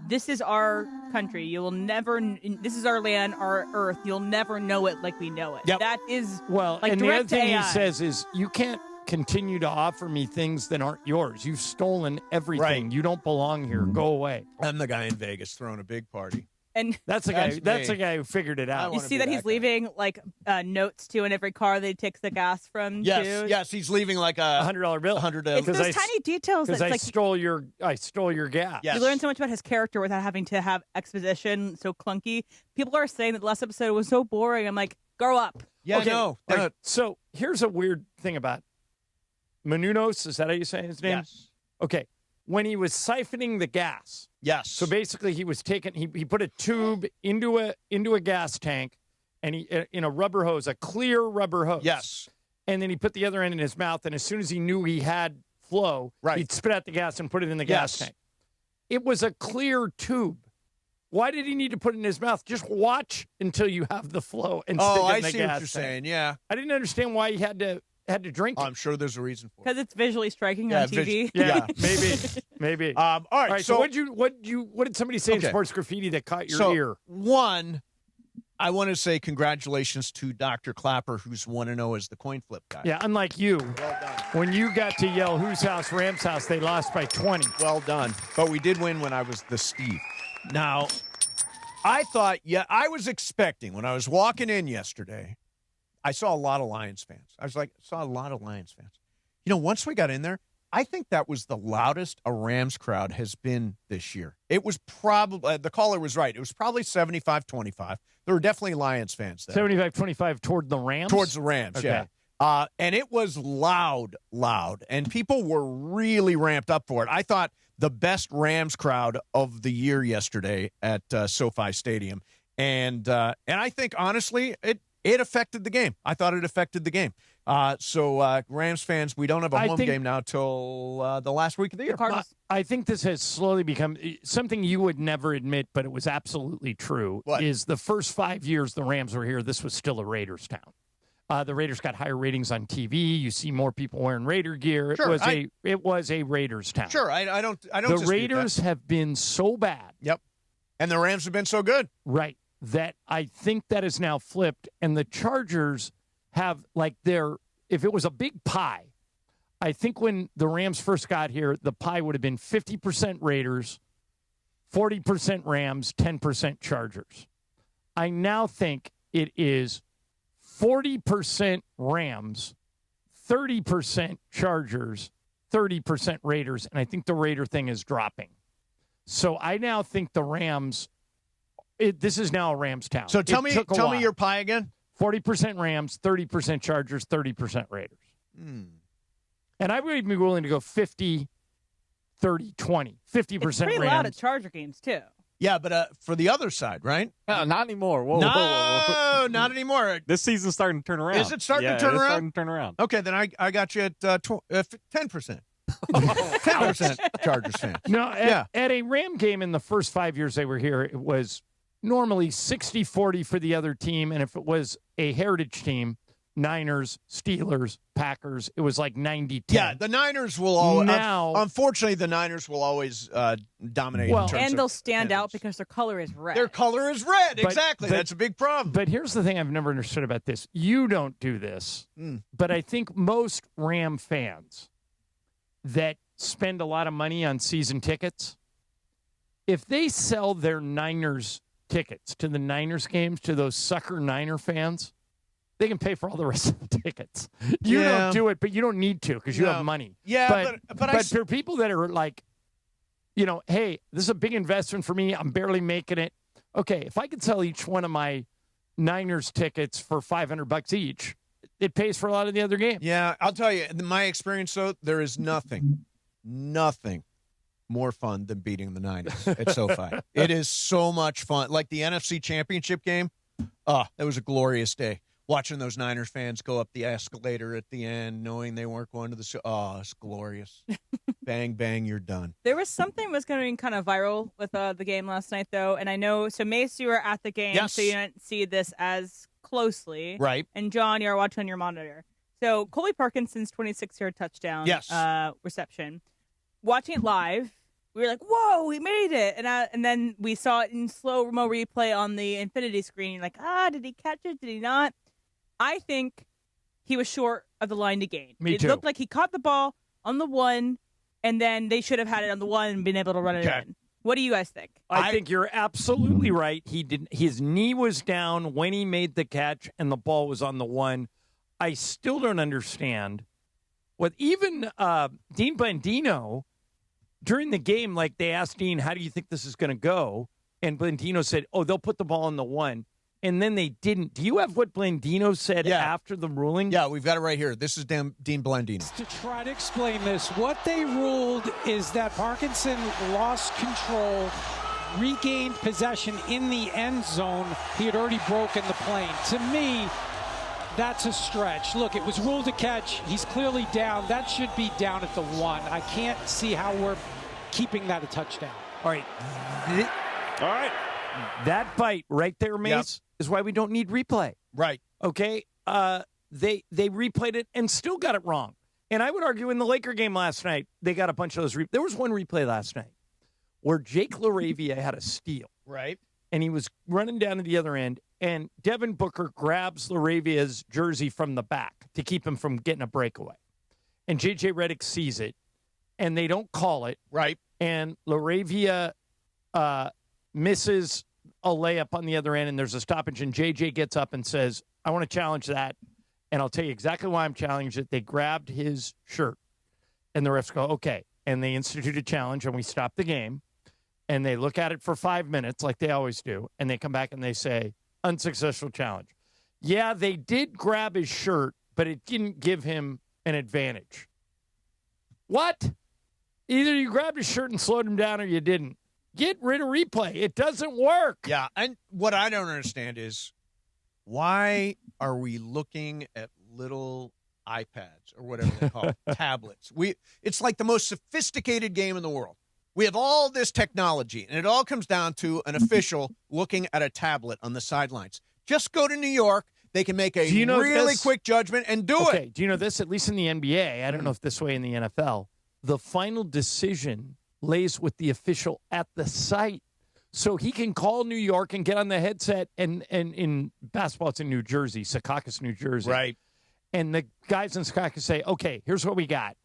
"This is our country. You will never. This is our land, our earth. You'll never know it like we know it." Yep. That is well. like And the other thing AI. he says is, "You can't continue to offer me things that aren't yours. You've stolen everything. Right. You don't belong here. Go away." I'm the guy in Vegas throwing a big party. And that's the guy. That's That's me. the guy who figured it out. You see that he's leaving like notes to in every car that he takes the gas from. Yes, too. yes, he's leaving like a $100 bill. It's those tiny details Because that's I like stole your gas. you learn so much about his character without having to have exposition so clunky. People are saying that the last episode was so boring. I'm like, grow up. Yeah, Okay, no. all right, so here's a weird thing about Menounos. Is that how you say his name? Yes. Okay. When he was siphoning the gas. Yes. So basically, he was taking. He put a tube into a gas tank, and he in a rubber hose, a clear rubber hose. Yes. And then he put the other end in his mouth, and as soon as he knew he had flow, he'd spit out the gas and put it in the gas tank. It was a clear tube. Why did he need to put it in his mouth? Just watch until you have the flow and stick it in the gas I see what you're tank. saying. Yeah. I didn't understand why he had to drink it. I'm sure there's a reason for it. Because it's visually striking on TV. Maybe. All right. So what did somebody say in Sports Graffiti that caught your ear? One, I want to say congratulations to Dr. Clapper, who's 1-0 as the coin flip guy. Yeah, unlike you. Well done. When you got to yell whose house, Rams house, they lost by 20. Well done. But we did win when I was the Steve. Now, I thought, I was expecting when I was walking in yesterday, I saw a lot of Lions fans. Saw a lot of Lions fans. Once we got in there, I think that was the loudest a Rams crowd has been this year. It was probably, the caller was right. It was probably 75-25. There were definitely Lions fans there. 75-25 toward the Rams? Towards the Rams, Okay. yeah. And it was loud. And people were really ramped up for it. I thought the best Rams crowd of the year yesterday at SoFi Stadium. And I think, honestly, it affected the game. I thought it affected the game. So Rams fans, we don't have a home game now till the last week of the year. I think this has slowly become something you would never admit, but it was absolutely true. What? Is the first 5 years the Rams were here, this was still a Raiders town. The Raiders got higher ratings on TV. You see more people wearing Raider gear. Sure, it was a Raiders town. Sure, I don't. The Raiders have been so bad. Yep, and the Rams have been so good. Right, that I think that is now flipped, and the Chargers have if it was a big pie, I think when the Rams first got here, the pie would have been 50% Raiders, 40% Rams, 10% Chargers. I now think it is 40% Rams, 30% Chargers, 30% Raiders, and I think the Raider thing is dropping. So I now think the Rams This is now a Rams town. So tell me your pie again. 40% Rams, 30% Chargers, 30% Raiders. And I would be willing to go 50, 30, 20. 50% It's pretty Rams. loud at Charger games, too. Yeah, but for the other side, right? Not anymore. Whoa, no, whoa. Not anymore. This season's starting to turn around. Is it starting to turn around? Starting to turn around. Okay, then I got you at 10%. 10% Chargers fan. No, at a Ram game in the first 5 years they were here, it was normally 60-40 for the other team. And if it was a heritage team, Niners, Steelers, Packers, it was like 90-10. Yeah, the Niners will always. Now, unfortunately, the Niners will always dominate. Well, and they'll stand out because their color is red. Their color is red. But exactly. That's a big problem. But here's the thing I've never understood about this. You don't do this, but I think most Ram fans that spend a lot of money on season tickets, if they sell their Niners tickets to the Niners games to those sucker Niner fans, they can pay for all the rest of the tickets. You don't do it, but you don't need to because you have money. Yeah, but for people that are like, hey, this is a big investment for me. I'm barely making it. Okay, if I could sell each one of my Niners tickets for $500 each, it pays for a lot of the other games. Yeah, I'll tell you, in my experience, though, there is nothing more fun than beating the Niners at SoFi. It is so much fun. Like the NFC Championship game, that was a glorious day. Watching those Niners fans go up the escalator at the end, knowing they weren't going to the it's glorious. Bang, bang, you're done. There was something was going kind of viral with the game last night, though, and I know, so Mace, you were at the game, so you didn't see this as closely. Right. And John, you are watching on your monitor. So Colby Parkinson's 26-yard touchdown reception. Watching it live, we were like, whoa, he made it. And then we saw it in slow-mo replay on the infinity screen. You're like, did he catch it? Did he not? I think he was short of the line to gain. Me too. It looked like he caught the ball on the 1, and then they should have had it on the 1 and been able to run it in. What do you guys think? I think you're absolutely right. His knee was down when he made the catch, and the ball was on the 1. I still don't understand what even Dean Blandino during the game, like they asked Dean, how do you think this is going to go? And Blandino said, they'll put the ball on the 1. And then they didn't. Do you have what Blandino said after the ruling? Yeah, we've got it right here. This is Dean Blandino. To try to explain this, what they ruled is that Parkinson lost control, regained possession in the end zone. He had already broken the plane. To me, that's a stretch. Look, it was ruled a catch. He's clearly down. That should be down at the 1. I can't see how we're keeping that a touchdown. All right. That bite right there, Mace, is why we don't need replay. Right. Okay? They replayed it and still got it wrong. And I would argue in the Laker game last night, they got a bunch of those. There was one replay last night where Jake LaRavia had a steal. Right. And he was running down to the other end, and Devin Booker grabs LaRavia's jersey from the back to keep him from getting a breakaway. And J.J. Redick sees it, and they don't call it. Right. And LaRavia misses a layup on the other end, and there's a stoppage, and J.J. gets up and says, I want to challenge that, and I'll tell you exactly why I'm challenging it. They grabbed his shirt, and the refs go, okay. And they institute a challenge, and we stop the game, and they look at it for 5 minutes like they always do, and they come back and they say, unsuccessful challenge. Yeah, they did grab his shirt, but it didn't give him an advantage. What? Either you grabbed his shirt and slowed him down or you didn't. Get rid of replay. It doesn't work. Yeah, and what I don't understand is why are we looking at little iPads or whatever they call it, tablets? It's like the most sophisticated game in the world. We have all this technology, and it all comes down to an official looking at a tablet on the sidelines. Just go to New York. They can make a really quick judgment and do it. Do you know this? At least in the NBA, I don't know if this way in the NFL, the final decision lays with the official at the site. So he can call New York and get on the headset, and in basketball, it's in New Jersey, Secaucus, New Jersey. Right. And the guys in Secaucus say, okay, here's what we got.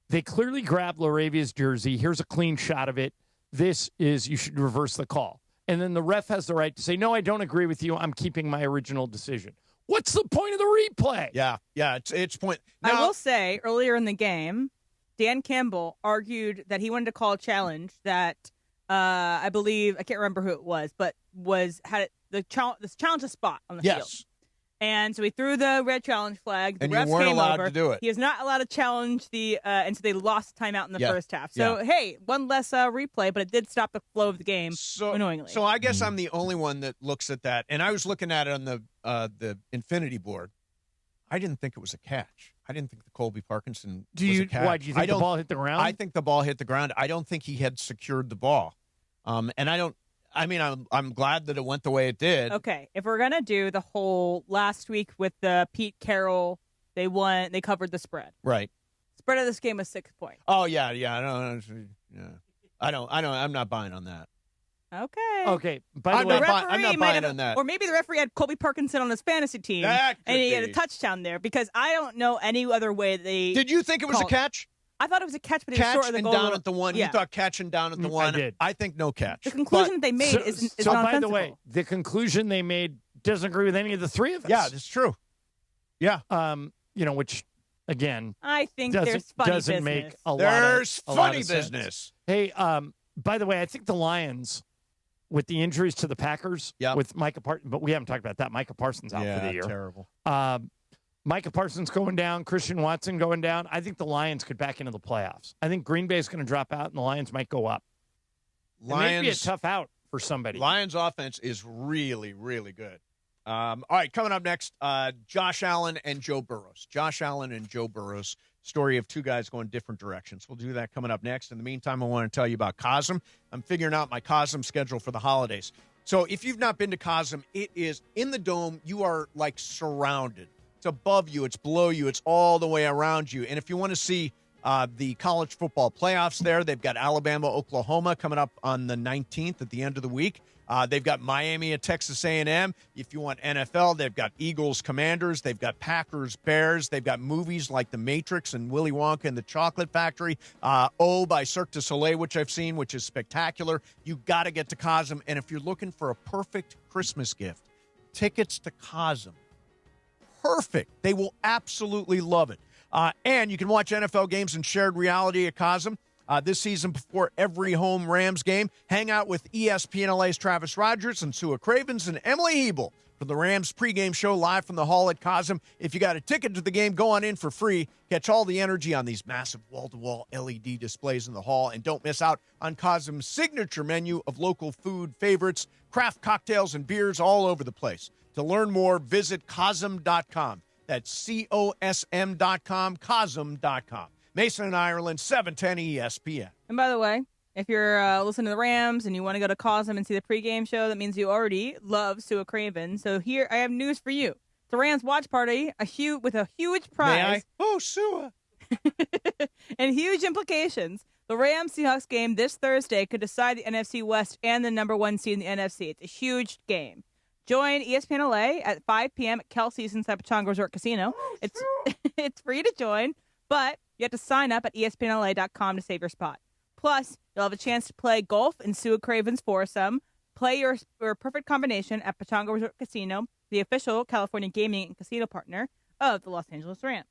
They clearly grabbed LaRavia's jersey. Here's a clean shot of it. This is, you should reverse the call. And then the ref has the right to say, no, I don't agree with you. I'm keeping my original decision. What's the point of the replay? Yeah, it's point. Now, I will say, earlier in the game, Dan Campbell argued that he wanted to call a challenge that I believe, I can't remember who it was, but had this challenge a spot on the field. And so he threw the red challenge flag. The and refs you weren't came allowed over. to do it. He is not allowed to challenge and so they lost timeout in the first half. So, hey, one less replay, but it did stop the flow of the game annoyingly. So I guess I'm the only one that looks at that. And I was looking at it on the infinity board. I didn't think it was a catch. I didn't think the Colby Parkinson was a catch. Why, do you think the ball hit the ground? I think the ball hit the ground. I don't think he had secured the ball. And I'm glad that it went the way it did. Okay, if we're gonna do the whole last week with the Pete Carroll, they covered the spread. Right. Spread of this game was 6 points. Oh yeah. I don't. I'm not buying on that. Okay. By the way, I'm not buying on that. Or maybe the referee had Colby Parkinson on his fantasy team, and he had a touchdown there because I don't know any other way they. Did you think it was a catch? I thought it was a catch, but it was short of the goal. Catch and down at the one. Yeah. You thought catching down at the one. I did. I think no catch. The conclusion that they made is so nonsensical. by the way, the conclusion they made doesn't agree with any of the three of us. Yeah, that's true. Yeah. Which again, I think there's funny doesn't business. make a There's lot funny of sense. business. Hey, by the way, I think the Lions, with the injuries to the Packers, with Micah Parsons, but we haven't talked about that. Micah Parsons out for the year. Terrible. Micah Parsons going down, Christian Watson going down. I think the Lions could back into the playoffs. I think Green Bay is going to drop out, and the Lions might go up. It may be a tough out for somebody. Lions offense is really, really good. All right, coming up next, Josh Allen and Joe Burrows. Josh Allen and Joe Burrows, story of two guys going different directions. We'll do that coming up next. In the meantime, I want to tell you about Cosm. I'm figuring out my Cosm schedule for the holidays. So if you've not been to Cosm, it is in the Dome. You are like surrounded. It's above you. It's below you. It's all the way around you. And if you want to see the college football playoffs there, they've got Alabama, Oklahoma coming up on the 19th at the end of the week. They've got Miami at Texas A&M. If you want NFL, they've got Eagles, Commanders. They've got Packers, Bears. They've got movies like The Matrix and Willy Wonka and the Chocolate Factory. By Cirque du Soleil, which I've seen, which is spectacular. You got to get to Cosm. And if you're looking for a perfect Christmas gift, tickets to Cosm. Perfect. They will absolutely love it. And you can watch NFL games in shared reality at Cosm. This season, before every home Rams game, hang out with ESPN LA's Travis Rogers and Sua Cravens and Emily Hebel for the Rams pregame show live from the hall at Cosm. If you got a ticket to the game, go on in for free. Catch all the energy on these massive wall-to-wall LED displays in the hall. And don't miss out on Cosm's signature menu of local food favorites, craft cocktails, and beers all over the place. To learn more, visit Cosm.com. That's COSM.com, Cosm.com. Mason and Ireland, 710 ESPN. And by the way, if you're listening to the Rams and you want to go to Cosm and see the pregame show, that means you already love Sua Craven. So here, I have news for you. The Rams watch party, with a huge prize. May I? Oh, Sua. And huge implications. The Rams-Seahawks game this Thursday could decide the NFC West and the number one seed in the NFC. It's a huge game. Join ESPN LA at 5 p.m. at Kelsey's inside Pechanga Resort Casino. It's free to join, but you have to sign up at ESPNLA.com to save your spot. Plus, you'll have a chance to play golf in Sua Craven's foursome. Play your perfect combination at Pechanga Resort Casino, the official California gaming and casino partner of the Los Angeles Rams.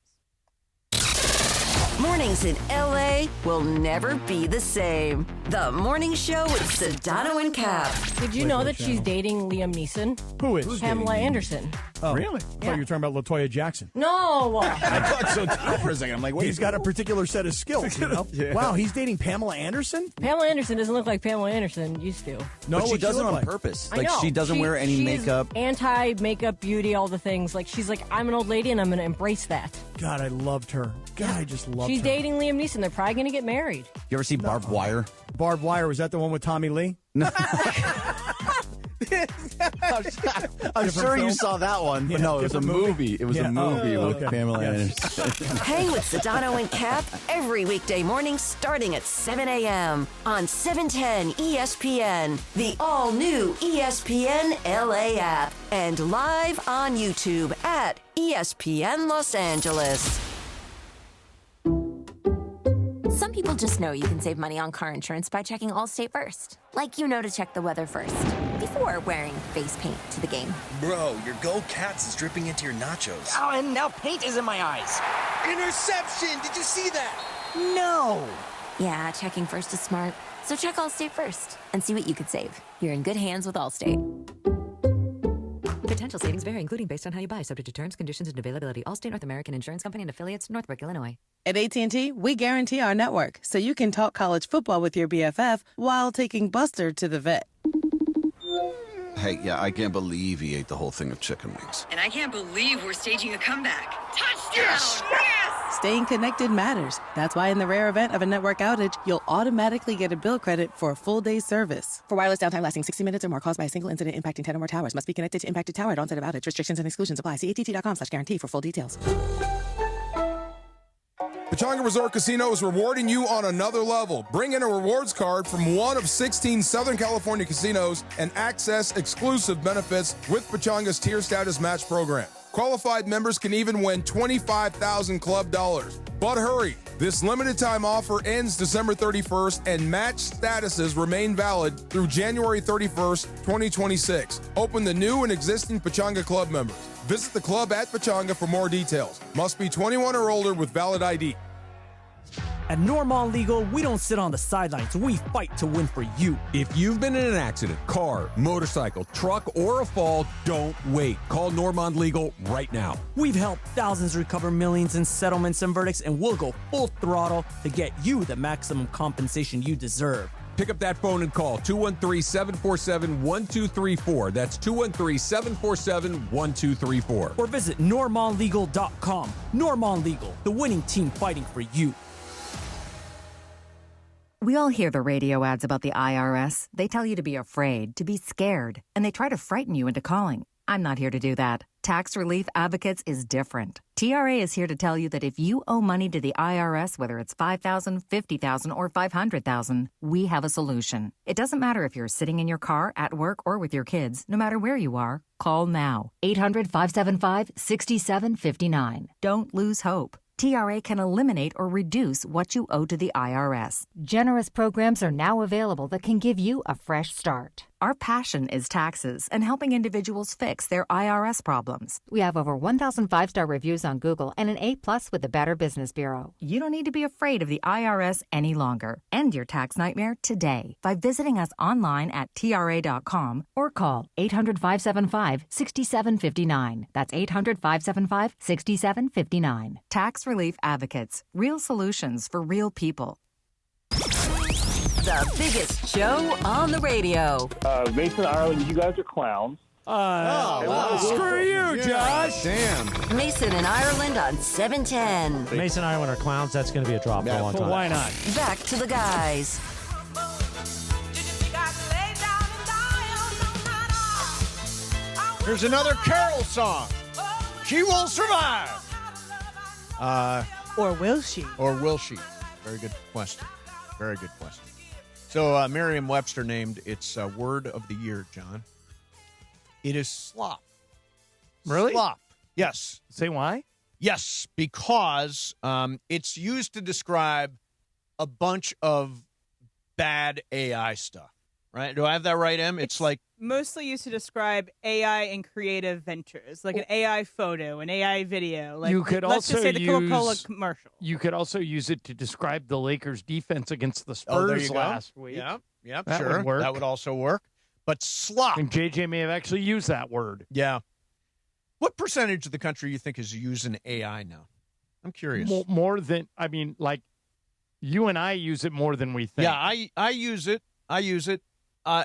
Mornings in L.A. will never be the same. The Morning Show with Sedano and Cap. Did you know that she's dating Liam Neeson? Who is? Pamela Anderson. Oh, really? I thought you were talking about LaToya Jackson. No. I thought so too for a second. I'm like, wait. He's got a particular set of skills, you know? Yeah. Wow, he's dating Pamela Anderson? Pamela Anderson doesn't look like Pamela Anderson used to. No, but she does it on purpose. I Like, know. she doesn't wear any she's makeup. Anti-makeup beauty, all the things. Like, she's like, I'm an old lady and I'm going to embrace that. God, I loved her. God, I just loved her. She's dating Liam Neeson. They're probably going to get married. You ever see Barbed Wire? Barbed Wire, was that the one with Tommy Lee? No. I'm sure film? you saw that one, but no, it was a movie. It was a movie with Pamela Anderson. Hang with Sedano and Cap every weekday morning starting at 7 a.m. on 710 ESPN, the all-new ESPN LA app, and live on YouTube at ESPN Los Angeles. Some people just know you can save money on car insurance by checking Allstate first. Like you know to check the weather first, before wearing face paint to the game. Bro, your Go Cats is dripping into your nachos. Oh, and now paint is in my eyes. Interception! Did you see that? No. Yeah, checking first is smart. So check Allstate first and see what you could save. You're in good hands with Allstate. Potential savings vary, including based on how you buy, subject to terms, conditions, and availability. Allstate North American Insurance Company and affiliates, Northbrook, Illinois. At AT&T, we guarantee our network, so you can talk college football with your BFF while taking Buster to the vet. Hey, yeah, I can't believe he ate the whole thing of chicken wings. And I can't believe we're staging a comeback. Touchdown! Yes! Yes! Staying connected matters. That's why in the rare event of a network outage, you'll automatically get a bill credit for a full day's service. For wireless downtime lasting 60 minutes or more caused by a single incident impacting 10 or more towers, must be connected to impacted tower at onset of outage. Restrictions and exclusions apply. See att.com/guarantee for full details. Pechanga Resort Casino is rewarding you on another level. Bring in a rewards card from one of 16 Southern California casinos and access exclusive benefits with Pechanga's Tier Status Match program. Qualified members can even win $25,000 club dollars. But hurry, this limited time offer ends December 31st and match statuses remain valid through January 31st, 2026. Open to new and existing Pechanga club members. Visit the club at Pechanga for more details. Must be 21 or older with valid ID. At Normand Legal, we don't sit on the sidelines. We fight to win for you. If you've been in an accident, car, motorcycle, truck, or a fall, don't wait. Call Normand Legal right now. We've helped thousands recover millions in settlements and verdicts, and we'll go full throttle to get you the maximum compensation you deserve. Pick up that phone and call 213-747-1234. That's 213-747-1234. Or visit normandlegal.com. Normand Legal, the winning team fighting for you. We all hear the radio ads about the IRS. They tell you to be afraid, to be scared, and they try to frighten you into calling. I'm not here to do that. Tax Relief Advocates is different. TRA is here to tell you that if you owe money to the IRS, whether it's $5,000, $50,000, or $500,000, we have a solution. It doesn't matter if you're sitting in your car, at work, or with your kids. No matter where you are, call now. 800-575-6759. Don't lose hope. TRA can eliminate or reduce what you owe to the IRS. Generous programs are now available that can give you a fresh start. Our passion is taxes and helping individuals fix their IRS problems. We have over 1,000 5-star reviews on Google and an A+ with the Better Business Bureau. You don't need to be afraid of the IRS any longer. End your tax nightmare today by visiting us online at TRA.com or call 800-575-6759. That's 800-575-6759. Tax Relief Advocates. Real solutions for real people. The biggest show on the radio. Mason, Ireland, you guys are clowns. Screw you, Josh. Damn. Mason and Ireland on 710. Mason and Ireland are clowns. That's going to be a drop for a long time. Why not? Back to the guys. Here's another Carol song. She will survive. Or will she? Or will she? Very good question. Very good question. So Merriam-Webster named its word of the year, John. It is slop. Really? Slop. Yes. Say why? Yes, because it's used to describe a bunch of bad AI stuff. Right? Do I have that right, Em? It's like mostly used to describe AI and creative ventures, like an AI photo, an AI video. Like, you could let's also just say the Coca-Cola use, commercial. You could also use it to describe the Lakers' defense against the Spurs last week. Yeah, that sure. would work. That would also work. But slop. And JJ may have actually used that word. Yeah. What percentage of the country you think is using AI now? I'm curious. More than, I mean, like, you and I use it more than we think. Yeah, I use it.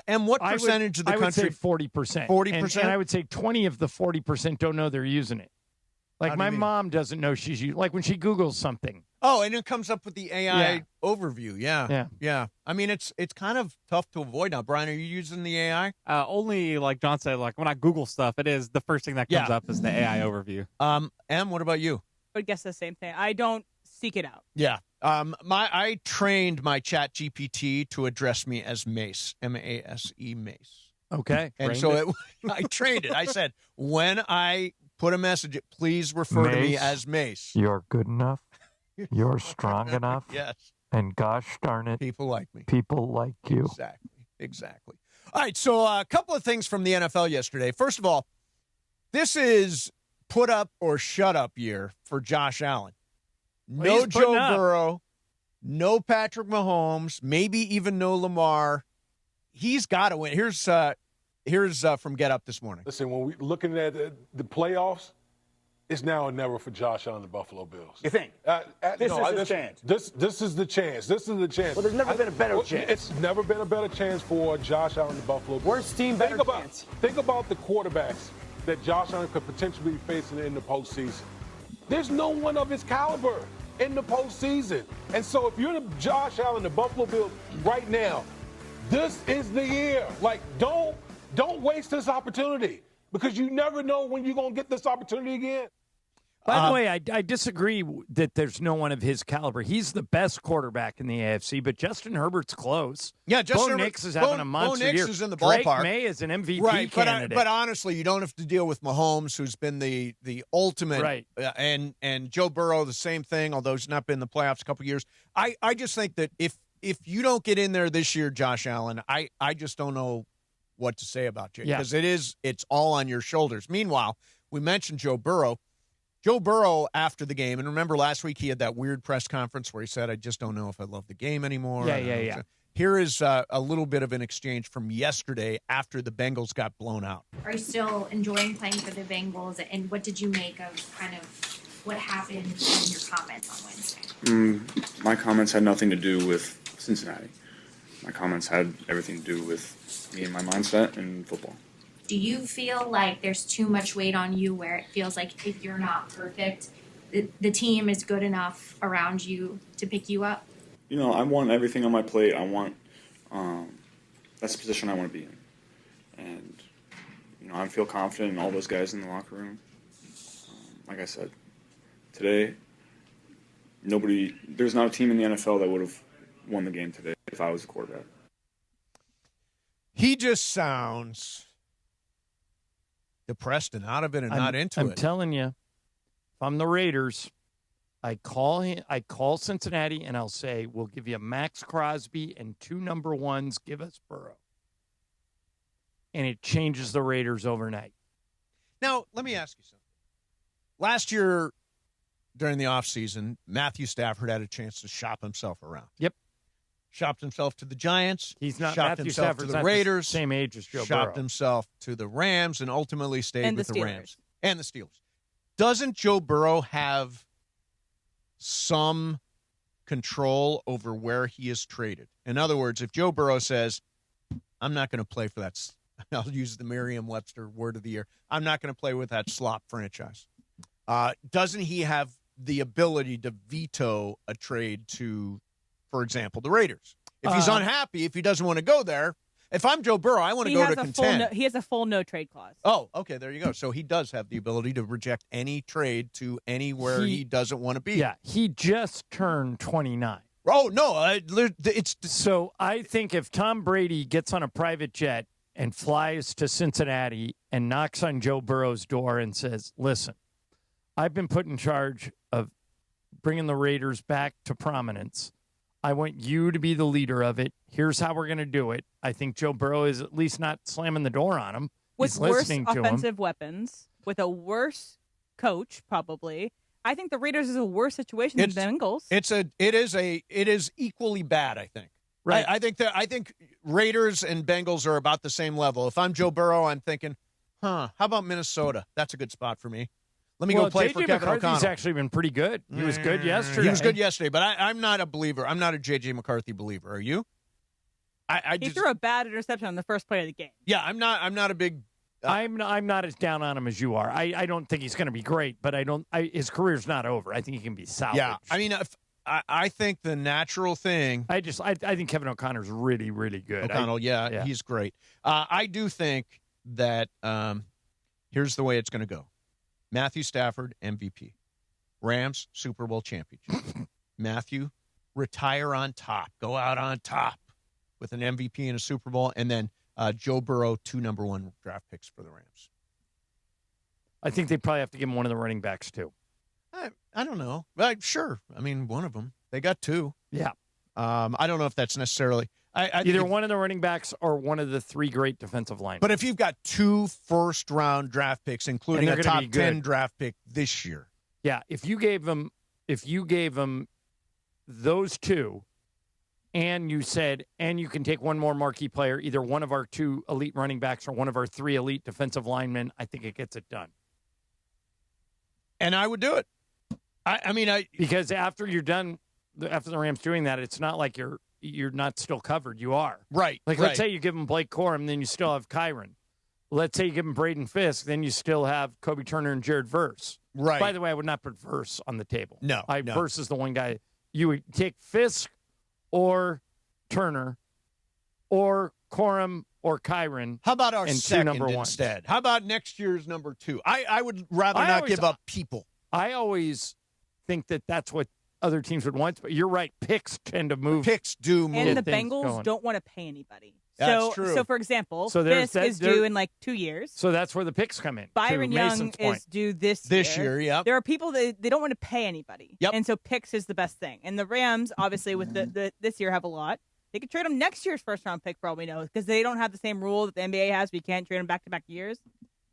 And what percentage of the country? I would say 40%. 40%? And I would say 20 of the 40% don't know they're using it. Like, my mom doesn't know she's using, like when she Googles something. Oh, and it comes up with the AI overview. Yeah. I mean, it's kind of tough to avoid now. Brian, are you using the AI? Only, like John said, like when I Google stuff, it is the first thing that comes up is the AI overview. Em, what about you? I would guess the same thing. I don't seek it out. Yeah. I trained my Chat GPT to address me as Mace, M-A-S-E, Mace. Okay. And so I trained it. I said, when I put a message, please refer to me as Mace. You're good enough. You're strong enough. Yes. And gosh darn it. People like me. People like you. Exactly. All right, so a couple of things from the NFL yesterday. First of all, this is put up or shut up year for Josh Allen. No Joe Burrow. no Patrick Mahomes, maybe even no Lamar. He's got to win. Here's from Get Up this morning. Listen, when we're looking at the playoffs, it's now or never for Josh Allen and the Buffalo Bills. You think? This is the chance. This is the chance. This is the chance. Well, there's never been a better chance. It's never been a better chance for Josh Allen and the Buffalo Bills. Worst team, better chance. Think about the quarterbacks that Josh Allen could potentially be facing in the postseason. There's no one of his caliber in the postseason. And so if you're the Josh Allen, the Buffalo Bills right now, this is the year. Like, don't waste this opportunity because you never know when you're going to get this opportunity again. By the way, I disagree that there's no one of his caliber. He's the best quarterback in the AFC, but Justin Herbert's close. Yeah, Bo Nix is having a monster Bo Nix year. is in the Drake ballpark. May is an MVP right, candidate. But honestly, you don't have to deal with Mahomes, who's been the ultimate. Right. And Joe Burrow, the same thing, although he's not been in the playoffs a couple years. I just think that if you don't get in there this year, Josh Allen, I just don't know what to say about you because it's all on your shoulders. Meanwhile, we mentioned Joe Burrow. Joe Burrow after the game, and remember last week he had that weird press conference where he said, I just don't know if I love the game anymore. Yeah. Here is a little bit of an exchange from yesterday after the Bengals got blown out. Are you still enjoying playing for the Bengals, and what did you make of kind of what happened in your comments on Wednesday? My comments had nothing to do with Cincinnati. My comments had everything to do with me and my mindset and football. Do you feel like there's too much weight on you where it feels like if you're not perfect, the team is good enough around you to pick you up? You know, I want everything on my plate. I want that's the position I want to be in. And, you know, I feel confident in all those guys in the locker room. Like I said, today, there's not a team in the NFL that would have won the game today if I was the quarterback. He just sounds depressed and out of it and not into it. I'm telling you, if I'm the Raiders, I call Cincinnati and I'll say, we'll give you Max Crosby and 2 number 1s. Give us Burrow. And it changes the Raiders overnight. Now, let me ask you something. Last year, during the offseason, Matthew Stafford had a chance to shop himself around. Yep. Shopped himself to the Giants. He's not shopped Matthew himself Stafford's to the not Raiders. The same age as Joe shopped Burrow. himself to the Rams and ultimately stayed with the Steelers. Rams and the Steelers. Doesn't Joe Burrow have some control over where he is traded? In other words, if Joe Burrow says, I'm not going to play for that, I'll use the Merriam-Webster word of the year, I'm not going to play with that slop franchise. Doesn't he have the ability to veto a trade to, for example, the Raiders? If he's unhappy, if he doesn't want to go there, if I'm Joe Burrow, I want to go to contend. He has a full no trade clause. Oh, okay, there you go. So he does have the ability to reject any trade to anywhere he doesn't want to be. Yeah, he just turned 29. Oh, no, it's... So I think if Tom Brady gets on a private jet and flies to Cincinnati and knocks on Joe Burrow's door and says, listen, I've been put in charge of bringing the Raiders back to prominence. I want you to be the leader of it. Here's how we're going to do it. I think Joe Burrow is at least not slamming the door on him. With He's worse listening to offensive him. weapons, with a worse coach, probably. I think the Raiders is a worse situation than the Bengals. It is equally bad, I think. Right. I think Raiders and Bengals are about the same level. If I'm Joe Burrow, I'm thinking, how about Minnesota? That's a good spot for me. Let me go play for Kevin McCarthy's O'Connell. actually been pretty good. He was good yesterday. He was good yesterday, but I'm not a believer. I'm not a J.J. McCarthy believer. Are you? He threw a bad interception on the first play of the game. Yeah, I'm not a big. I'm not as down on him as you are. I don't think he's going to be great, but his career's not over. I think he can be salvaged. Yeah, I mean, I think the natural thing. I think Kevin O'Connor's really, really good. O'Connell, he's great. I do think that here's the way it's going to go. Matthew Stafford, MVP. Rams, Super Bowl championship. Matthew, retire on top. Go out on top with an MVP and a Super Bowl. And then Joe Burrow, 2 number 1 draft picks for the Rams. I think they probably have to give him one of the running backs, too. I don't know. Sure. I mean, one of them. They got 2. Yeah. I don't know if that's necessarily. Either one of the running backs or one of the 3 great defensive linemen. But if you've got 2 first-round draft picks, including a top 10 draft pick this year. Yeah, if you gave him those two, and you said, and you can take one more marquee player, either one of our 2 elite running backs or one of our 3 elite defensive linemen, I think it gets it done. And I would do it. Because after you're done, after the Rams doing that, it's not like you're not still covered. You are. Right. Like, right. let's say you give him Blake Corum, then you still have Kyron. Let's say you give him Braden Fisk, then you still have Kobe Turner and Jared Verse. Right. By the way, I would not put Verse on the table. No. Verse is the one guy. You would take Fisk or Turner or Corum or Kyron. How about our and second number instead? How about next year's number 2? I would rather not give up people. I always think that that's what other teams would want, but you're right. Picks tend to move. Picks do move. And the Bengals don't want to pay anybody. That's true. So, for example, So Fisk is due in like 2 years. So that's where the picks come in. Byron Young is due this year. Yep. There are people that they don't want to pay anybody. Yep. And so picks is the best thing. And the Rams, obviously, with the this year have a lot. They could trade them next year's first-round pick for all we know because they don't have the same rule that the NBA has. We can't trade them back-to-back years.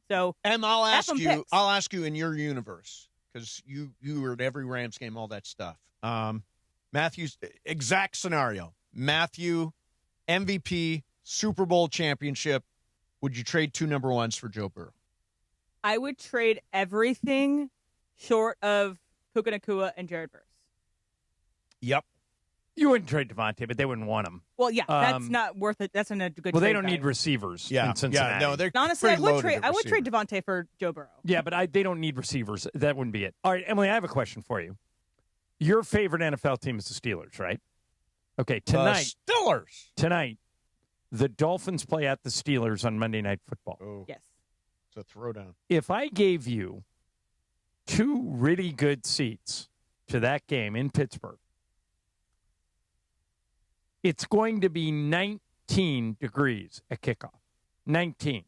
So, Em, I'll ask picks. you in your universe because you were at every Rams game, all that stuff. Matthew's exact scenario. Matthew, MVP, Super Bowl championship. Would you trade 2 number 1s for Joe Burrow? I would trade everything short of Puka Nacua and Jared Verse. Yep. You wouldn't trade Devontae, but they wouldn't want him. Well, yeah, that's not worth it. That's not a good. Well, trade they don't value. need receivers Yeah, in Cincinnati. yeah, no, they're Honestly, I pretty would loaded trade. at I would trade receiver. Devontae for Joe Burrow. Yeah, but they don't need receivers. That wouldn't be it. All right, Emily, I have a question for you. Your favorite NFL team is the Steelers, right? Okay, tonight. Steelers. Tonight, the Dolphins play at the Steelers on Monday Night Football. Oh. Yes. It's a throwdown. If I gave you 2 really good seats to that game in Pittsburgh, it's going to be 19 degrees at kickoff. 19.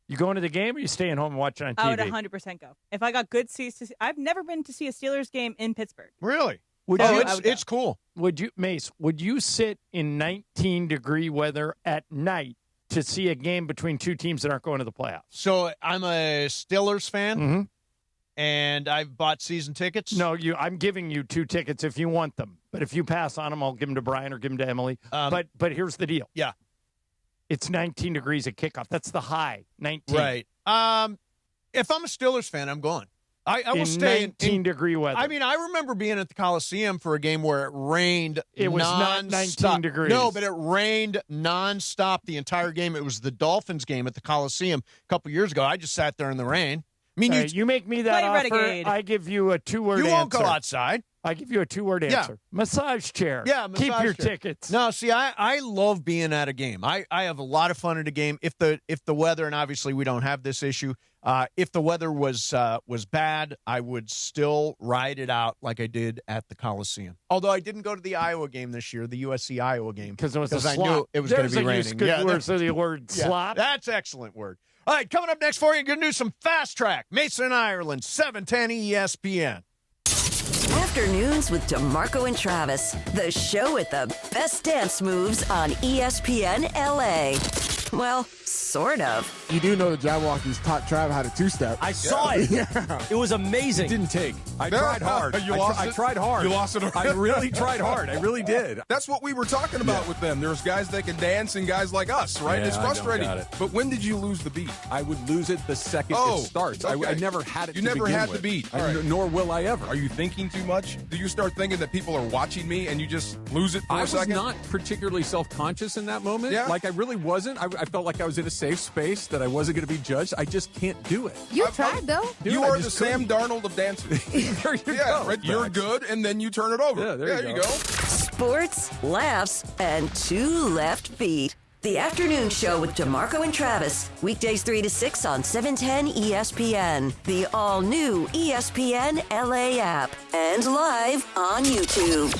You going to the game or you staying home and watching on TV? I would 100% go. If I got good seats to see, I've never been to see a Steelers game in Pittsburgh. Really? It's cool. Would you sit in 19-degree weather at night to see a game between 2 teams that aren't going to the playoffs? So I'm a Steelers fan, Mm-hmm. and I've bought season tickets. No, I'm giving you 2 tickets if you want them. But if you pass on them, I'll give them to Brian or give them to Emily. But here's the deal. Yeah. It's 19 degrees at kickoff. That's the high, 19. Right. If I'm a Steelers fan, I'm going. I will stay in 19-degree weather. I mean, I remember being at the Coliseum for a game where it rained. It was not 19 degrees. No, but it rained nonstop the entire game. It was the Dolphins game at the Coliseum a couple years ago. I just sat there in the rain. I mean, you make me that Play offer, Renegade. I give you a 2-word answer. You won't go outside. I give you a 2-word Yeah. answer. Massage chair. Yeah, Keep massage your chair. tickets. No, see, I love being at a game. I have a lot of fun at a game. If the weather, and obviously we don't have this issue, if the weather was bad, I would still ride it out like I did at the Coliseum. Although I didn't go to the Iowa game this year, the USC Iowa game, because it was a I slop. knew it was going to be There's raining. good words for the word slop. That's excellent word. All right, coming up next for you, going to do some fast track. Mason, Ireland, 710 ESPN. Afternoons with DeMarco and Travis, the show with the best dance moves on ESPN LA. Well, sort of. You do know the Jabberwockies taught Trav how to 2-step. I saw it. Yeah. It was amazing. It didn't take. I tried hard. I tried hard. You lost it. I really tried hard. I really did. That's what we were talking about with them. There's guys that can dance and guys like us, right? Yeah, It's I don't frustrating. got it. But when did you lose the beat? I would lose it the second Oh, it starts. okay. I never had it You to never begin had with. the beat. I- All right. Nor will I ever. Are you thinking too much? Do you start thinking that people are watching me and you just lose it for I a was second? not particularly self-conscious in that moment. Yeah? Like, I really wasn't. I felt like I was in a safe space, that I wasn't going to be judged. I just can't do it. You tried, though. Dude, You I are the just Sam Darnold of dancing. There you Yeah, go. right. You're good, and then you turn it over. Yeah, there you go. Sports, laughs, and 2 left feet. The Afternoon Show with DeMarco and Travis. Weekdays 3 to 6 on 710 ESPN. The all-new ESPN LA app. And live on YouTube.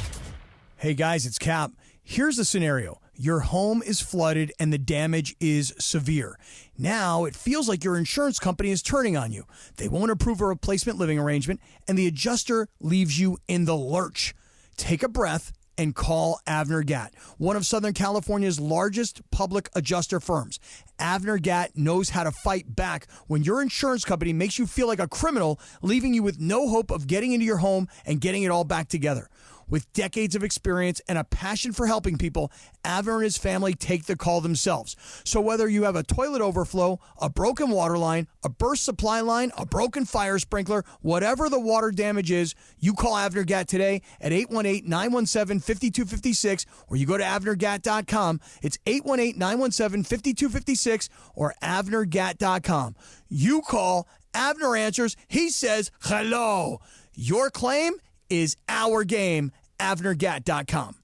Hey guys, it's Cap. Here's the scenario. Your home is flooded and the damage is severe. Now it feels like your insurance company is turning on you. They won't approve a replacement living arrangement and the adjuster leaves you in the lurch. Take a breath and call Avner Gatt, one of Southern California's largest public adjuster firms. Avner Gatt knows how to fight back when your insurance company makes you feel like a criminal, leaving you with no hope of getting into your home and getting it all back together. With decades of experience and a passion for helping people, Avner and his family take the call themselves. So whether you have a toilet overflow, a broken water line, a burst supply line, a broken fire sprinkler, whatever the water damage is, you call Avner Gat today at 818-917-5256, or you go to avnergat.com. It's 818-917-5256 or avnergat.com. You call, Avner answers, he says hello. Your claim is our game. avnergat.com.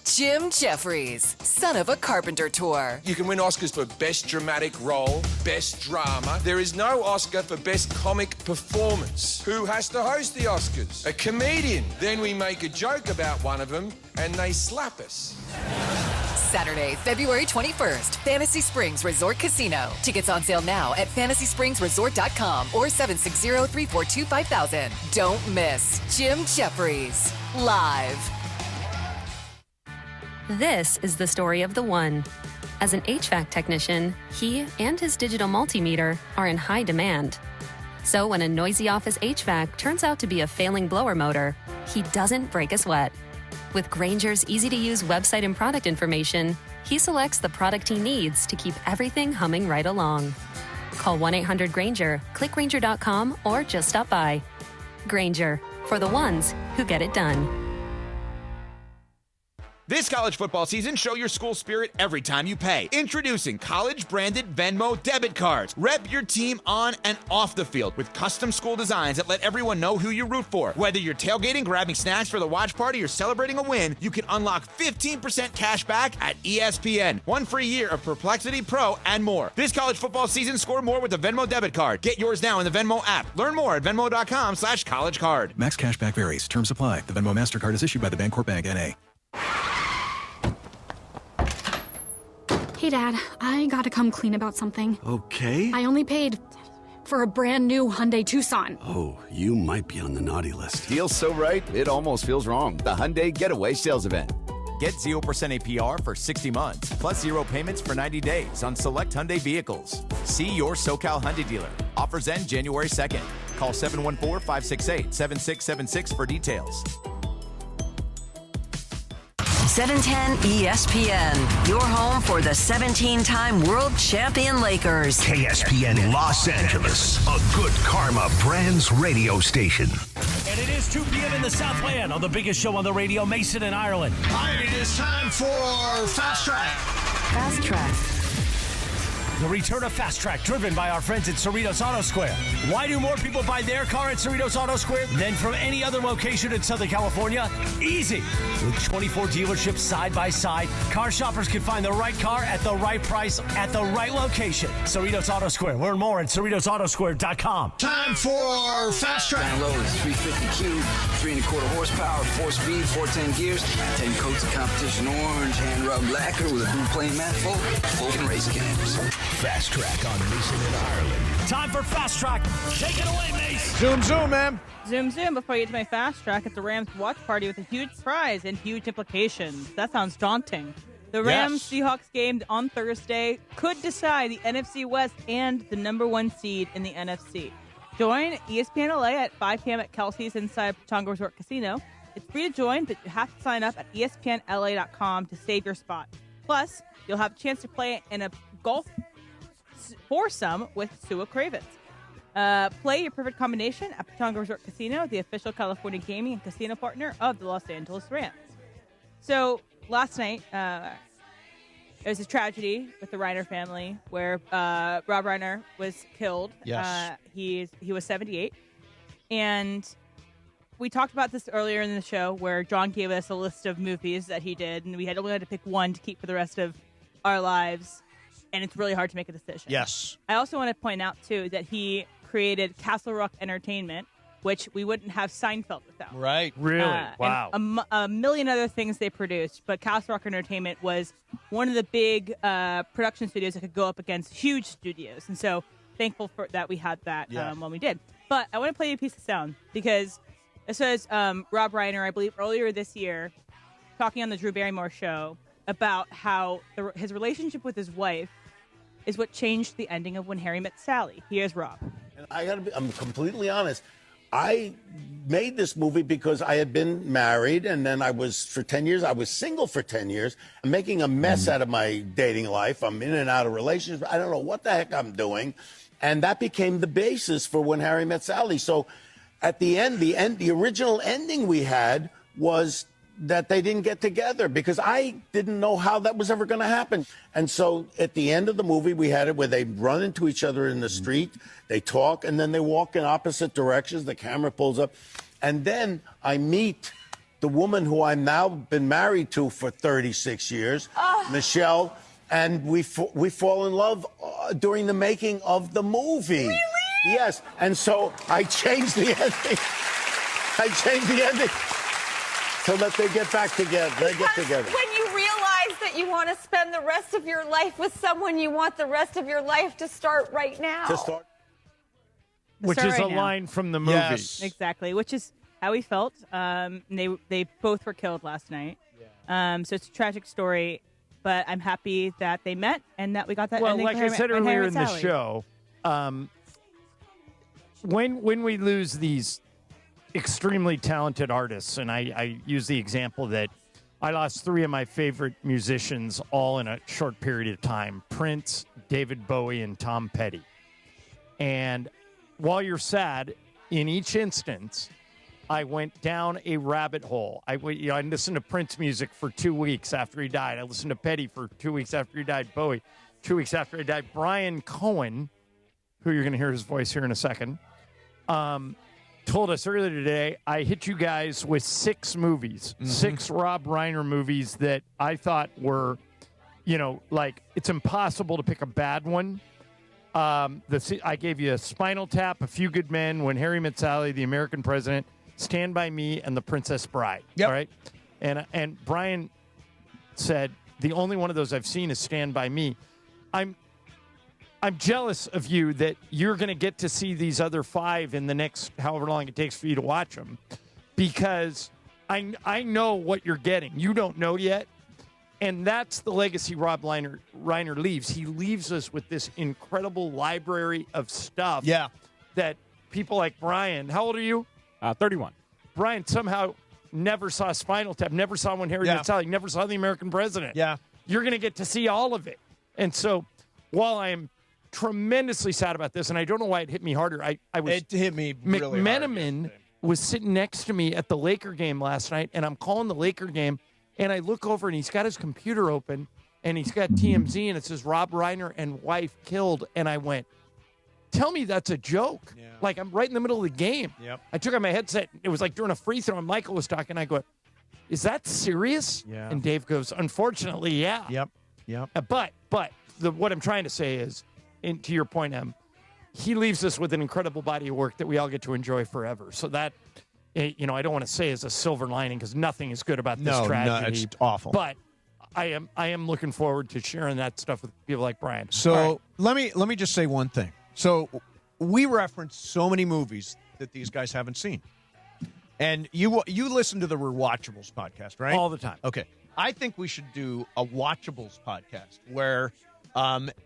Jim Jeffries, son of a carpenter tour. You can win Oscars for Best Dramatic Role, Best Drama. There is no Oscar for Best Comic Performance. Who has to host the Oscars? A comedian. Then we make a joke about one of them and they slap us. Saturday, February 21st, Fantasy Springs Resort Casino. Tickets on sale now at fantasyspringsresort.com or 760-342-5000. Don't miss Jim Jeffries, live. This is the story of the one. As an HVAC technician, he and his digital multimeter are in high demand. So when a noisy office HVAC turns out to be a failing blower motor, he doesn't break a sweat. With Grainger's easy-to-use website and product information, he selects the product he needs to keep everything humming right along. Call 1-800-GRAINGER, click Grainger.com, or just stop by. Grainger, for the ones who get it done. This college football season, show your school spirit every time you pay. Introducing college-branded Venmo debit cards. Rep your team on and off the field with custom school designs that let everyone know who you root for. Whether you're tailgating, grabbing snacks for the watch party, or celebrating a win, you can unlock 15% cash back at ESPN. 1 free year of Perplexity Pro and more. This college football season, score more with the Venmo debit card. Get yours now in the Venmo app. Learn more at venmo.com/collegecard. Max cashback varies. Terms apply. The Venmo MasterCard is issued by the Bancorp Bank, N.A. Hey, Dad, I gotta come clean about something. Okay. I only paid for a brand new Hyundai Tucson. Oh, you might be on the naughty list. Deal's so right, it almost feels wrong. The Hyundai Getaway Sales Event. Get 0% APR for 60 months, plus 0 payments for 90 days on select Hyundai vehicles. See your SoCal Hyundai dealer. Offers end January 2nd. Call 714-568-7676 for details. 710 ESPN, your home for the 17-time world champion Lakers. KSPN Los Angeles, a good karma brands radio station. And it is 2 p.m. in the Southland on the biggest show on the radio, Mason and Ireland. All right, it is time for Fast Track. Fast Track. The return of Fast Track, driven by our friends at Cerritos Auto Square. Why do more people buy their car at Cerritos Auto Square than from any other location in Southern California? Easy. With 24 dealerships side by side, car shoppers can find the right car at the right price at the right location. Cerritos Auto Square. Learn more at CerritosAutoSquare.com. Time for Fast Track. Down low is 350 cube, 3 1/4 horsepower, 4-speed, 410 gears, 10 coats of competition orange, hand rubbed lacquer with a blue plane manifold, full race cams. Fast Track on Mason and Ireland. Time for Fast Track. Take it away, Mace. Zoom, zoom, man. Zoom, zoom. Before you get to my Fast Track, it's a Rams watch party with a huge prize and huge implications. That sounds daunting. The Rams-Seahawks game on Thursday could decide the NFC West and the number 1 seed in the NFC. Join ESPN LA at 5 p.m. at Kelsey's inside Pechanga Resort Casino. It's free to join, but you have to sign up at ESPNLA.com to save your spot. Plus, you'll have a chance to play in a golf foursome with Sua Kravitz. Play your perfect combination at Pechanga Resort Casino, the official California gaming and casino partner of the Los Angeles Rams. So last night, there was a tragedy with the Reiner family where Rob Reiner was killed. Yes. He was 78. And we talked about this earlier in the show where John gave us a list of movies that he did, and we only had to pick one to keep for the rest of our lives. And it's really hard to make a decision. Yes. I also want to point out, too, that he created Castle Rock Entertainment, which we wouldn't have Seinfeld without. Right. Really? Wow. And a million other things they produced. But Castle Rock Entertainment was one of the big production studios that could go up against huge studios. And so thankful for that we had that when we did. But I want to play you a piece of sound because this was Rob Reiner, I believe, earlier this year, talking on the Drew Barrymore show about how his relationship with his wife is what changed the ending of When Harry Met Sally. Here's Rob. And I'm completely honest. I made this movie because I had been married, and then I was single for 10 years. I'm making a mess out of my dating life. I'm in and out of relationships. I don't know what the heck I'm doing. And that became the basis for When Harry Met Sally. So at the end, the original ending we had was that they didn't get together because I didn't know how that was ever going to happen. And so at the end of the movie, we had it where they run into each other in the street, they talk, and then they walk in opposite directions. The camera pulls up. And then I meet the woman who I've now been married to for 36 years, Michelle, and we fall in love during the making of the movie. Really? Yes. And so I changed the ending. So that they get back together. They get together. When you realize that you want to spend the rest of your life with someone, you want the rest of your life to start right now. Which is a line from the movie. Yes. Exactly, which is how he felt. They both were killed last night. Yeah. So it's a tragic story, but I'm happy that they met and that we got that ending. Well, like I said earlier in the show, when we lose these extremely talented artists, and I use the example that I lost 3 of my favorite musicians all in a short period of time: Prince, David Bowie, and Tom Petty. And while you're sad, in each instance, I went down a rabbit hole. I listened to Prince music for 2 weeks after he died. I listened to Petty for 2 weeks after he died. Bowie, 2 weeks after he died. Brian Cohen, who you're going to hear his voice here in a second, told us earlier today, I hit you guys with 6 movies, 6 Rob Reiner movies that I thought were, it's impossible to pick a bad one. I gave you a Spinal Tap, A Few Good Men, When Harry Met Sally, The American President, Stand By Me, and The Princess Bride. Yep. All right. And Brian said, the only one of those I've seen is Stand By Me. I'm jealous of you that you're going to get to see these other 5 in the next however long it takes for you to watch them, because I know what you're getting. You don't know yet. And that's the legacy Rob Reiner leaves. He leaves us with this incredible library of stuff that people like Brian, how old are you? 31. Brian somehow never saw Spinal Tap, never saw When Harry Met Sally, never saw The American President. Yeah. You're going to get to see all of it. And so while I'm tremendously sad about this, and I don't know why it hit me harder. It hit me really McMenamin hard. was sitting next to me at the Laker game last night, and I'm calling the Laker game, and I look over, and he's got his computer open, and he's got TMZ, and it says Rob Reiner and wife killed, and I went, tell me that's a joke. Yeah. Like, I'm right in the middle of the game. Yep. I took out my headset. It was like during a free throw, and Michael was talking. I go, is that serious? Yeah. And Dave goes, unfortunately, yeah. Yep. But what I'm trying to say is, and to your point, Em, he leaves us with an incredible body of work that we all get to enjoy forever. So that, I don't want to say is a silver lining, because nothing is good about this tragedy. No, it's awful. But I am looking forward to sharing that stuff with people like Brian. So let me just say one thing. So we reference so many movies that these guys haven't seen, and you listen to the Rewatchables podcast, right? All the time. Okay, I think we should do a Watchables podcast where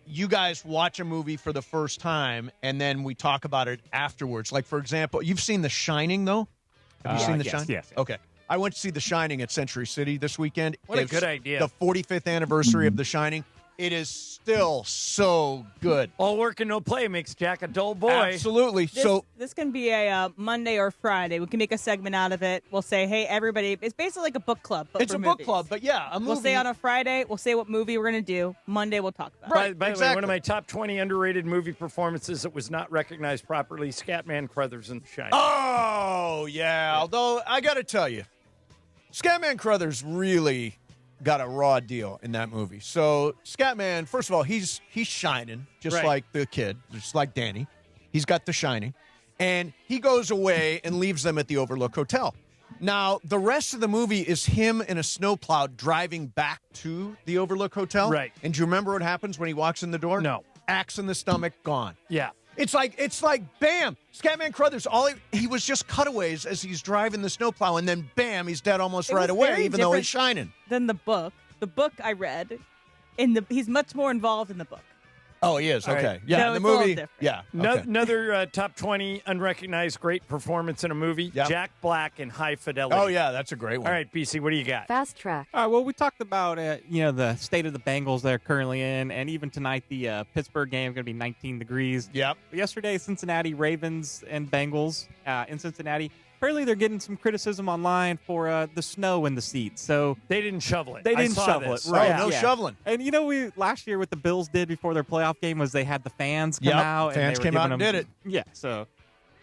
you guys watch a movie for the first time, and then we talk about it afterwards. Like, for example, you've seen The Shining, though? Have you seen The Shining? Yes. Okay. I went to see The Shining at Century City this weekend. What a good idea. The 45th anniversary of The Shining. It is still so good. All work and no play makes Jack a dull boy. Absolutely. This can be a Monday or Friday. We can make a segment out of it. We'll say, hey, everybody, it's basically like a book club. But it's for a movies. book club, but yeah, a movie. We'll say on a Friday, we'll say what movie we're going to do. Monday, we'll talk about it. By the way, one of my top 20 underrated movie performances that was not recognized properly, Scatman Crothers in The Shining. Oh, yeah. Although, I got to tell you, Scatman Crothers really got a raw deal in that movie. So Scatman, first of all, he's shining, just like the kid, just like Danny. He's got the shining. And he goes away and leaves them at the Overlook Hotel. Now, the rest of the movie is him in a snowplow driving back to the Overlook Hotel. Right. And do you remember what happens when he walks in the door? No. Axe in the stomach, gone. Yeah. It's like bam, Scatman Crothers. He was just cutaways as he's driving the snowplow, and then bam, he's dead almost right away, even though he's shining. Than the book. The book I read, he's much more involved in the book. Oh, he is. All Okay. right. Yeah, No, in the it's a little movie. different. Yeah. No- Okay. Another top 20 unrecognized great performance in a movie. Yep. Jack Black in High Fidelity. Oh, yeah, that's a great one. All right, BC, what do you got? Fast track. All right, well, we talked about the state of the Bengals they're currently in, and even tonight the Pittsburgh game is going to be 19 degrees. Yep. But yesterday, Cincinnati Ravens and Bengals in Cincinnati. Apparently, they're getting some criticism online for the snow in the seats. So they didn't shovel it. They I didn't saw shovel this. it. Right? Oh, no shoveling. And we last year what the Bills did before their playoff game was they had the fans come Yep, out. fans and they were came out giving and them, did it. Yeah, so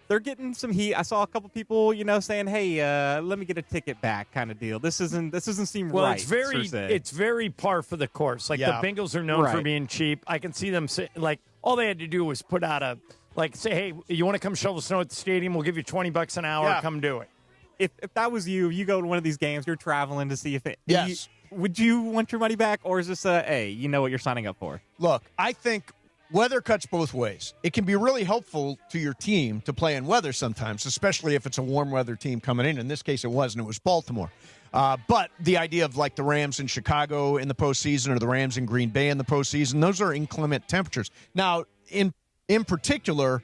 they're getting some heat. I saw a couple people, saying, "Hey, let me get a ticket back," kind of deal. This doesn't seem Well, right. it's very par for the course. Like Yeah. the Bengals are known for Right. being cheap. I can see them all they had to do was put out say, hey, you want to come shovel snow at the stadium? We'll give you $20 an hour. Yeah. Come do it. If that was you go to one of these games, you're traveling to see if it. Yes. Would you want your money back, or is this you know what you're signing up for? Look, I think weather cuts both ways. It can be really helpful to your team to play in weather sometimes, especially if it's a warm weather team coming in. In this case, it wasn't. It was Baltimore. But the idea of like the Rams in Chicago in the postseason or the Rams in Green Bay in the postseason, those are inclement temperatures. Now, in particular,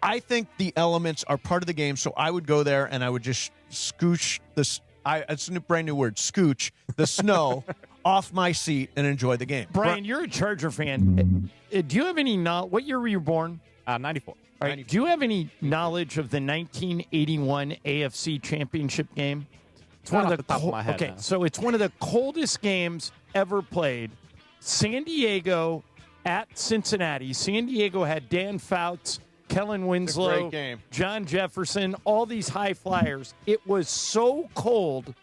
I think the elements are part of the game, so I would go there and I would just scooch this. It's a brand new word, scooch the snow off my seat and enjoy the game. Brian, you're a Charger fan. Do you have any what year were you born? 94. All right. Do you have any knowledge of the 1981 AFC Championship game? It's Not off the top of my head, Okay, no. so it's one of the coldest games ever played. San Diego at Cincinnati. San Diego had Dan Fouts, Kellen Winslow, great game. John Jefferson, all these high flyers. It was so cold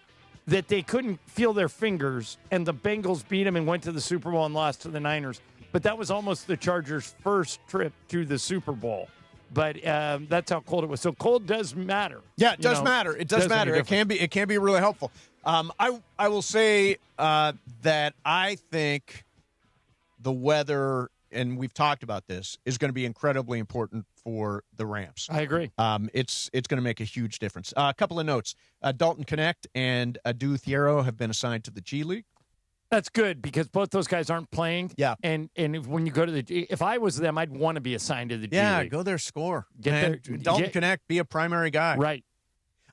that they couldn't feel their fingers, and the Bengals beat them and went to the Super Bowl and lost to the Niners. But that was almost the Chargers' first trip to the Super Bowl. But that's how cold it was. So cold does matter. Yeah, it does matter. It does matter. It can be really helpful. I will say that I think the weather, and we've talked about this, is going to be incredibly important for the Rams. I agree. It's going to make a huge difference. A couple of notes. Dalton Connect and Adu Thiero have been assigned to the G League. That's good because both those guys aren't playing. Yeah. And when you go to if I was them, I'd want to be assigned to the G Yeah, League. go there, score. Get there, Dalton Connect, be a primary guy. Right.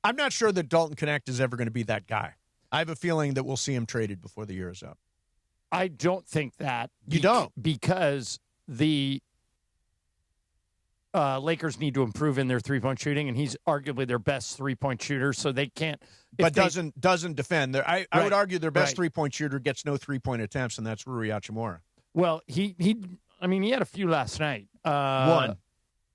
I'm not sure that Dalton Connect is ever going to be that guy. I have a feeling that we'll see him traded before the year is up. I don't think that. You don't? Because the Lakers need to improve in their three-point shooting, and he's arguably their best three-point shooter, so they can't. But doesn't defend. I would argue their best right. three-point shooter gets no three-point attempts, and that's Rui Hachimura. Well, he had a few last night. One.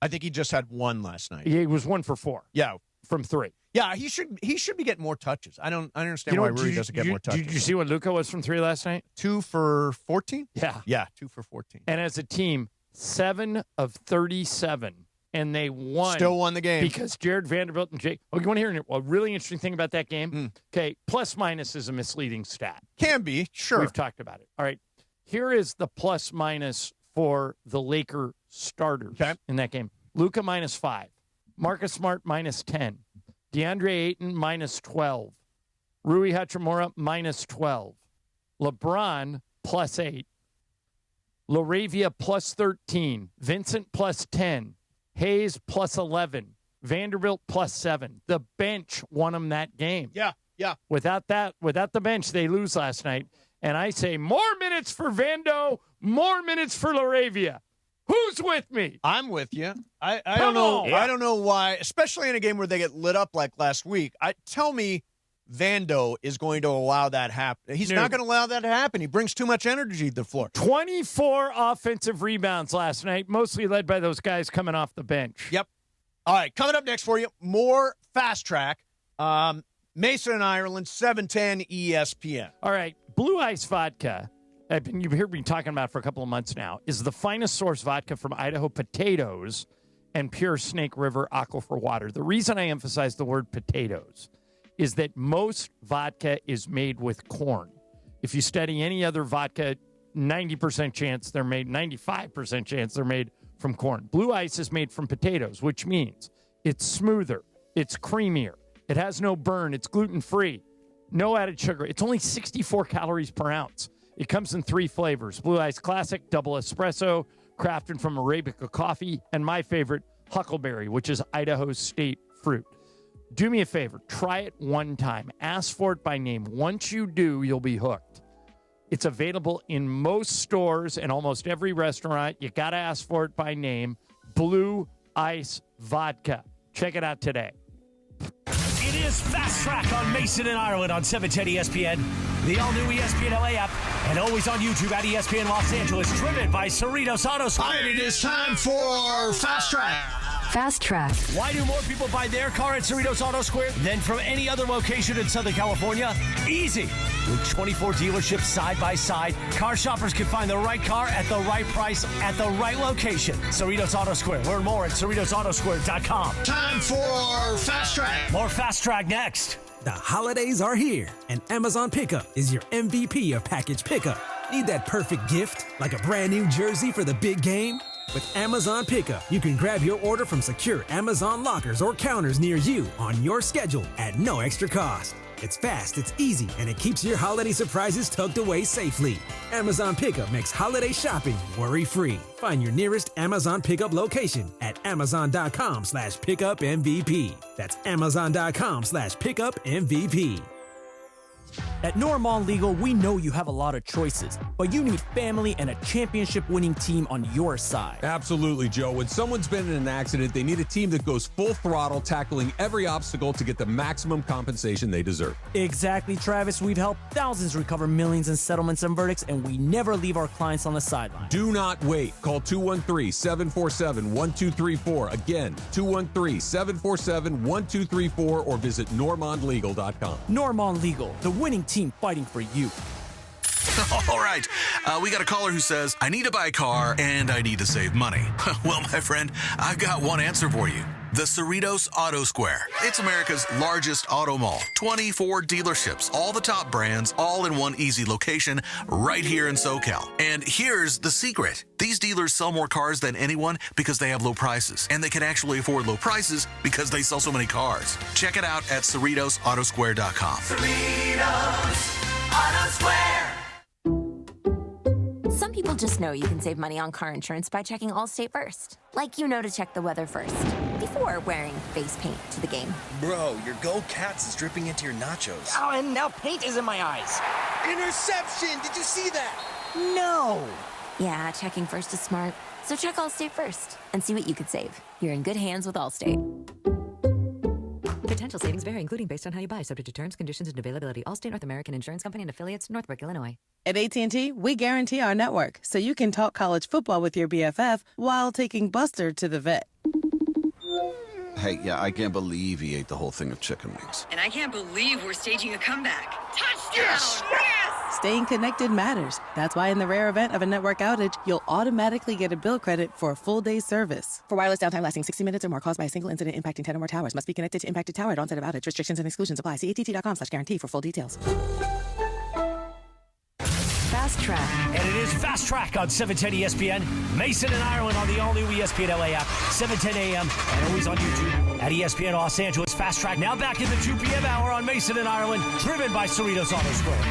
I think he just had one last night. He was 1 for 4. Yeah. From 3. Yeah, he should be getting more touches. I don't understand why Rui doesn't get more touches. Did you see what Luka was from 3 last night? 2 for 14? Yeah. Yeah, 2 for 14. And as a team, 7 of 37. And they won. Still won the game. Because Jared Vanderbilt and Jake. Oh, you want to hear a really interesting thing about that game? Okay, plus minus is a misleading stat. Can be, sure. We've talked about it. All right. Here is the plus minus for the Laker starters in that game. Luka -5. Marcus Smart -10. DeAndre Ayton -12. Rui Hachimura -12. LeBron +8. Laravia +13. Vincent +10. Hayes +11. Vanderbilt +7. The bench won them that game. Yeah. Without the bench, they lose last night. And I say more minutes for Vando, more minutes for Laravia. Who's with me? I'm with you. I don't know. I don't know why, especially in a game where they get lit up like last week. Tell me Vando is going to allow that happen. He's not going to allow that to happen. He brings too much energy to the floor. 24 offensive rebounds last night, mostly led by those guys coming off the bench. Yep. All right, coming up next for you, more Fast Track. Mason and Ireland, 710 ESPN. All right, Blue Ice Vodka, you've heard me talking about it for a couple of months now, is the finest source vodka from Idaho potatoes and pure Snake River aquifer water. The reason I emphasize the word potatoes is that most vodka is made with corn. If you study any other vodka, 90% chance they're made, 95% chance they're made from corn. Blue Ice is made from potatoes, which means it's smoother, it's creamier, it has no burn, it's gluten-free, no added sugar. It's only 64 calories per ounce. It comes in 3 flavors: Blue Ice Classic, Double Espresso, crafted from Arabica coffee, and my favorite, Huckleberry, which is Idaho's state fruit. Do me a favor. Try it one time. Ask for it by name. Once you do, you'll be hooked. It's available in most stores and almost every restaurant. You got to ask for it by name. Blue Ice Vodka. Check it out today. It is Fast Track on Mason and Ireland on 710 ESPN, the all-new ESPN LA app, and always on YouTube at ESPN Los Angeles, driven by Cerritos Auto Square. And it is time for Fast Track. Fast Track. Why do more people buy their car at Cerritos Auto Square than from any other location in Southern California? Easy. With 24 dealerships side by side, car shoppers can find the right car at the right price at the right location. Cerritos Auto Square. Learn more at CerritosAutoSquare.com. Time for Fast Track. More Fast Track next. The holidays are here, and Amazon Pickup is your MVP of package pickup. Need that perfect gift, like a brand new jersey for the big game? With Amazon Pickup, you can grab your order from secure Amazon lockers or counters near you on your schedule at no extra cost. It's fast, it's easy, and it keeps your holiday surprises tucked away safely. Amazon Pickup makes holiday shopping worry-free. Find your nearest Amazon Pickup location at amazon.com/pickupmvp. That's amazon.com/pickupmvp. At Normand Legal, we know you have a lot of choices, but you need family and a championship-winning team on your side. Absolutely, Joe. When someone's been in an accident, they need a team that goes full throttle, tackling every obstacle to get the maximum compensation they deserve. Exactly, Travis. We've helped thousands recover millions in settlements and verdicts, and we never leave our clients on the sideline. Do not wait. Call 213-747-1234. Again, 213-747-1234, or visit normandlegal.com. Normand Legal, the winning team fighting for you. All right, we got a caller who says, I need to buy a car and I need to save money. Well, my friend, I've got one answer for you. The Cerritos Auto Square. It's America's largest auto mall. 24 dealerships, all the top brands, all in one easy location right here in SoCal. And here's the secret. These dealers sell more cars than anyone because they have low prices. And they can actually afford low prices because they sell so many cars. Check it out at CerritosAutosquare.com. Cerritos Auto Square. Some people just know you can save money on car insurance by checking Allstate first. Like you know to check the weather first, before wearing face paint to the game. Bro, your Go Cats is dripping into your nachos. Oh, and now paint is in my eyes. Interception! Did you see that? No! Yeah, checking first is smart. So check Allstate first and see what you could save. You're in good hands with Allstate. Potential savings vary, including based on how you buy, subject to terms, conditions, and availability. Allstate North American Insurance Company and affiliates, Northbrook, Illinois. At AT&T, we guarantee our network, so you can talk college football with your BFF while taking Buster to the vet. Hey, yeah, I can't believe he ate the whole thing of chicken wings. And I can't believe we're staging a comeback. Touchdown! Yes! Staying connected matters. That's why in the rare event of a network outage, you'll automatically get a bill credit for a full day's service. For wireless downtime lasting 60 minutes or more caused by a single incident impacting 10 or more towers, must be connected to impacted tower at onset of outage. Restrictions and exclusions apply. See att.com/guarantee for full details. Fast Track. And it is Fast Track on 710 ESPN. Mason and Ireland on the all-new ESPN LA app, 7:10 a.m. and always on YouTube at ESPN Los Angeles. Fast Track now back in the 2 p.m. hour on Mason and Ireland, driven by Cerritos Auto Square.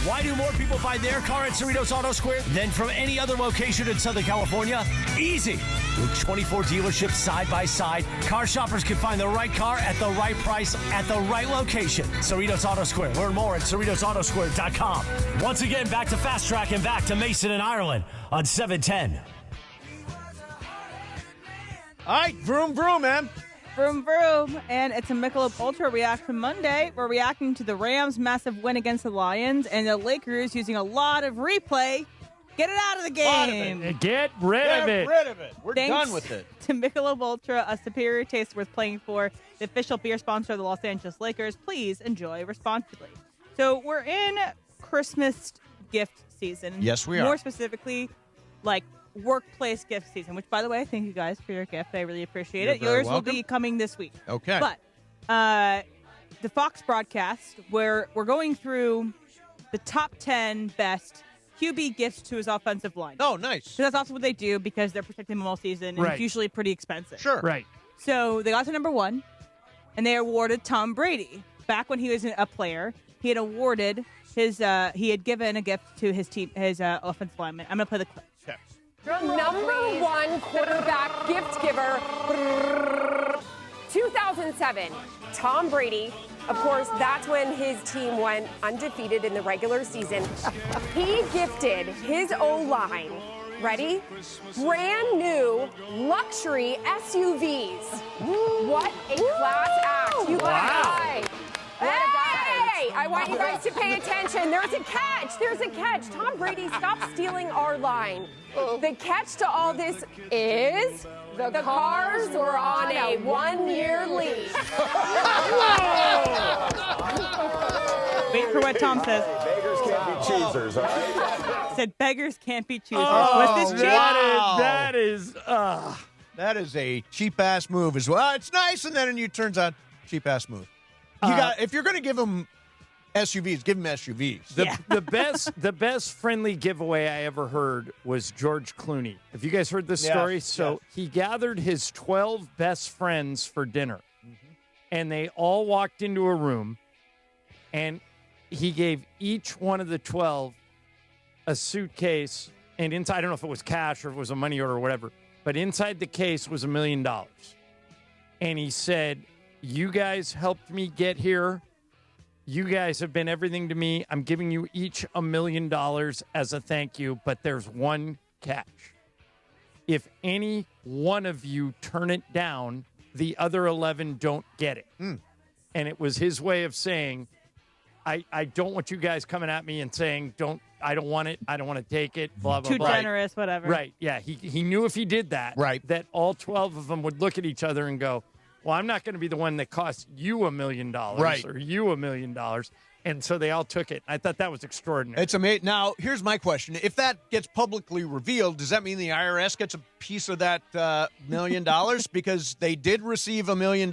Why do more people buy their car at Cerritos Auto Square than from any other location in Southern California? Easy. With 24 dealerships side by side, car shoppers can find the right car at the right price at the right location. Cerritos Auto Square. Learn more at CerritosAutoSquare.com. Once again, back to Fast Track and back to Mason and Ireland on 710. All right, vroom, vroom, man. Vroom, vroom. And it's a Michelob Ultra Reaction Monday. We're reacting to the Rams' massive win against the Lions and the Lakers using a lot of replay. Get it out of the game. Get rid of it. We're Thanks done with it. To Michelob Ultra, a superior taste worth playing for, the official beer sponsor of the Los Angeles Lakers. Please enjoy responsibly. So we're in Christmas gift season. Yes, we are. More specifically, like workplace gift season, which, by the way, thank you guys for your gift. I really appreciate it. You're very Yours welcome. will be coming this week. Okay. But the Fox broadcast, where we're going through the top 10 best QB gifts to his offensive line. Oh, nice. So that's also what they do because they're protecting him all season, and Right. it's usually pretty expensive. Sure. Right. So they got to number 1, and they awarded Tom Brady. Back when he was a player, he had awarded he had given a gift to his team, his offensive lineman. I'm going to play the clip. Okay. The number one quarterback gift giver, 2007, Tom Brady. Of course, that's when his team went undefeated in the regular season. He gifted his O-line, ready? Brand new luxury SUVs. What a class act. You got a Hey, I want you guys to pay attention. There's a catch. There's a catch. Tom Brady, stop stealing our line. The catch to all this is the cars were on a 1-year lease. Wait for what Tom says. Beggars can't be choosers, all right? Said beggars can't be choosers. Oh, Was this cheap? wow. That is a cheap-ass move as well. It's nice, and then it turns out cheap-ass move. If you're going to give them SUVs, give them SUVs. The best friendly giveaway I ever heard was George Clooney. Have you guys heard this story? So he gathered his 12 best friends for dinner, and they all walked into a room, and he gave each one of the 12 a suitcase, and inside, I don't know if it was cash or if it was a money order or whatever, but inside the case was $1 million. And he said, you guys helped me get here. You guys have been everything to me. I'm giving you each $1 million as a thank you, but there's one catch. If any one of you turn it down, the other 11 don't get it. And it was his way of saying, I don't want you guys coming at me and saying, I don't want it. I don't want to take it, blah, blah, Too blah. generous, whatever. Right, yeah. He knew if he did that, that all 12 of them would look at each other and go, well, I'm not going to be the one that costs you $1 million or you $1 million. And so they all took it. I thought that was extraordinary. It's amazing. Now, here's my question. If that gets publicly revealed, does that mean the IRS gets a piece of that $1 million? Because they did receive $1 million.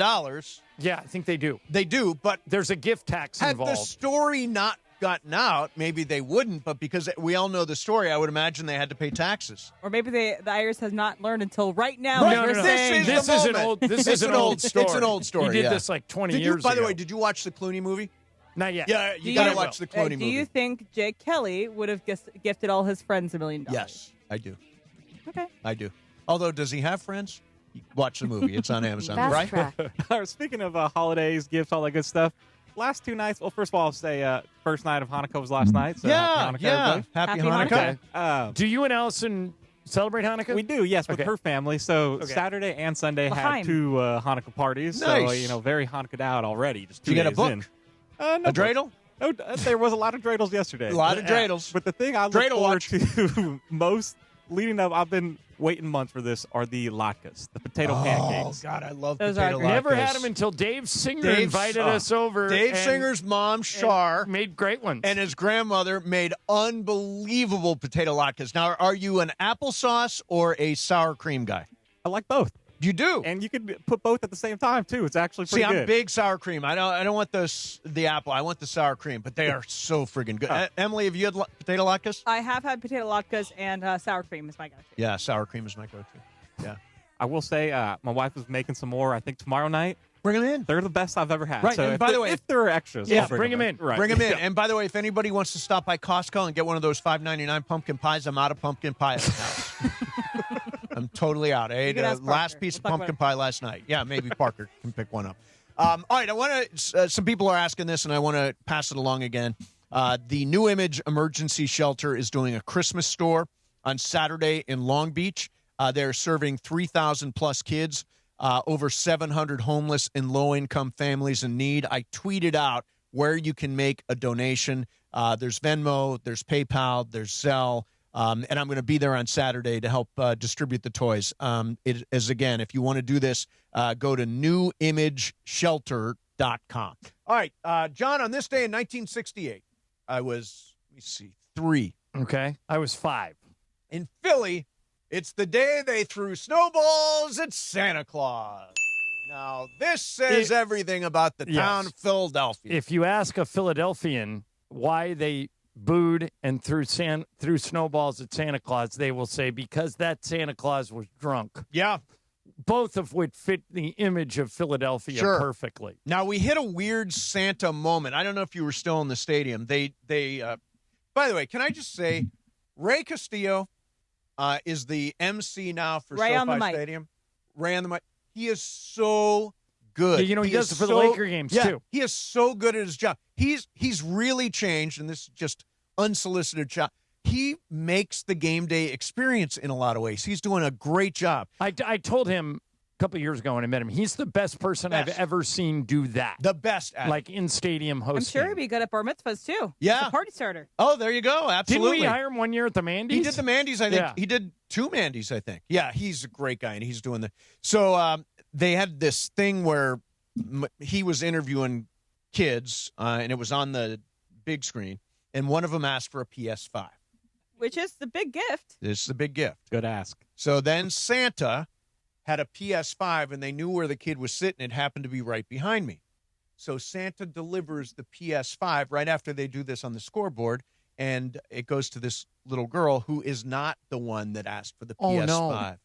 Yeah, I think they do. They do, but there's a gift tax involved. Had the story not gotten out, maybe they wouldn't, but because we all know the story, I would imagine they had to pay taxes. Or maybe the IRS has not learned until right now. Right. No. This is an old story. It's an old story. He did this like 20 years ago. By the way, did you watch the Clooney movie? Not yet. Yeah, you got to watch the Clooney movie. Do you think Jake Kelly would have gifted all his friends $1 million? Yes, I do. Okay. I do. Although, does he have friends? Watch the movie. It's on Amazon, right? Speaking of holidays, gifts, all that good stuff. Last 2 nights. Well, first of all, I'll say first night of Hanukkah was last night. So happy Hanukkah, Happy Hanukkah. Okay. Do you and Allison celebrate Hanukkah? We do, yes, with her family. So Saturday and Sunday had 2 Hanukkah parties. Nice. So, very Hanukkah'd out already. Just 2 you days get a book? in. A dreidel? No, there was a lot of dreidels yesterday. A lot of dreidels. But the thing I look forward to most leading up, I've been waiting months for this, are the latkes, the potato pancakes. Oh, God, I love Those potato are latkes. Never had them until Dave Singer invited us over. Dave Singer's mom, Shar, made great ones. And his grandmother made unbelievable potato latkes. Now, are you an applesauce or a sour cream guy? I like both. You do, and you can put both at the same time too. It's actually pretty good. I'm big sour cream. I don't want the apple. I want the sour cream, but they are so friggin' good. Emily, have you had potato latkes? I have had potato latkes, and sour cream is my go-to. Yeah, sour cream is my go-to. Yeah, I will say my wife was making some more. I think tomorrow night. Bring them in. They're the best I've ever had. Right. So And by the way, if there are extras, yeah, I'll bring them in. Right. Bring them in. And by the way, if anybody wants to stop by Costco and get one of those $5.99 pumpkin pies, I'm out of pumpkin pie at the house. I'm totally out. I ate a last piece of pumpkin pie last night. Yeah, maybe Parker can pick one up. All right, I want to. Some people are asking this, and I want to pass it along again. The New Image Emergency Shelter is doing a Christmas store on Saturday in Long Beach. They're serving 3,000 plus kids, over 700 homeless and low-income families in need. I tweeted out where you can make a donation. There's Venmo, there's PayPal, there's Zelle. And I'm going to be there on Saturday to help distribute the toys. It is, again, if you want to do this, go to newimageshelter.com. All right, John, on this day in 1968, I was, 3. Okay. I was 5. In Philly, it's the day they threw snowballs at Santa Claus. Now, this says everything about the town of Philadelphia. If you ask a Philadelphian why they booed and threw snowballs at Santa Claus, they will say because that Santa Claus was drunk. Yeah. both of which fit the image of Philadelphia perfectly. Now, we hit a weird Santa moment. I don't know if you were still in the stadium. By the way, can I just say, Ray Castillo is the MC now for Ray on the SoFi mic. Stadium. Ray on the mic. He is so good. Yeah, he does it for the Laker games, too. He is so good at his job. He's really changed, and this is just unsolicited shot. He makes the game day experience in a lot of ways. He's doing a great job. I told him a couple of years ago when I met him, he's the best person I've ever seen do that. The best at like in-stadium hosting. I'm sure he'd be good at bar mitzvahs, too. Yeah. He's a party starter. Oh, there you go. Absolutely. Didn't we hire him one year at the Mandy's? He did the Mandy's, I think. Yeah. He did 2 Mandy's, I think. Yeah, he's a great guy, and he's doing the – so they had this thing where he was interviewing kids, and it was on the big screen, and one of them asked for a PS5. Which is the big gift. It's the big gift. Good ask. So then Santa had a PS5, and they knew where the kid was sitting. It happened to be right behind me. So Santa delivers the PS5 right after they do this on the scoreboard, and it goes to this little girl who is not the one that asked for the PS5. No.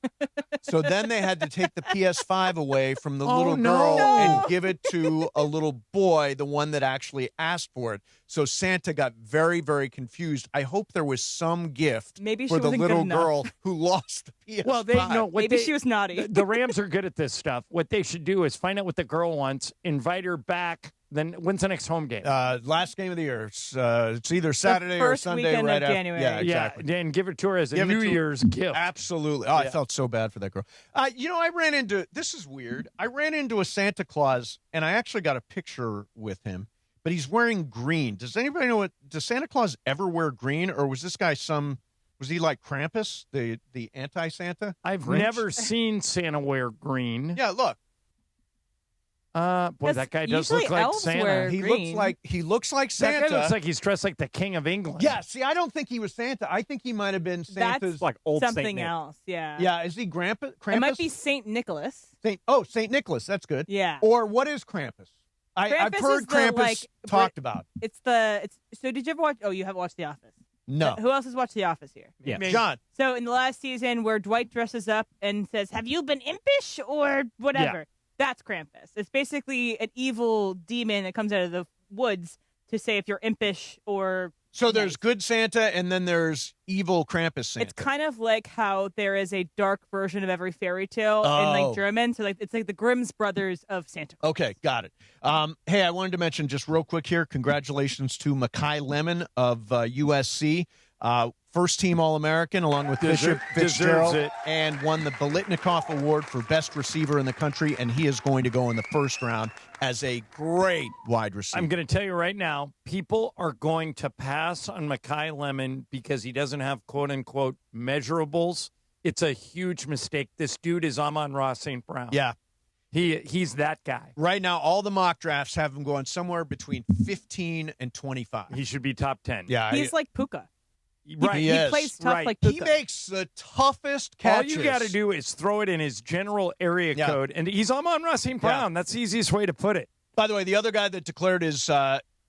So then they had to take the PS5 away from the Oh, little no. girl and give it to a little boy, the one that actually asked for it. So Santa got very, very confused. I hope there was some gift Maybe she for the wasn't little good enough. girl who lost the PS5. Well, they know what Maybe she was naughty. The Rams are good at this stuff. What they should do is find out what the girl wants, invite her back. Then when's the next home game? Last game of the year. It's either Saturday or first Sunday weekend right of after. January. Yeah, exactly. Yeah, and give it to her as a Give it New to her. Year's gift. Absolutely. Oh, I felt so bad for that girl. I ran into – this is weird. I ran into a Santa Claus, and I actually got a picture with him, but he's wearing green. Does anybody know – does Santa Claus ever wear green, or was this guy was he like Krampus, the anti-Santa? I've Grinch? never seen Santa wear green. Yeah, look. Boy, that guy does usually look like elves Santa. wear He green. looks like Santa. That guy looks like he's dressed like the King of England. Yeah, see, I don't think he was Santa. I think he might have been Santa's That's like old Saint something Nick. else. Yeah. Yeah, is he Krampus? It might be Saint Nicholas. Saint Nicholas. That's good. Yeah. Or what is Krampus? I've Krampus heard is the, Krampus talked about. So did you ever watch? Oh, you haven't watched The Office. No. Who else has watched The Office here? Yeah. John. So in the last season, where Dwight dresses up and says, "Have you been impish or whatever?" Yeah. That's Krampus. It's basically an evil demon that comes out of the woods to say if you're impish or. So there's good Santa, and then there's evil Krampus Santa. It's kind of like how there is a dark version of every fairy tale in Oh. like German. So it's like the Grimm's brothers of Santa Claus. Okay, got it. Hey, I wanted to mention just real quick here, congratulations to Mekhi Lemon of USC. First team All-American along with Bishop Fitzgerald, deserves it. and won the Biletnikoff Award for best receiver in the country, and he is going to go in the first round as a great wide receiver. I'm going to tell you right now, people are going to pass on Mekhi Lemon because he doesn't have quote-unquote measurables. It's a huge mistake. This dude is Amon-Ra St. Brown. Yeah. He's that guy. Right now, all the mock drafts have him going somewhere between 15 and 25. He should be top 10. Yeah, He's like Puka. Right. He He is. plays tough Right. like He Puka. makes the toughest catches. All you got to do is throw it in his general area Yeah. code, and he's Amon-Ra St. Brown. That's the easiest way to put it. By the way, the other guy that declared is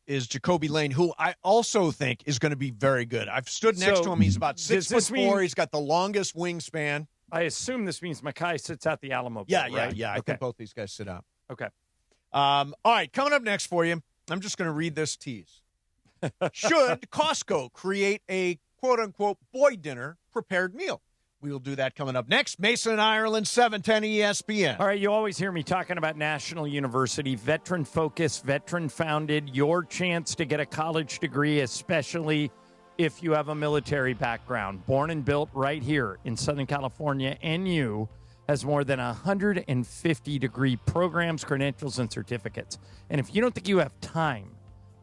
Jacoby Lane, who I also think is going to be very good. I've stood next So, to him. He's about does 6'4". this mean- He's got the longest wingspan. I assume this means Mekhi sits out the Alamo Bowl, Yeah, right? I Okay. think both these guys sit out. Okay. All right, coming up next for you, I'm just going to read this tease. Should Costco create a quote-unquote boy dinner prepared meal? We will do that coming up next. Mason, Ireland, 710 ESPN. All right, you always hear me talking about National University, veteran-focused, veteran-founded, your chance to get a college degree, especially if you have a military background. Born and built right here in Southern California, NU has more than 150 degree programs, credentials, and certificates. And if you don't think you have time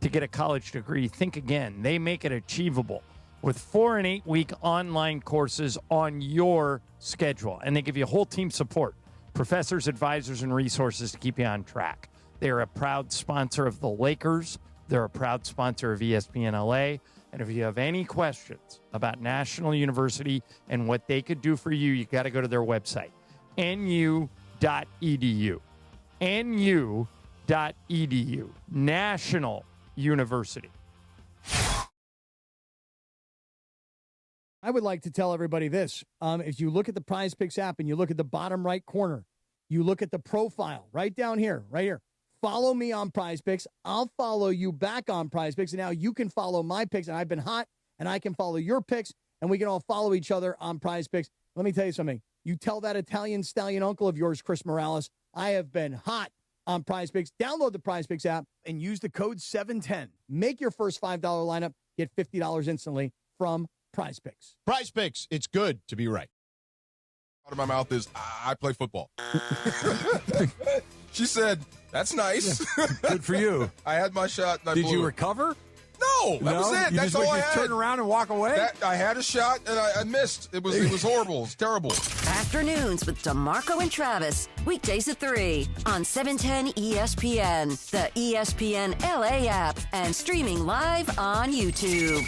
to get a college degree, think again. They make it achievable with 4 and 8 week online courses on your schedule. And they give you whole team support, professors, advisors, and resources to keep you on track. They are a proud sponsor of the Lakers. They're a proud sponsor of ESPN LA. And if you have any questions about National University and what they could do for you, you got to go to their website, nu.edu. nu.edu. National University. I would like to tell everybody this. If you look at the Prize Picks app and you look at the bottom right corner, you look at the profile right down here, right here. Follow me on Prize Picks. I'll follow you back on Prize Picks. And now you can follow my picks. And I've been hot, and I can follow your picks, and we can all follow each other on Prize Picks. Let me tell you something. You tell that Italian stallion uncle of yours, Chris Morales, I have been hot on Prize Picks. Download the Prize Picks app and use the code 710. Make your first $5 lineup. Get $50 instantly from Prize Picks. Prize Picks. It's good to be right. Out of my mouth is, I play football. She said, that's nice. Good for you. I had my shot. And Did you recover? No, that was it. That's all I had. Turn around and walk away? I had a shot, and I missed. It was horrible. It was terrible. Afternoons with DeMarco and Travis. Weekdays at 3 on 710 ESPN, the ESPN LA app, and streaming live on YouTube.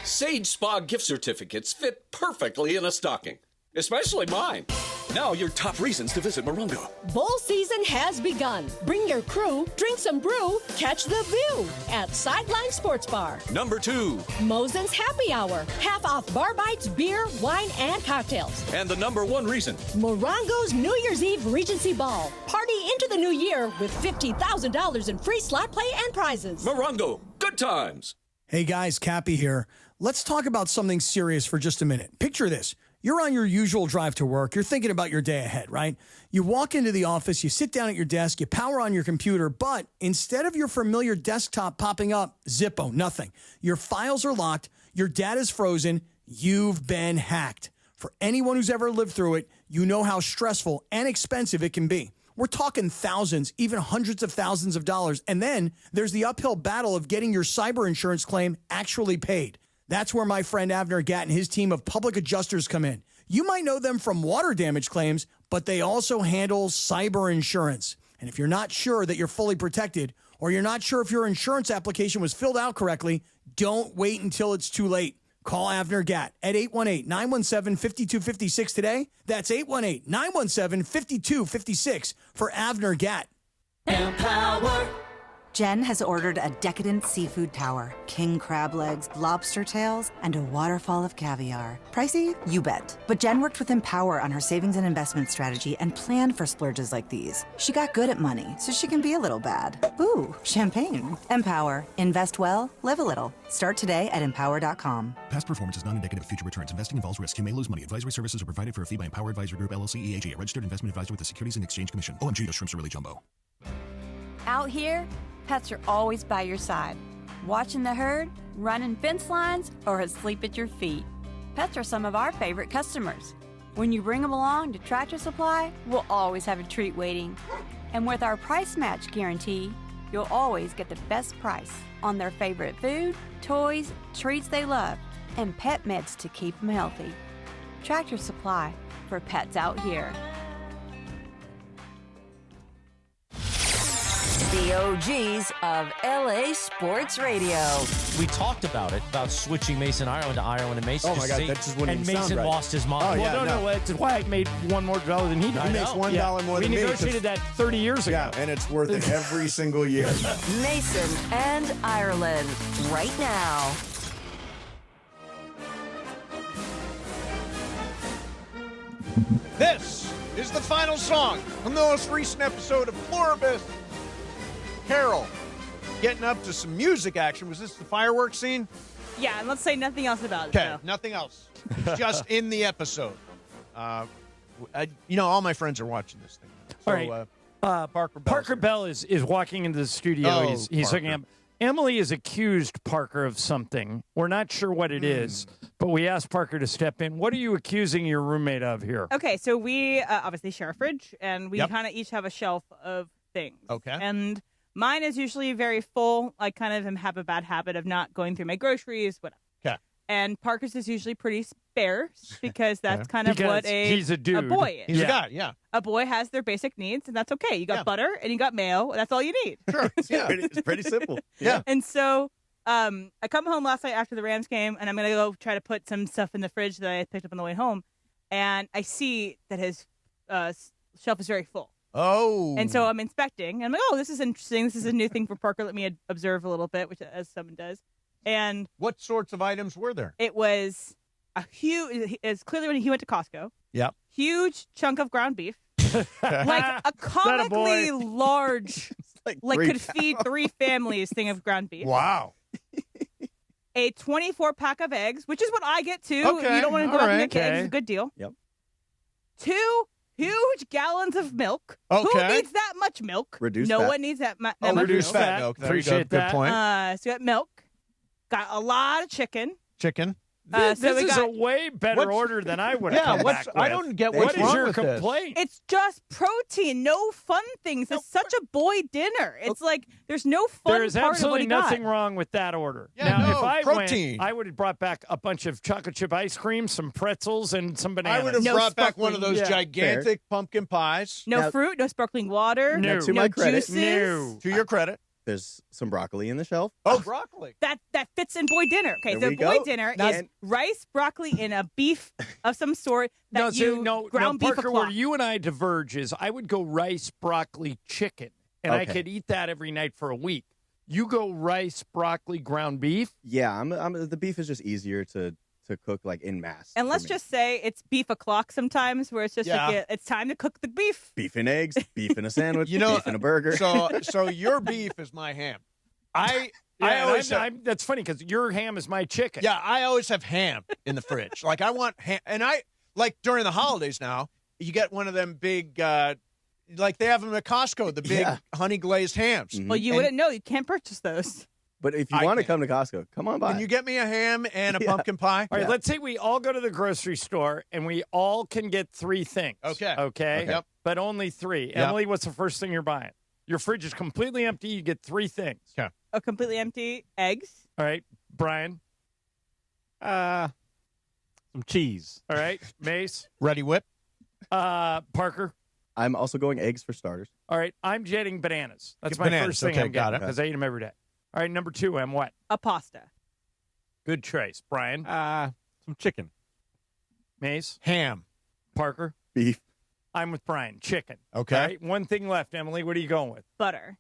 Sage Spa gift certificates fit perfectly in a stocking, especially mine. Now your top reasons to visit Morongo. Bowl season has begun. Bring your crew, drink some brew, catch the view at Sideline Sports Bar. Number 2. Mosen's Happy Hour. Half off bar bites, beer, wine, and cocktails. And the number 1 reason. Morongo's New Year's Eve Regency Ball. Party into the new year with $50,000 in free slot play and prizes. Morongo, good times. Hey guys, Cappy here. Let's talk about something serious for just a minute. Picture this. You're on your usual drive to work. You're thinking about your day ahead, right? You walk into the office, you sit down at your desk, you power on your computer, but instead of your familiar desktop popping up, Zippo, nothing. Your files are locked, your data's frozen, you've been hacked. For anyone who's ever lived through it, you know how stressful and expensive it can be. We're talking thousands, even hundreds of thousands of dollars. And then there's the uphill battle of getting your cyber insurance claim actually paid. That's where my friend Avner Gatt and his team of public adjusters come in. You might know them from water damage claims, but they also handle cyber insurance. And if you're not sure that you're fully protected, or you're not sure if your insurance application was filled out correctly, don't wait until it's too late. Call Avner Gatt at 818-917-5256 today. That's 818-917-5256 for Avner Gatt. Empower. Jen has ordered a decadent seafood tower, king crab legs, lobster tails, and a waterfall of caviar. Pricey? You bet. But Jen worked with Empower on her savings and investment strategy and planned for splurges like these. She got good at money, so she can be a little bad. Ooh, champagne. Empower. Invest well, live a little. Start today at empower.com. Past performance is not indicative of future returns. Investing involves risk. You may lose money. Advisory services are provided for a fee by Empower Advisory Group, LLC, EAG, a registered investment advisor with the Securities and Exchange Commission. OMG, those shrimps are really jumbo. Out here, pets are always by your side, watching the herd, running fence lines, or asleep at your feet. Pets are some of our favorite customers. When you bring them along to Tractor Supply, we'll always have a treat waiting. And with our price match guarantee, you'll always get the best price on their favorite food, toys, treats they love, and pet meds to keep them healthy. Tractor Supply, for pets out here. The OGs of LA Sports Radio. We talked about it, about switching Mason Ireland to Ireland and Mason. Oh my God, that just wouldn't and even Mason sound right. lost his mind. Oh, yeah, no, that's why I made $1 more than he did. He makes $1 more than me. We negotiated that 30 years ago. Yeah, and it's worth it every single year. Mason and Ireland, right now. This is the final song from the most recent episode of Pluribus. Carol, getting up to some music action. Was this the fireworks scene? Yeah, and let's say nothing else about it. Okay, nothing else. Just in the episode. All my friends are watching this thing. So, all right. Parker Bell is walking into the studio. Oh, he's looking up. Emily has accused Parker of something. We're not sure what it is, but we asked Parker to step in. What are you accusing your roommate of here? Okay, so we obviously share a fridge, and we kind of each have a shelf of things. Okay. And mine is usually very full. I kind of have a bad habit of not going through my groceries, whatever. Okay. And Parker's is usually pretty sparse because that's kind of what he's a dude. A boy is. He's a guy, yeah. A boy has their basic needs, and that's okay. You got butter and you got mayo. That's all you need. Sure. It's pretty simple. Yeah. And so I come home last night after the Rams game, and I'm going to go try to put some stuff in the fridge that I picked up on the way home. And I see that his shelf is very full. Oh. And so I'm inspecting, and I'm like, oh, this is interesting. This is a new thing for Parker. Let me observe a little bit, which as someone does. And what sorts of items were there? it was a huge. It's clearly when he went to Costco. Yep. Huge chunk of ground beef, like a comically large, like could feed 3 families thing of ground beef. Wow. A 24-pack of eggs, which is what I get too. Okay, You don't want to go all out and right. get eggs. It's a good deal. Yep. 2 huge gallons of milk. Okay. Who needs that much milk? Reduced no fat. one needs that much Reduced milk. fat milk. There you go. Appreciate Good that. point. So you got milk. Got a lot of chicken. Chicken. So This we is got- a way better What's- order than I would have Yeah, come what's back I with. don't get What what's is wrong your with this. complaint? It's just protein, no fun things. It's such a boy dinner. It's like there's no fun There is part of what absolutely he got. nothing wrong with that order. Yeah, now, no, if I protein. went, I would have brought back a bunch of chocolate chip ice cream, some pretzels, and some bananas. I would have No brought back one of sparkling. those Yeah. gigantic pumpkin pies. No Now- fruit, no sparkling water, No. Now, to no my credit, juices. No. To your credit. there's some broccoli in the shelf. Oh, broccoli. That fits in boy dinner. Okay, There so we boy go. dinner Now- is rice, broccoli, and a beef of some sort that ground beef Parker, o'clock. where you and I diverge is I would go rice, broccoli, chicken, and I Okay. could eat that every night for a week. You go rice, broccoli, ground beef. Yeah, the beef is just easier to cook like in mass. And for let's me. just say it's beef o'clock sometimes, where it's just Yeah. like it's time to cook the beef. beef and eggs, beef in a sandwich, You know, beef in a burger. So your beef is my ham. I always have, that's funny because your ham is my chicken. yeah, I always have ham in the fridge. Like I want ham, and I like during the holidays now. You get one of them big, like they have them at Costco, the big Yeah. honey glazed hams. Well, you wouldn't know. You can't purchase those. But if you I want to can't. come to Costco, come on by. Can you get me a ham and a Yeah. pumpkin pie? All right, Yeah. let's say we all go to the grocery store and we all can get 3 things. Okay. Okay. Yep. But only 3. Yep. Emily, what's the first thing you're buying? Your fridge is completely empty. You get 3 things. Okay. A completely empty eggs. All right, Brian. Some cheese. All right, Mace. Ready whip. Parker. I'm also going eggs for starters. All right, I'm jetting bananas. That's Get my bananas. first thing Okay, I'm got getting it. because I eat them every day. All right, number 2, I'm what? A pasta. Good choice, Brian. Some chicken. Mace. Ham. Parker. Beef. I'm with Brian. Chicken. Okay. All right, one thing left, Emily. What are you going with? Butter.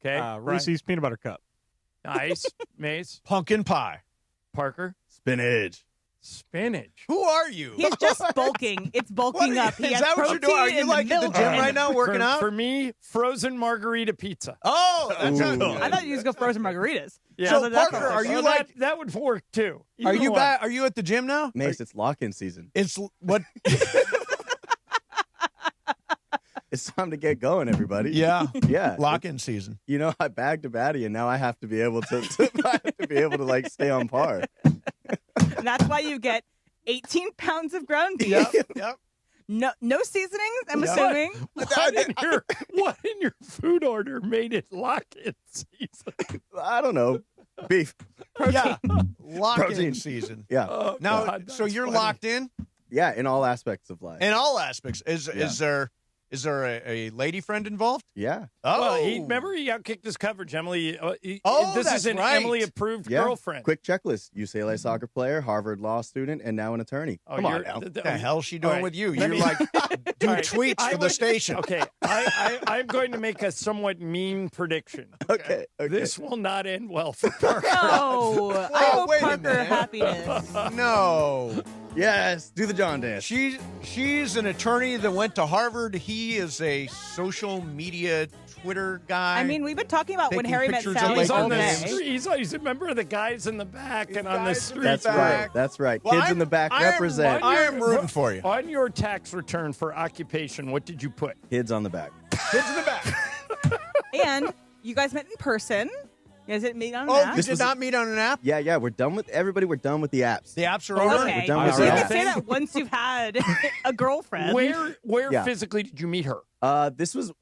Okay. Brian. Reese's peanut butter cup. Nice. Mace. Pumpkin pie. Parker. Spinach. Spinach. Who are you? He's just bulking. It's bulking What are up. you- He is has that what you're protein doing? Are you in like the at the milk. gym right now working for, out? For me, frozen margarita pizza. Oh, that's Ooh. good. I thought you was go frozen margaritas. Yeah. So, So that's Parker, what are I you Well, like? that would work too? Are Either you one. back? Are you at the gym now? Mace, it's lock-in season. It's what? It's time to get going, everybody. Yeah. Yeah. Lock-in season. You know, I bagged a baddie, and now I have to be able to like stay on par. And that's why you get 18 pounds of ground beef. Yep. No seasonings, I'm Yeah. assuming. What in your food order made it lock-in season? I don't know. Beef. Yeah. Lock-in Protein. season. Yeah. Oh, Now, God, so that's you're funny. locked in Yeah, in all aspects of life. in all aspects. Is Yeah. there a lady friend involved? Yeah. Oh, Well, remember he outkicked his coverage, Emily. Oh, this that's is an right. Emily-approved Yeah. girlfriend. Quick checklist. UCLA soccer player, Harvard law student, and now an attorney. Oh, Come on you're- now. What the hell's she doing All right, with you? let You're me- like do All right, tweets I for the would- station. Okay, I'm going to make a somewhat mean prediction. Okay. This will not end well for Parker. Oh, I hope wait a Parker minute. happiness. No. Yes. Do the John dance. She's an attorney that went to Harvard. He is a social media Twitter guy. I mean, we've been talking about when Taking Harry met pictures of Sally He's all on the day. street. He's a member of the guys in the back and on the guys in street. the That's back. right. That's right. Well, Kids in the back I am represent. I am rooting for you. On your tax return for occupation, what did you put? Kids on the back. Kids in the back. And you guys met in person. You guys didn't meet on Oh, that. you This did was- not meet on an app? Yeah. We're done with everybody. We're done with the apps. The apps are over? Okay, We're done with so you our can apps. say that once you've had a girlfriend. Where Yeah. physically did you meet her?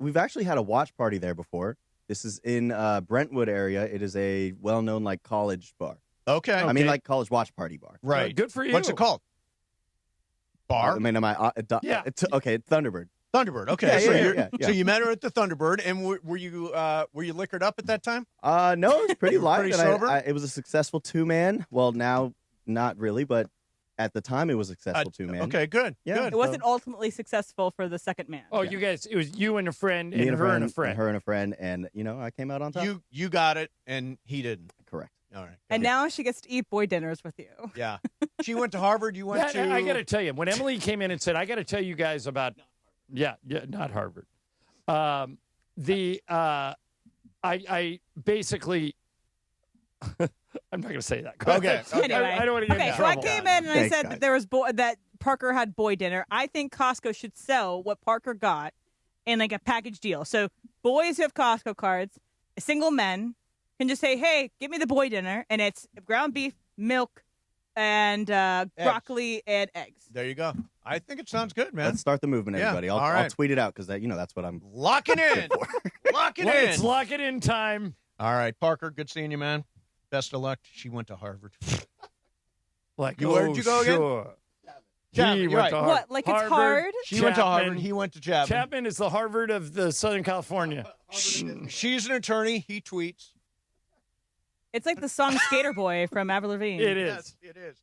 We've actually had a watch party there before. This is in Brentwood area. It is a well-known like college bar. Okay. I mean, like college watch party bar. Right. Good for you. What's it called? Bar? I mean, am I? Yeah. Okay, Thunderbird. Thunderbird. Okay. Yeah, so, yeah, you're- yeah, yeah. so you met her at the Thunderbird, and were you liquored up at that time? No, it was pretty You were light. pretty and sober? it was a successful 2-man. Well, now not really, but at the time it was a successful 2-man. Okay, good. Yeah. Good. It wasn't ultimately successful for the second man. Oh, you guys, it was you and a friend Me and her and a friend. and her and a friend, and I came out on top. You got it, and he didn't. Correct. All right. And now she gets to eat boy dinners with you. Yeah. She went to Harvard. You went to. I got to tell you, when Emily came in and said, I got to tell you guys about. Yeah, not Harvard. I basically. I'm not going to say that. Okay. Anyway. I don't want to get in so trouble. I came in and I said that there was that Parker had boy dinner. I think Costco should sell what Parker got in like a package deal. So boys who have Costco cards, single men, can just say, "Hey, give me the boy dinner," and it's ground beef, milk, and broccoli and eggs. There you go. I think it sounds good, man. Let's start the movement, Yeah, everybody. all right. I'll tweet it out because that's what I'm locking in. Locking in. Let's lock it in time. All right, Parker. Good seeing you, man. Best of luck. She went to Harvard. Like, where'd you go again? sure. Chapman, He you're went right. to Harvard. What? Like it's hard? She went to Harvard. He went to Chapman. Chapman is the Harvard of the Southern California. She's an attorney. He tweets. It's like the song Skater Boy from Avril Lavigne. It is. Yes, it is.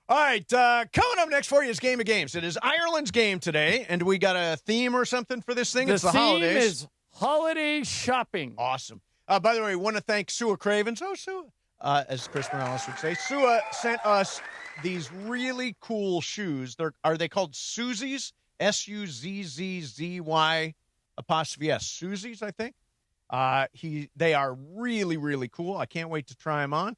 All right, coming up next for you is Game of Games. It is Ireland's game today, and we got a theme or something for this thing? The it's the theme holidays. is holiday shopping. Awesome. By the way, we want to thank Sua Cravens. Oh, Sua. As Chris Morales would say. Sua sent us these really cool shoes. Are they called Susie's? Suzzzy apostrophe S. Susie's, I think. They are really, really cool. I can't wait to try them on.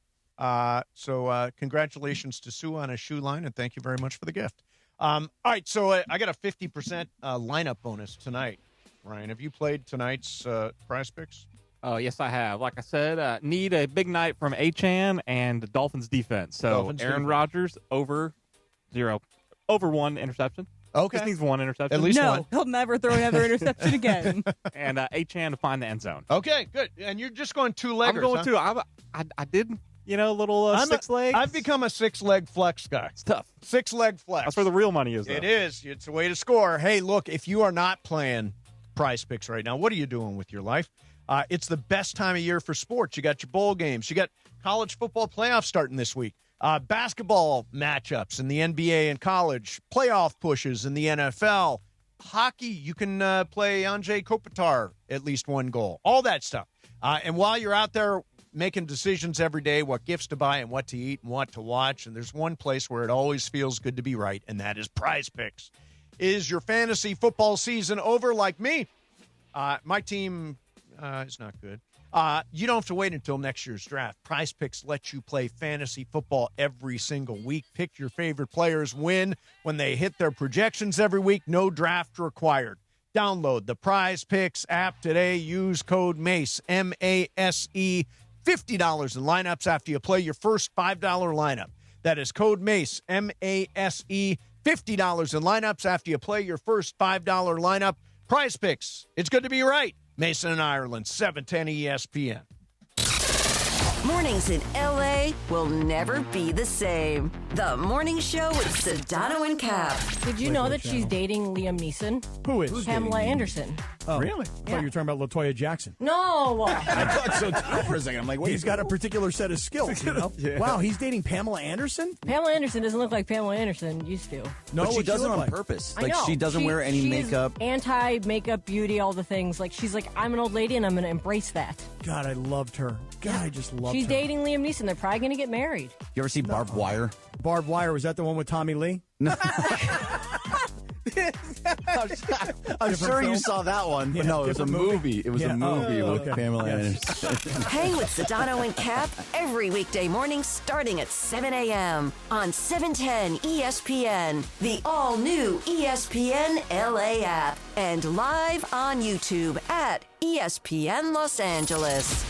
So congratulations to Sue on a shoe line, and thank you very much for the gift. All right, so I got a 50% lineup bonus tonight. Ryan, have you played tonight's Prize Picks? Oh, yes, I have. Like I said, need a big night from Achane and the Dolphins defense. So Dolphins Aaron defense. Rodgers over one interception. Okay. Just needs one interception. At least no, one. he'll never throw another interception again. And Achane to find the end zone. Okay, good. And you're just going two-leggers, I'm going huh? two. I did, little six legs. I've become a six-leg flex guy. It's tough. Six-leg flex. That's where the real money is, though. It is. It's a way to score. Hey, look, if you are not playing Prize Picks right now, what are you doing with your life? It's the best time of year for sports. You got your bowl games. You got college football playoffs starting this week. Basketball matchups in the NBA and college. Playoff pushes in the NFL. Hockey, you can play Anze Kopitar at least one goal. All that stuff. And while you're out there making decisions every day, what gifts to buy and what to eat and what to watch, and there's one place where it always feels good to be right, and that is Prize Picks. Is your fantasy football season over like me? My team is not good. You don't have to wait until next year's draft. Prize Picks lets you play fantasy football every single week. Pick your favorite players, win when they hit their projections every week. No draft required. Download the Prize Picks app today. Use code MACE, M-A-S-E, $50 in lineups after you play your first $5 lineup. That is code MACE, M-A-S-E, $50 in lineups after you play your first $5 lineup. Prize Picks. It's good to be right. Mason and Ireland, 710 ESPN. Mornings in L.A. will never be the same. The Morning Show with Sedano and Cap. Did you know that she's dating Liam Neeson? Who is? Pamela Anderson. Oh, really? I thought you were talking about LaToya Jackson. No. I thought so too for a second. I'm like, wait. He's got a particular set of skills, you know? Yeah. Wow, he's dating Pamela Anderson? Pamela Anderson doesn't look like Pamela Anderson used to. No, but she what does it look on like? purpose. I Like know. she doesn't wear any she's makeup. Anti-makeup beauty, all the things. Like she's like, I'm an old lady and I'm going to embrace that. God, I loved her. God, I just loved She's her. dating Liam Neeson. They're probably going to get married. You ever see Barbed Wire? Barbed Wire, was that the one with Tommy Lee? No. I'm sure you film? saw that one, but Yeah, no, it was a different movie. It was Yeah. a movie Oh, with okay. Pamela Yes. Anderson. Hang with Sedano and Cap every weekday morning starting at 7 a.m. on 710 ESPN, the all-new ESPN LA app, and live on YouTube at ESPN Los Angeles.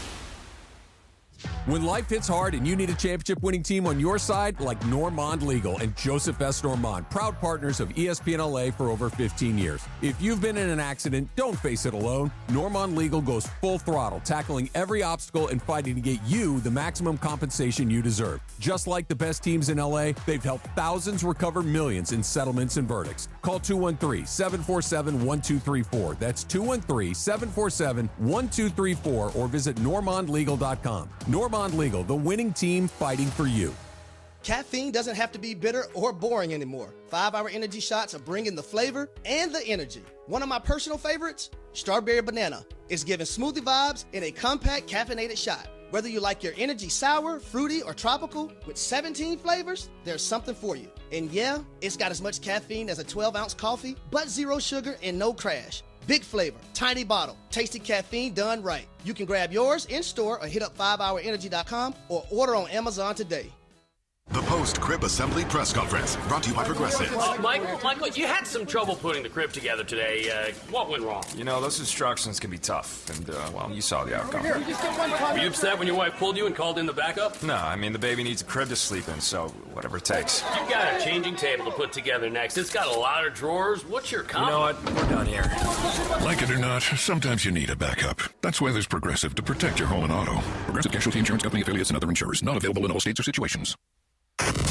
When life hits hard and you need a championship-winning team on your side, like Normand Legal and Joseph S. Normand, proud partners of ESPN LA for over 15 years. If you've been in an accident, don't face it alone. Normand Legal goes full throttle, tackling every obstacle and fighting to get you the maximum compensation you deserve. Just like the best teams in LA, they've helped thousands recover millions in settlements and verdicts. Call 213-747-1234. That's 213-747-1234 or visit normandlegal.com. Normand Legal, the winning team fighting for you. Caffeine doesn't have to be bitter or boring anymore. 5-Hour Energy shots are bringing the flavor and the energy. One of my personal favorites, Strawberry Banana. It's giving smoothie vibes in a compact caffeinated shot. Whether you like your energy sour, fruity, or tropical, with 17 flavors, there's something for you. And yeah, it's got as much caffeine as a 12-ounce coffee, but 0 sugar and no crash. Big flavor, tiny bottle, tasty caffeine done right. You can grab yours in-store or hit up 5hourenergy.com or order on Amazon today. The post-crib assembly press conference, brought to you by Progressive. Michael, you had some trouble putting the crib together today. What went wrong? You know, those instructions can be tough, and, well, you saw the outcome. Were you upset when your wife pulled you and called in the backup? No, I mean, the baby needs a crib to sleep in, so whatever it takes. You've got a changing table to put together next. It's got a lot of drawers. What's your comment? You know what? We're done here. Like it or not, sometimes you need a backup. That's why there's Progressive to protect your home and auto. Progressive Casualty Insurance Company affiliates and other insurers. Not available in all states or situations.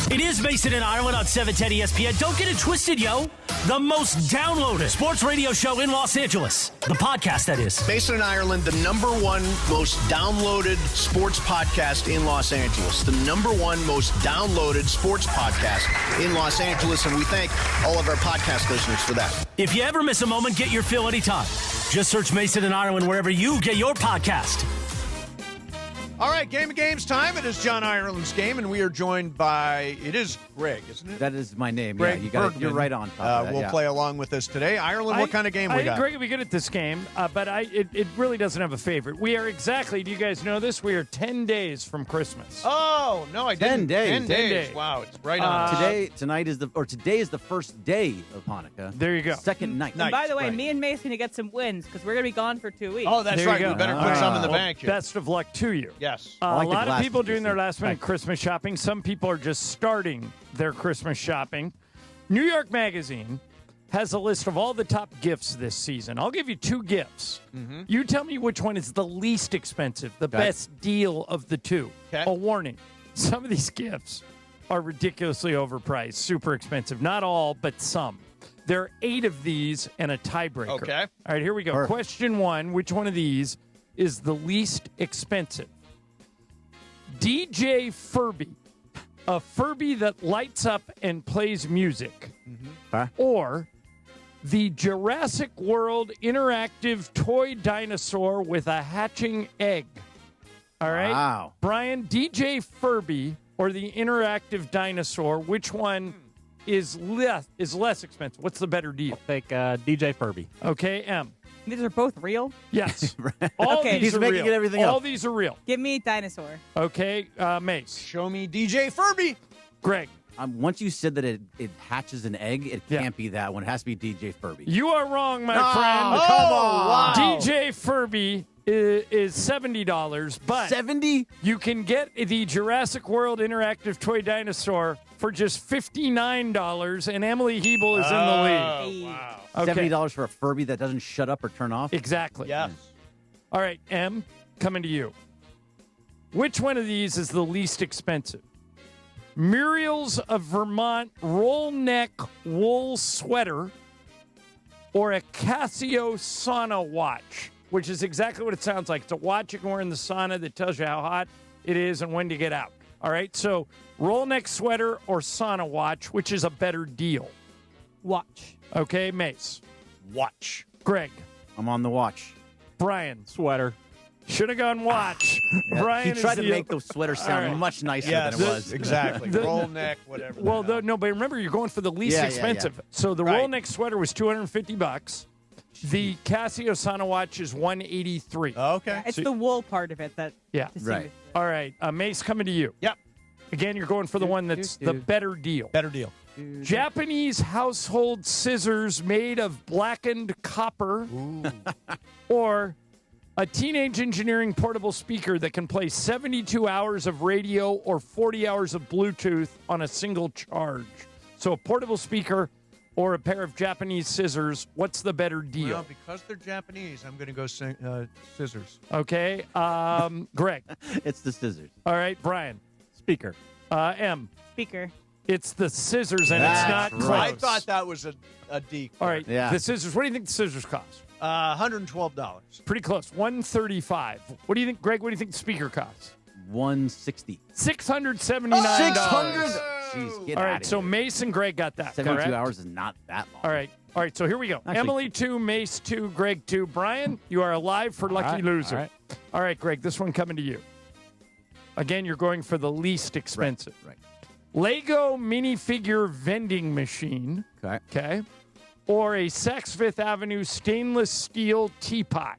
It is Mason and Ireland on 710 ESPN. Don't get it twisted, yo. The most downloaded sports radio show in Los Angeles. The podcast, that is. Mason and Ireland, the #1 most downloaded sports podcast in Los Angeles. The #1 most downloaded sports podcast in Los Angeles. And we thank all of our podcast listeners for that. If you ever miss a moment, get your fill anytime. Just search Mason and Ireland wherever you get your podcast. All right, Game of Games time. It is John Ireland's game, and we are joined by, it is Greg, isn't it? That is my name. Greg You're right on top of that. We'll play along with us today. Ireland, what kind of game we got? I think Greg will be good at this game, but it really doesn't have a favorite. We are exactly, do you guys know this? We are 10 days from Christmas. Oh, no, I didn't. 10 days. 10 days. Wow, it's right on. Today is the first day of Hanukkah. There you go. Second night. And by the way, me and Mace are going to get some wins because we're going to be gone for 2 weeks. Oh, that's right. We better put some in the bank here. Best of luck to you. Yes. A lot of people doing their last-minute Christmas shopping. Some people are just starting their Christmas shopping. New York Magazine has a list of all the top gifts this season. I'll give you 2 gifts. Mm-hmm. You tell me which one is the least expensive, the best deal of the 2. Okay. A warning. Some of these gifts are ridiculously overpriced, super expensive. Not all, but some. There are 8 of these and a tiebreaker. Okay. All right, here we go. Perfect. Question 1, which one of these is the least expensive? DJ Furby, a Furby that lights up and plays music. Mm-hmm. Huh? Or the Jurassic World interactive toy dinosaur with a hatching egg. All right? Wow. Brian, DJ Furby or the interactive dinosaur, which one is less expensive? What's the better deal? I'll take DJ Furby. Okay, M. These are both real? Yes. All okay. these He's are making real. everything All up. these are real. Give me dinosaur. Okay, Mace. Show me DJ Furby. Greg. Once you said that it hatches an egg, it can't be that one. It has to be DJ Furby. You are wrong, my friend. Come on. Wow. DJ Furby is $70, but 70? You can get the Jurassic World interactive toy dinosaur for just $59, and Emily Hebel is in the lead. Wow. Okay. $70 for a Furby that doesn't shut up or turn off? Exactly. Yes. All right, M, coming to you. Which one of these is the least expensive? Muriel's of Vermont roll neck wool sweater or a Casio sauna watch, which is exactly what it sounds like. It's a watch you can wear in the sauna that tells you how hot it is and when to get out. All right, so roll neck sweater or sauna watch, which is a better deal? Watch. Okay, Mace. Watch. Greg. I'm on the watch. Brian. Sweater. Should have gone watch. Yeah, Brian he tried is to make the sweater sound much nicer than it was. Exactly. Roll neck, whatever. Well, no, but remember, you're going for the least expensive. Yeah. So the roll neck sweater was $250. The Casio sauna watch is $183. Okay. It's the wool part of it that. Yeah. Right. All right. Mace, coming to you. Yep. Again, you're going for the one that's the better deal. Better deal. Japanese household scissors made of blackened copper. Or a teenage engineering portable speaker that can play 72 hours of radio or 40 hours of Bluetooth on a single charge. So a portable speaker or a pair of Japanese scissors, what's the better deal? Well, because they're Japanese, I'm going to go scissors. Okay. Greg. It's the scissors. All right. Brian. Speaker. M. Speaker. It's the scissors, and it's not close. I thought that was a D. All right. Yeah. The scissors. What do you think the scissors cost? $112. Pretty close. $135. What do you think, Greg? What do you think the speaker costs? $160. $679. Jeez, get All out right, of so here. Mace and Greg got that. 72 correct? hours is not that long. All right, so here we go. Actually- Emily 2, Mace 2, Greg 2. Brian, you are alive for Lucky right, Loser. All right, Greg, this one coming to you. Again, you're going for the least expensive. Right. Lego minifigure vending machine. Okay. Or a Saks Fifth Avenue stainless steel teapot.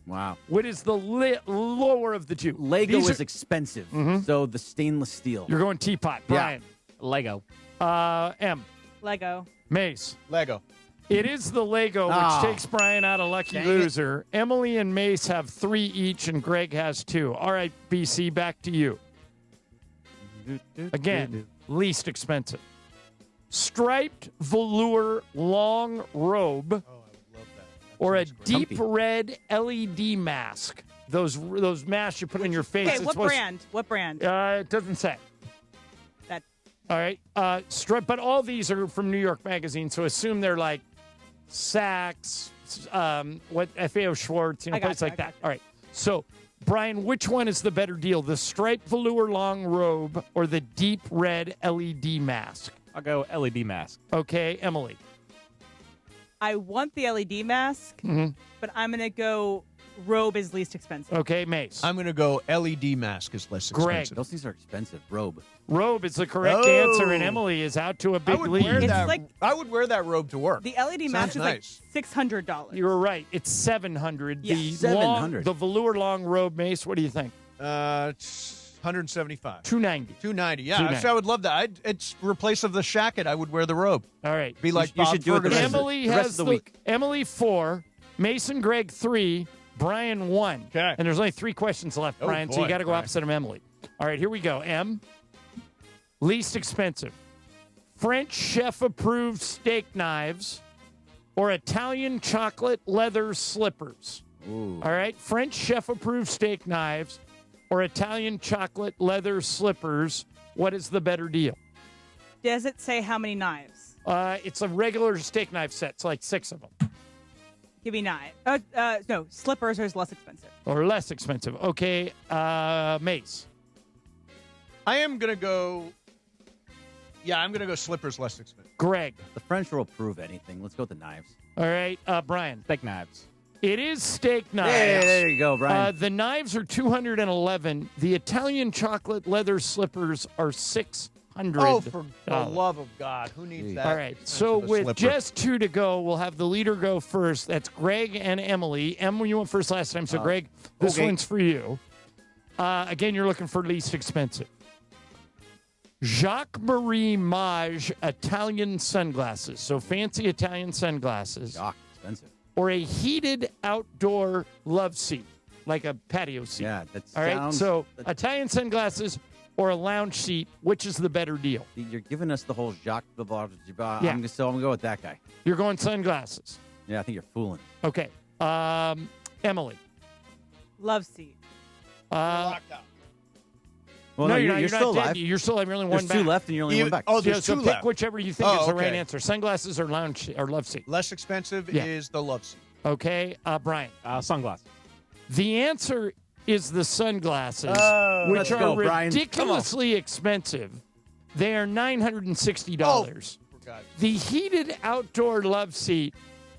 Wow. What is the lower of the two? Lego These is are- expensive, Mhm. so the stainless steel. You're going teapot. Brian. Lego. M. Lego. Mace. Lego. It is the Lego, which Oh. takes Brian out of Lucky Dang it. Loser. Emily and Mace have 3 each, and Greg has 2. All right, BC, back to you. Again, least expensive. Striped velour long robe or a deep comfy. red LED mask. Those masks you put on your face. Okay, It's what supposed- brand? What brand? It doesn't say. That. All right. But all these are from New York Magazine, so assume they're like Saks, FAO Schwartz, I got places you, like I that. got you. All right. So, Brian, which one is the better deal? The striped velour long robe or the deep red LED mask? I'll go LED mask. Okay, Emily. I want the LED mask, Mhm. but I'm going to go robe is least expensive. Okay, Mace. I'm going to go LED mask is less Greg. expensive. Those things are expensive. Robe. Robe is the correct Oh. answer, and Emily is out to a I big would lead. wear It's that. like- I would wear that robe to work. The LED mask Sounds is nice. like $600. You were right. It's $700. Yeah. The $700. the velour long robe, Mace. What do you think? It's $175. $290. $290. Yeah, $290. actually, I would love that. It's replace of the shacket. I would wear the robe. All right. Be like you Bob should do it the Ferguson. rest of Emily the rest has of the week. Emily 4, Mason Greg 3, Brian 1. Okay. And there's only 3 questions left, Oh, Brian, so you boy, got to go Brian. opposite of Emily. All right, here we go. M. Least expensive. French chef approved steak knives or Italian chocolate leather slippers. Ooh. All right, French chef approved steak knives or Italian chocolate leather slippers. What is the better deal? Does it say how many knives? It's a regular steak knife set. It's like 6 of them. Give me 9. No, slippers are less expensive. Or less expensive. Okay, Mace. I am going to go. Yeah, I'm going to go slippers less expensive. Greg. The French will approve anything. Let's go with the knives. All right, Brian. Steak knives. It is steak knives. Hey, there you go, Brian. The knives are $211. The Italian chocolate leather slippers are $600. Oh, for the love of God. Who needs that? All right, expensive so a with slipper? just 2 to go, we'll have the leader go first. That's Greg and Emily. Emily, you went first last time, so Greg, this okay. one's for you. Again, you're looking for least expensive. Jacques-Marie Mage Italian sunglasses. So fancy Italian sunglasses. Jock, expensive. Or a heated outdoor love seat, like a patio seat. Yeah, that All right, sounds. so Italian sunglasses or a lounge seat, which is the better deal? You're giving us the whole Jacques Bavard. Yeah. I'm going to go with that guy. You're going sunglasses. Yeah, I think you're fooling. Okay. Emily. Love seat. Locked out. Well, no, you're not. You're still not dead. alive. You're still only one There's back. 2 left, and you're only one back. Oh, there's so 2 pick left. whichever you think Oh, is the right okay. answer. Sunglasses or lounge or love seat. Less expensive Yeah. is the love seat. Okay, Brian. Sunglasses. The answer is the sunglasses, Oh. which Let's are go, Brian. ridiculously expensive. They are $960. Oh, for God's The heated outdoor love seat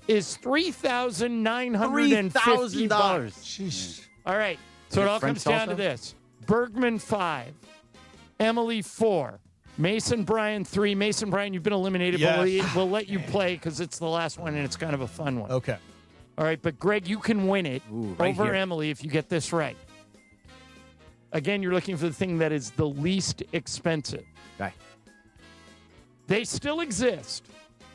is $3,950. $3,000. Jeez. All right. So Is it it all French comes down also? to this. Bergman 5, Emily 4, Mason Brian 3. Mason Brian, you've been eliminated, but Yes. we'll let you play because it's the last one and it's kind of a fun one. Okay. All right, but Greg, you can win it Ooh, right over here. Emily if you get this right. Again, you're looking for the thing that is the least expensive. Okay. They still exist.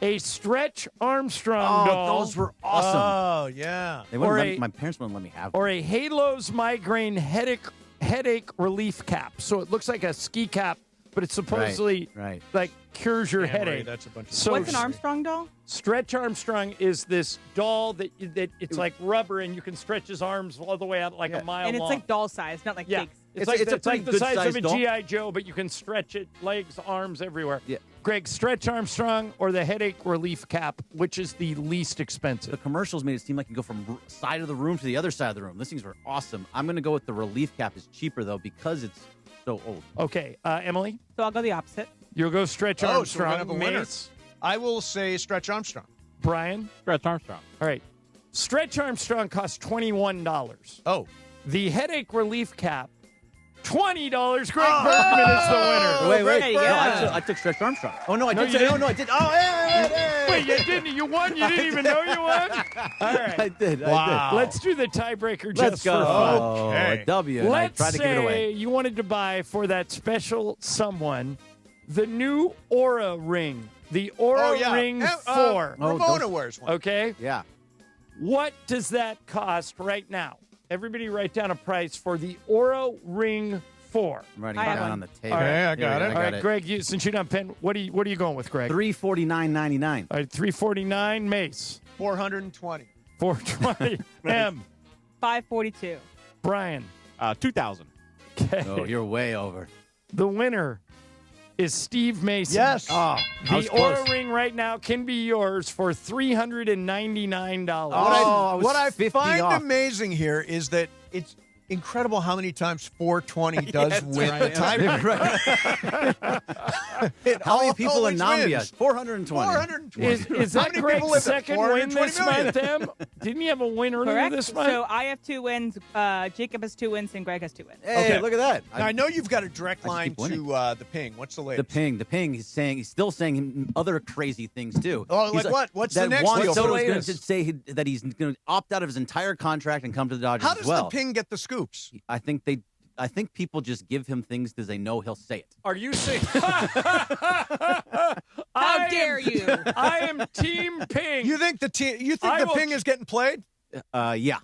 A Stretch Armstrong doll. Those were awesome. Oh, yeah. They wouldn't or let a- me, my parents wouldn't let me have them. Or a Halos migraine headache relief cap. So it looks like a ski cap, but it's supposedly Right. like cures your Damn right, headache. that's a bunch of So What's an Armstrong doll? Stretch Armstrong is this doll that it's like rubber and you can stretch his arms all the way out like a mile And it's long. like doll size, not like Yeah. big. It's like a the pretty size of a good-sized doll. G.I. Joe, but you can stretch it, legs, arms, everywhere. Yeah. Greg, Stretch Armstrong or the headache relief cap, which is the least expensive? The commercials made it seem like you go from side of the room to the other side of the room. These things were awesome. I'm going to go with the relief cap. It's cheaper, though, because it's so old. Okay. Emily? So I'll go the opposite. You'll go Stretch So we're Armstrong. gonna have a winner. Mace? I will say Stretch Armstrong. Brian? Stretch Armstrong. All right. Stretch Armstrong costs $21. Oh. The headache relief cap, $20. Greg Bergman is the winner. Wait. No, I took Stretch Armstrong. Oh, no, I did. No, I did. Oh, hey. Wait, you didn't? You won? You didn't even know you won? All right. I did. Wow. Let's do the tiebreaker Let's just go. for fun. Okay. A W. And Let's I tried to give it say away. you wanted to buy for that special someone the new Aura ring. The Aura Ring 4. Ramona wears one. Okay? Yeah. What does that cost right now? Everybody write down a price for the Aura Ring 4. I'm writing it down on the table. Okay, I got it. All right, Greg, since you're not pen, what are you going with, Greg? $349.99. All right, $349. Mace. $420. $420. M. $542. Brian. $2,000. Okay. Oh, you're way over. The winner is Steve Mason. Yes. Oh, the Aura Ring right now can be yours for $399. What I find off. amazing here is that it's incredible how many times 420 does win the tiebreaker. How many people in always Nambia? wins. 420. 420. Is How that many Greg's people live at second win 420 this million? month, Em? Didn't he have a win earlier Correct. this month? So I have 2 wins. Jacob has 2 wins, and Greg has 2 wins. Hey, look at that. Now, I know you've got a direct I just line keep winning. to the ping. What's the The latest? ping. He's still saying other crazy things too. Oh, like He's what? What's that the next Juan deal? Soto What's is the going to latest? say that he's going to opt out of his entire contract and come to the Dodgers How as does well. the ping get the scoops? I think people just give him things because they know he'll say it. Are you saying? How dare you? I am Team Ping. You think the ping is getting played? Yeah,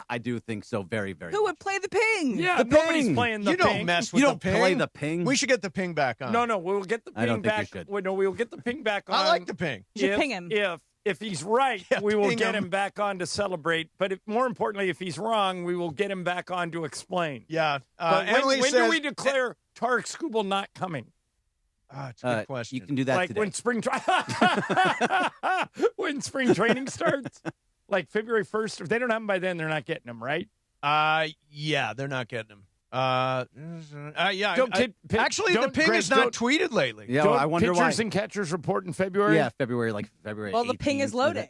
I do think so. Very, very. Who would play the ping? Yeah, The nobody's ping. playing the You ping. don't mess with You the don't ping. play the ping. We should get the ping back on. No, we'll get the ping I don't think we back. should. No, we'll get the ping back on. I like the ping. You should ping him. If he's right, Yeah, we will ping get him. him back on to celebrate. But more importantly, if he's wrong, we will get him back on to explain. Yeah. But Emily when says, do we declare Tarek Skubal not coming? It's a good question. You can do that Like today. when when spring training starts, like February 1st. If they don't have him by then, they're not getting him, right? Yeah, they're not getting him. Yeah. Actually, the ping has not tweeted lately. Yeah, Don't I wonder why. pitchers and catchers report in February? Yeah, February. Well, the ping is loading.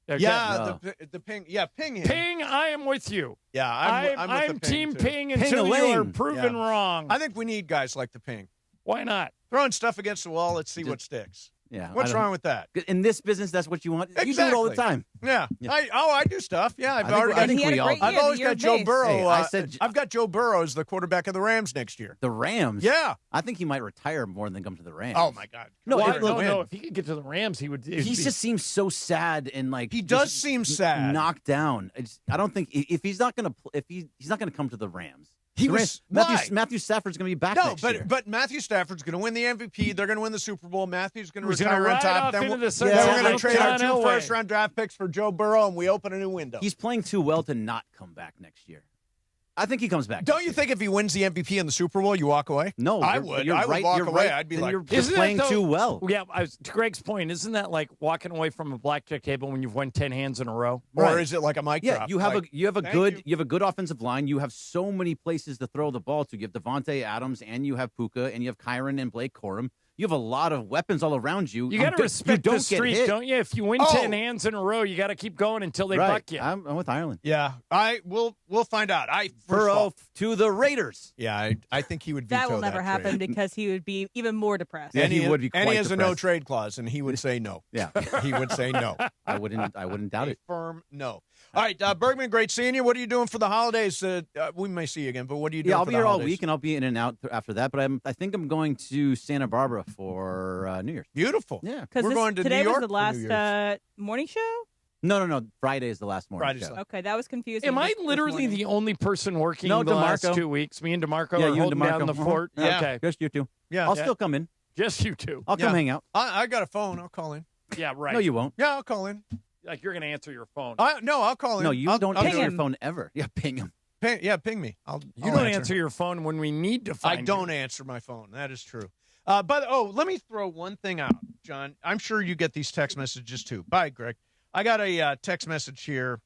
Okay. Yeah, the ping. Yeah, ping him. Ping, I am with you. Yeah, I'm with I'm the ping, Team too. Ping until you are Ping-a-ling. proven Yeah. wrong. I think we need guys like the ping. Why not? Throwing stuff against the wall, let's see what sticks. Yeah. What's wrong with that? In this business, that's what you want. Exactly. You do it all the time. Yeah. Yeah. I do stuff. Yeah, I think we all. I've always got Joe Burrow. Hey, I said I've got Joe Burrow as the quarterback of the Rams next year. the Rams. Yeah. I think he might retire more than come to the Rams. Oh my God. No, Why? it- look, no. If he could get to the Rams, he would. He just seems so sad and like He does just seem sad. knocked down. I don't think if he's not going to he's not going to come to the Rams. He The was Rams, why? Matthew Stafford's going to be back No, next year. but Matthew Stafford's going to win the MVP. They're going to win the Super Bowl. Matthew's going to He's gonna retire on ride top. off Then into we're the sunset going to like trade our John 2 Elway. first-round draft picks for Joe Burrow, and we open a new window. He's playing too well to not come back next year. I think he comes back. Don't you think if he wins the MVP in the Super Bowl, you walk away? No, I you're- would. you're I would right- walk you're away. right. I'd be Then like, you're Isn't that playing though- too well. Yeah, to Greg's point, isn't that like walking away from a blackjack table when you've won 10 hands in a row? or Right. is it like a mic Yeah, drop? you have Like, a thank good you. you have a good offensive line. You have so many places to throw the ball to. You have Devontae Adams and you have Puka and you have Kyron and Blake Corum. You have a lot of weapons all around you. You got to respect don't the streak, get hit. don't you? If you win 10 hands in a row, you got to keep going until they Right. buck you. I'm with Ireland. Yeah, we'll find out. First of Burrow all, to the Raiders. yeah, I think he would veto That will never trade. happen because he would be even more depressed. Yeah, And he would be and he quite has a depressed. no trade clause, and he would say no. Yeah, He would say no. I wouldn't doubt A it. firm no. All right, Bergman, great seeing you. What are you doing for the holidays? We may see you again, but what are you doing? Yeah, I'll for be the here all holidays? week and I'll be in and out after that. But I think I'm going to Santa Barbara for New Year's. Beautiful. Yeah, Because We're going to today New York was the for New Year's. last morning show? No. Friday is the last morning Friday's show. the- Okay, that was confusing. Am I this literally morning. the only person working No, the last DeMarco. 2 weeks? Me and DeMarco Yeah, are you and holding down DeMarco. the fort? Yeah. Okay. Just you two. Yeah. I'll Yeah. still come in. Just you two. I'll come Yeah. hang out. I got a phone. I'll call in. Yeah, right. No, you won't. Yeah, I'll call in. Like you're going to answer your phone. No, I'll call in. No, you I'll, don't I'll answer do your it. phone ever. Yeah, ping him. Ping me. I'll You don't answer your phone when we need to I find don't you. answer my phone. That is true. Let me throw one thing out, John. I'm sure you get these text messages too. Bye, Greg. I got a text message here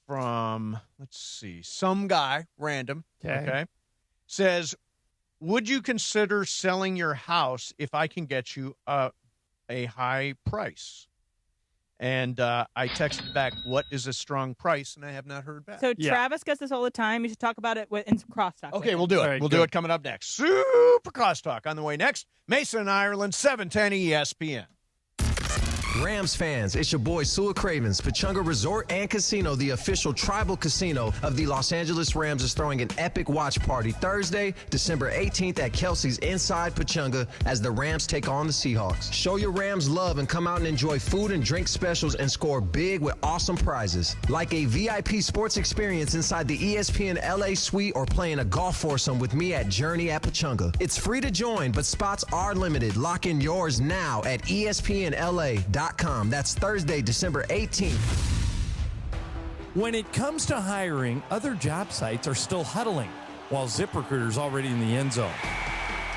from, let's see, some guy, random, okay, says, would you consider selling your house if I can get you a high price? And I texted back, what is a strong price? And I have not heard back. So Travis gets this all the time. You should talk about it in crosstalk. Okay, we'll do it. We'll do it coming up next. Super Crosstalk on the way next. Mason, Ireland, 710 ESPN. Rams fans, it's your boy Sua Cravens. Pechanga Resort and Casino, the official tribal casino of the Los Angeles Rams, is throwing an epic watch party Thursday, December 18th at Kelsey's inside Pechanga as the Rams take on the Seahawks. Show your Rams love and come out and enjoy food and drink specials and score big with awesome prizes. Like a VIP sports experience inside the ESPN LA suite or playing a golf foursome with me at Journey at Pechanga. It's free to join, but spots are limited. Lock in yours now at ESPNLA.com. That's Thursday, December 18th. When it comes to hiring, other job sites are still huddling, while ZipRecruiter's already in the end zone.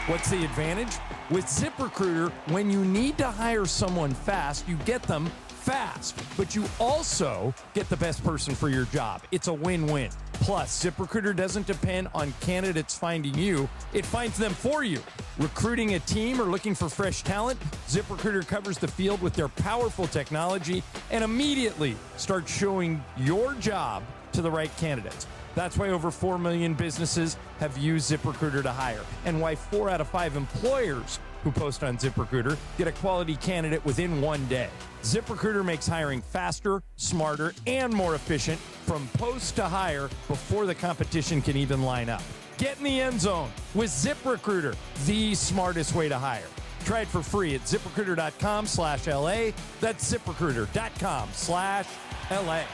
What's the advantage? With ZipRecruiter, when you need to hire someone fast, you get them fast, but you also get the best person for your job. It's a win-win. Plus, ZipRecruiter doesn't depend on candidates finding you. It finds them for you. Recruiting a team or looking for fresh talent, ZipRecruiter covers the field with their powerful technology and immediately starts showing your job to the right candidates. That's why over 4 million businesses have used ZipRecruiter to hire, and why 4 out of 5 employers who post on ZipRecruiter get a quality candidate within 1 day. ZipRecruiter makes hiring faster, smarter, and more efficient from post to hire before the competition can even line up. Get in the end zone with ZipRecruiter, the smartest way to hire. Try it for free at ZipRecruiter.com/LA. That's ZipRecruiter.com/LA.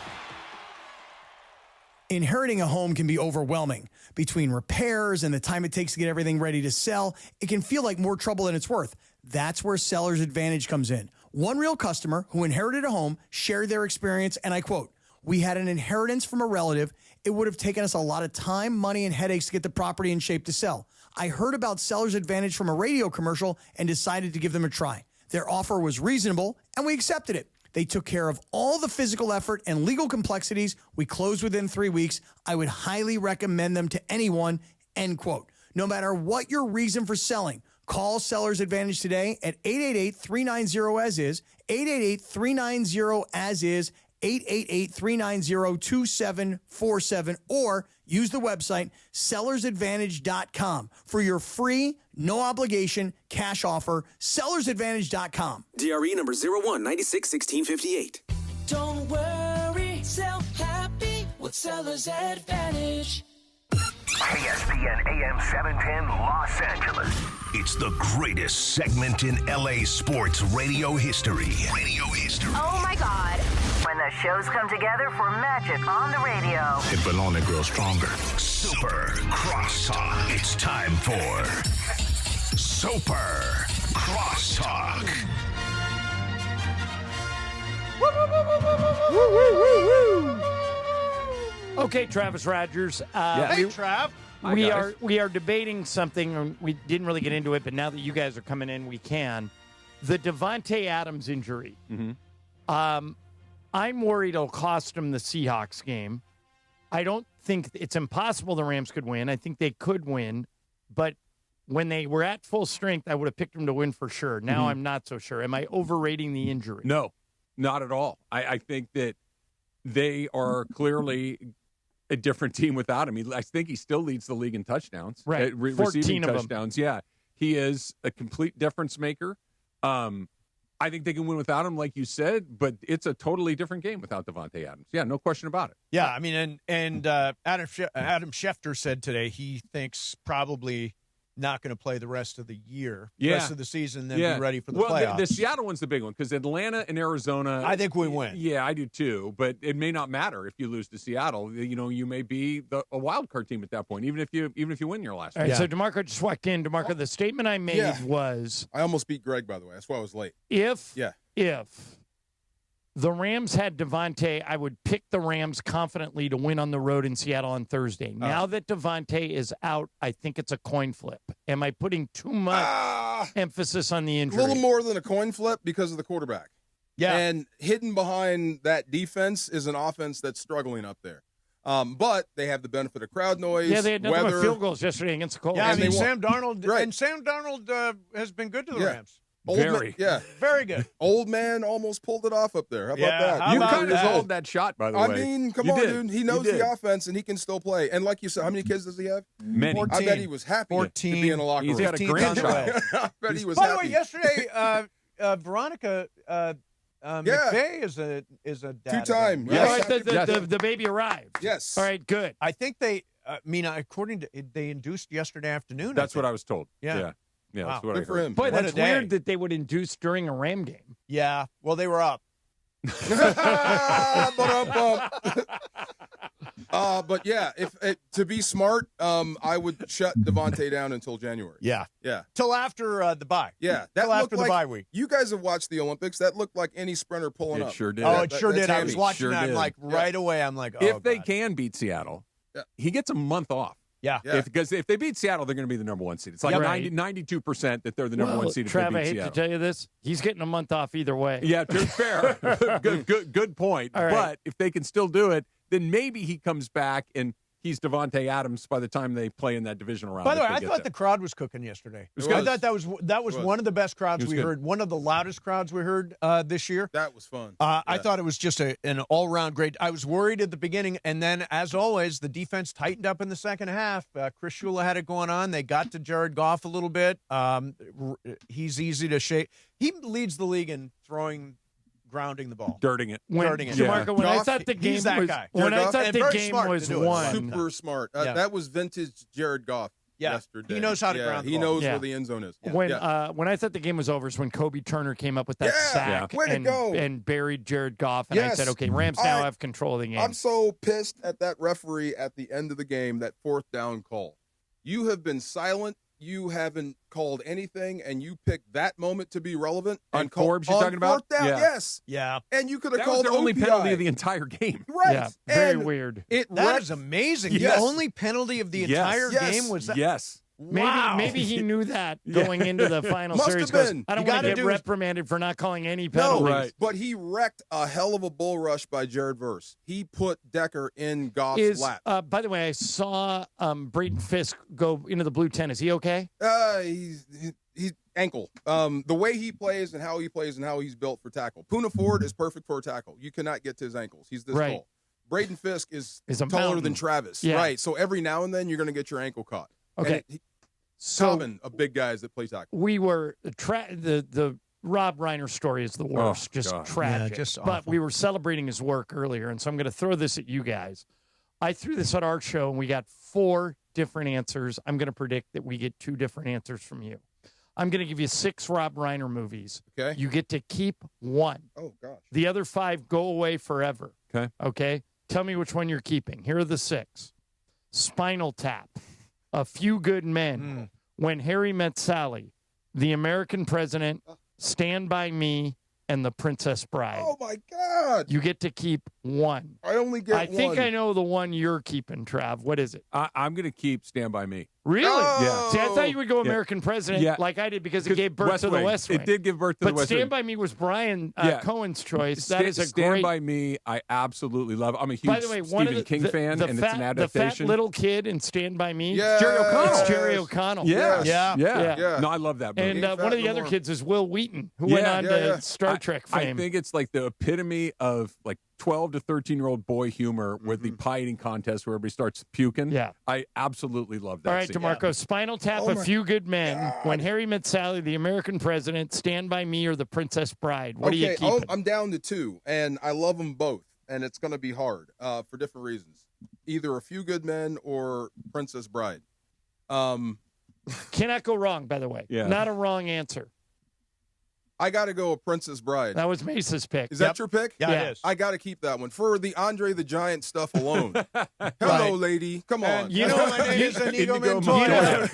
Inheriting a home can be overwhelming. Between repairs and the time it takes to get everything ready to sell, it can feel like more trouble than it's worth. That's where Seller's Advantage comes in. One real customer who inherited a home shared their experience, and I quote, "We had an inheritance from a relative. It would have taken us a lot of time, money, and headaches to get the property in shape to sell. I heard about Seller's Advantage from a radio commercial and decided to give them a try. Their offer was reasonable, and we accepted it. They took care of all the physical effort and legal complexities. We closed within 3 weeks. I would highly recommend them to anyone," end quote. No matter what your reason for selling, call Seller's Advantage today at 888-390-AS-IS, 888-390-AS-IS, 888-390-2747, or use the website sellersadvantage.com for your free, no obligation cash offer. sellersadvantage.com. DRE number 01961658. Don't worry, sell happy with Seller's Advantage. ESPN AM 710 Los Angeles. It's the greatest segment in LA sports radio history. Oh my God. When the shows come together for magic on the radio. It will only grow stronger. Super Crosstalk. It's time for Super Crosstalk. Okay, Travis Rogers. Hey, Trav. We are debating something, and we didn't really get into it, but now that you guys are coming in, we can. The Davante Adams injury. I'm worried it'll cost him the Seahawks game. I don't think it's impossible the Rams could win. I think they could win, but when they were at full strength, I would have picked them to win for sure. Now I'm not so sure. Am I overrating the injury? No, not at all. I think that they are clearly a different team without him. I think he still leads the league in touchdowns. Right, 14 receiving of touchdowns. Yeah, he is a complete difference maker. I think they can win without him, like you said, but it's a totally different game without Davante Adams. Yeah, no question about it. Yeah, I mean, and Adam Schefter said today he thinks probably not going to play the rest of the year, rest of the season, then be ready for the playoffs. The Seattle one's the big one because Atlanta and Arizona. I think we win. Yeah, I do too. But it may not matter if you lose to Seattle. You know, you may be a wild card team at that point, even if you win your last. All right, so DeMarco just walked in. DeMarco, the statement I made was, I almost beat Greg, by the way. That's why I was late. If the Rams had Devontae, I would pick the Rams confidently to win on the road in Seattle on Thursday. Now that Devontae is out, I think it's a coin flip. Am I putting too much emphasis on the A injury? little more than a coin flip because of the quarterback. Yeah. And hidden behind that defense is an offense that's struggling up there. But they have the benefit of crowd noise. Yeah, they had nothing but weather. field goals yesterday against the Colts. Yeah, I mean, they Sam Darnold, Right. and Sam Darnold has been good to the Yeah. Rams. Very. Yeah. Very good. Old man almost pulled it off up there. How about Yeah, that? how You about kind of that? called that shot, by the way. I mean, come You on, did. dude. He You knows did. the offense, and he can still play. And like you said, how many kids does he have? Many. 14. I bet he was happy 14. to be in the locker room. He's got a 15th grandchild. I bet he was By happy. the way, yesterday, Veronica McVay is a dad. Two-time. Right? Yes. All right, the baby arrived. Yes. All right, good. I think they, according to, they induced yesterday afternoon. That's what I was told. Yeah. Yeah, Wow. that's what Good I for heard. him. Boy, What that's a day. weird that they would induce during a Ram game. Yeah. Well, they were up. But yeah, to be smart, I would shut Devontae down until January. Yeah. Yeah. Till after the bye. Yeah. That Till looked after the like, bye week. You guys have watched the Olympics. That looked like any sprinter pulling It up. sure did. Oh, it sure that's did. I was Hammy. watching Sure that. I'm did. like, right away, I'm like, oh, If they God. can beat Seattle, Yeah. he gets a month off. Yeah. Yeah. Because if they beat Seattle, they're going to be the number one seed. It's like Yep. Right. 92% that they're the number Well, one seed if Trav, they I beat hate Seattle. to tell you this. He's getting a month off either way. Yeah, fair. Good point. All right. But if they can still do it, then maybe he comes back and he's Devontae Adams by the time they play in that divisional round. By the way, if they I get thought there. the crowd was cooking yesterday. It I was. thought that was It was. one of the best crowds It was we good. heard. One of the loudest crowds we heard this year. That was fun. I thought it was just an all-around great. I was worried at the beginning, and then, as always, the defense tightened up in the second half. Chris Shula had it going on. They got to Jared Goff a little bit. He's easy to shake. He leads the league in grounding the ball. dirting it. Dirting it. DeMarco, when I Goff, thought the game he's that was guy. when Jared I Goff? thought And the very game smart to was do it. won. Super smart. Yeah. That was vintage Jared Goff Yeah. yesterday. He knows how to ground the He ball. knows Yeah. where the end zone is. When I thought the game was over is when Kobe Turner came up with that Yeah, sack way to and, go. and buried Jared Goff, and I Yes. said, okay, Rams now have control of the game. I'm so pissed at that referee at the end of the game, that fourth down call. You have been silent. You haven't called anything, and you picked that moment to be relevant. On and called- Forbes you're on talking about? fourth down, Yeah. yes. Yeah. And you could have That was called their only OPI. penalty of the entire game. Right. Yeah, very And weird. It That wrecked- is amazing. Yes. The only penalty of the entire Yes. game was that. Yes. Wow. Maybe he knew that going into the final Must series. have Goes, been. I don't You want to gotta get do is- reprimanded for not calling any No, penalties. Right. but he wrecked a hell of a bull rush by Jared Verse. He put Decker in Goff's lap. By the way, I saw Braden Fisk go into the blue tent. Is he okay? He's ankle. The way he plays and how he's built for tackle. Puna Ford is perfect for a tackle. You cannot get to his ankles. He's this Right. tall. Braden Fisk is a taller mountain. than Travis. Yeah. Right. So every now and then you're going to get your ankle caught. Okay. So common of big guys that play tackle. We were the Rob Reiner story is the worst, just God. tragic. Yeah, just but awful. we were celebrating his work earlier, and so I'm going to throw this at you guys. I threw this at our show, and we got 4 different answers. I'm going to predict that we get 2 different answers from you. I'm going to give you 6 Rob Reiner movies. Okay. You get to keep 1. Oh, gosh. The other 5 go away forever. Okay. Okay? Tell me which one you're keeping. Here are the 6. Spinal Tap, A Few Good Men, When Harry Met Sally, The American President, Stand By Me, and The Princess Bride. Oh, my God. You get to keep 1. I only get I think one. I know the one you're keeping, Trav. What is it? I'm going to keep Stand By Me. Really? Oh. See, I thought you would go Yeah. American President Yeah. like I did because it gave birth to the West Wing. It did give birth to but the West Stand Wing. By Me was Brian Yeah. Cohen's choice. That is a Stand great. By Me, I absolutely love. I'm a huge By the way, one Stephen of the, King the, fan, the and fat, it's an the adaptation. fat little kid in Stand By Me. Yes. Jerry O'Connell. It's Jerry O'Connell. Yes. Yeah. Yeah. No, I love that movie. And Ain't one of fat the no other more. kids is Will Wheaton, who went on to Star Trek fame. I think it's like the epitome of like 12 to 13-year-old boy humor with the pie eating contest where everybody starts puking. Yeah. I absolutely love that All right, scene. DeMarco, Spinal Tap, Oh A my Few Good Men, When Harry Met Sally, The American President, Stand By Me, or The Princess Bride. What are you keeping? I'm down to 2, and I love them both, and it's going to be hard for different reasons. Either A Few Good Men or Princess Bride. Cannot go wrong, by the way. Yeah. Not a wrong answer. I got to go with Princess Bride. That was Mace's pick. Is that your pick? Yeah, it is. I got to keep that one for the Andre the Giant stuff alone. Hello, lady. Come on. You know, my name is Inigo Montoya.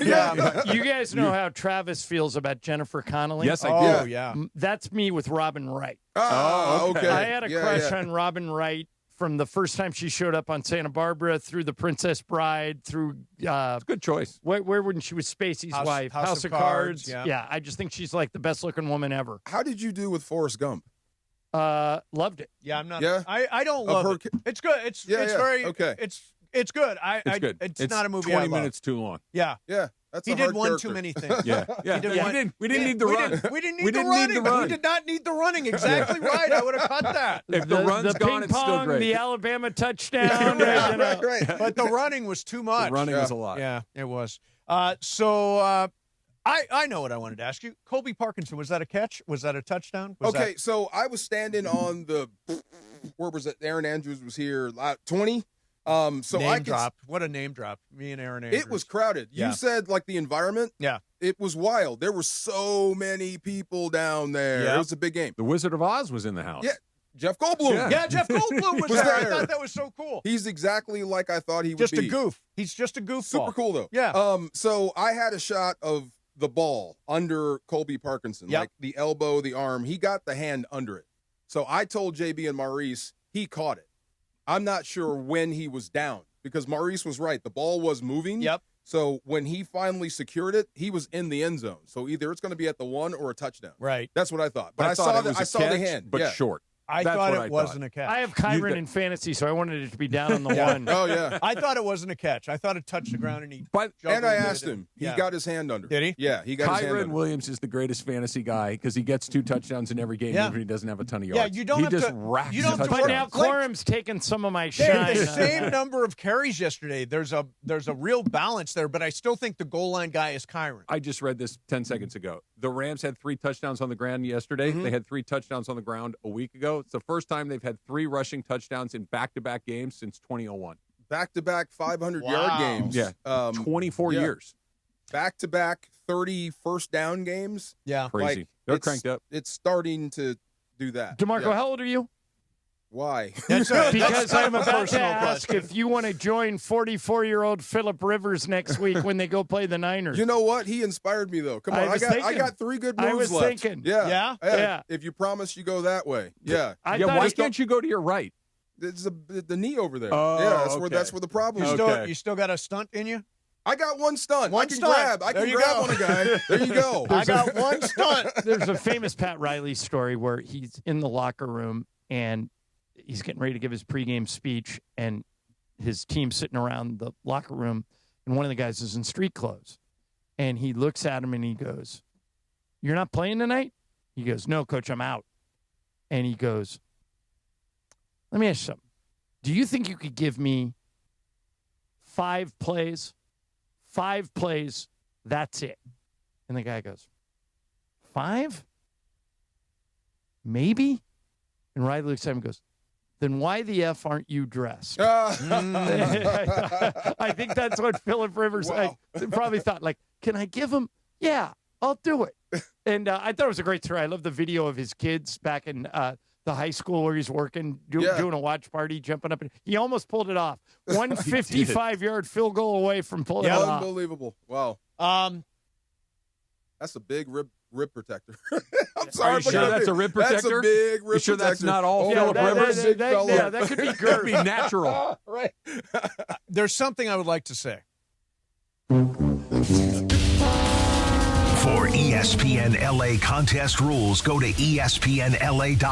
You guys know how Travis feels about Jennifer Connelly? Yes, I do. Yeah. That's me with Robin Wright. Oh, okay. I had a crush on Robin Wright from the first time she showed up on Santa Barbara, through The Princess Bride, through It's a good choice. where when she was Spacey's wife, House of Cards. Yeah, I just think she's like the best looking woman ever. How did you do with Forrest Gump? Loved it. Yeah, I'm not. Yeah? I don't love it. It's good. It's very okay. It's good. It's good. It's not a movie. 20 I love. minutes too long. Yeah. Yeah. That's He a did hard one character. too many things. Yeah. We didn't need the run. We didn't need the running. We did not need the running. Exactly right. I would have cut that. If the run's the gone, ping it's still pong, great. the Alabama touchdown. Right. But the running was too much. The running was a lot. Yeah, it was. I know what I wanted to ask you. Colby Parkinson, was that a catch? Was that a touchdown? So I was standing on the where was it? Aaron Andrews was here 20. So name I could, drop. What a name drop. Me and Aaron Andrews. It was crowded. Yeah. You said like the environment. Yeah. It was wild. There were so many people down there. Yeah. It was a big game. The Wizard of Oz was in the house. Yeah. Jeff Goldblum. Yeah, Jeff Goldblum was there. I thought that was so cool. He's exactly like I thought he would Just be. a goof. He's just a goofball. Super cool though. Yeah. So I had a shot of the ball under Colby Parkinson, Yep. like the elbow, the arm. He got the hand under it. So I told JB and Maurice he caught it. I'm not sure when he was down because Maurice was right. The ball was moving. Yep. So when he finally secured it, he was in the end zone. So either it's going to be at the 1 or a touchdown. Right. That's what I thought. But I thought saw it was I a saw catch, the hand, but yeah. short. I That's thought what it wasn't a catch. I have Kyron in fantasy, so I wanted it to be down on the Yeah. one. Oh yeah. I thought it wasn't a catch. I thought it touched the ground and he. And I asked him. He Yeah. got his hand under. Did he? Yeah, he got his hand Kyron under. Williams is the greatest fantasy guy because he gets 2 touchdowns in every game, Yeah. even if he doesn't have a ton of Yeah, yards. you don't he have just to- racks you don't have to But now touchdowns. Quorum's taken some of my They had shine. the same number of carries yesterday. There's a real balance there, but I still think the goal line guy is Kyron. I just read this 10 seconds ago. The Rams had 3 touchdowns on the ground yesterday. Mm-hmm. They had 3 touchdowns on the ground a week ago. It's the first time they've had 3 rushing touchdowns in back-to-back games since 2001. Back-to-back 500-yard Wow. games. Yeah, 24 yeah. years. Back-to-back 30 first down games. Yeah. Crazy. Like, They're it's- cranked up. It's starting to do that. DeMarco, Yeah. how old are you? Why? That's a, Because that's I'm a about to personal ask question. if you want to join 44-year-old Phillip Rivers next week when they go play the Niners. You know what? He inspired me though. Come on, I was I thinking. got 3 good moves I was left. thinking. Yeah. Yeah? If you promise you go that way. Yeah. I Yeah, thought why it- can't you go to your right? It's the knee over there. Oh, yeah, that's where okay. that's where the problem You is. Okay. still got a stunt in you? I got one stunt. One I can stunt. grab. I There can you grab go. on a guy. There you go. I got one stunt. There's a famous Pat Riley story where he's in the locker room and he's getting ready to give his pregame speech, and his team's sitting around the locker room, and one of the guys is in street clothes. And he looks at him and he goes, "You're not playing tonight?" He goes, "No, coach, I'm out." And he goes, "Let me ask you something. Do you think you could give me 5 plays? 5 plays, that's it." And the guy goes, 5? Maybe? And Riley looks at him and goes, "Then why the F aren't you dressed?" I think that's what Phillip Rivers probably thought. Like, can I give him? Yeah, I'll do it. And I thought it was a great story. I love the video of his kids back in the high school where he's working, doing a watch party, jumping up. He almost pulled it off. 155-yard field goal away from pulling it off. Unbelievable. Wow. That's a big rib protector. I'm Are sorry. you sure that's a rib protector? That's a big rib You sure that's protector. not all Oh, Phillip my Rivers? big fella. Yeah, that could be Could good. be natural. Right. There's something I would like to say. For ESPN LA contest rules, go to ESPNLA.com.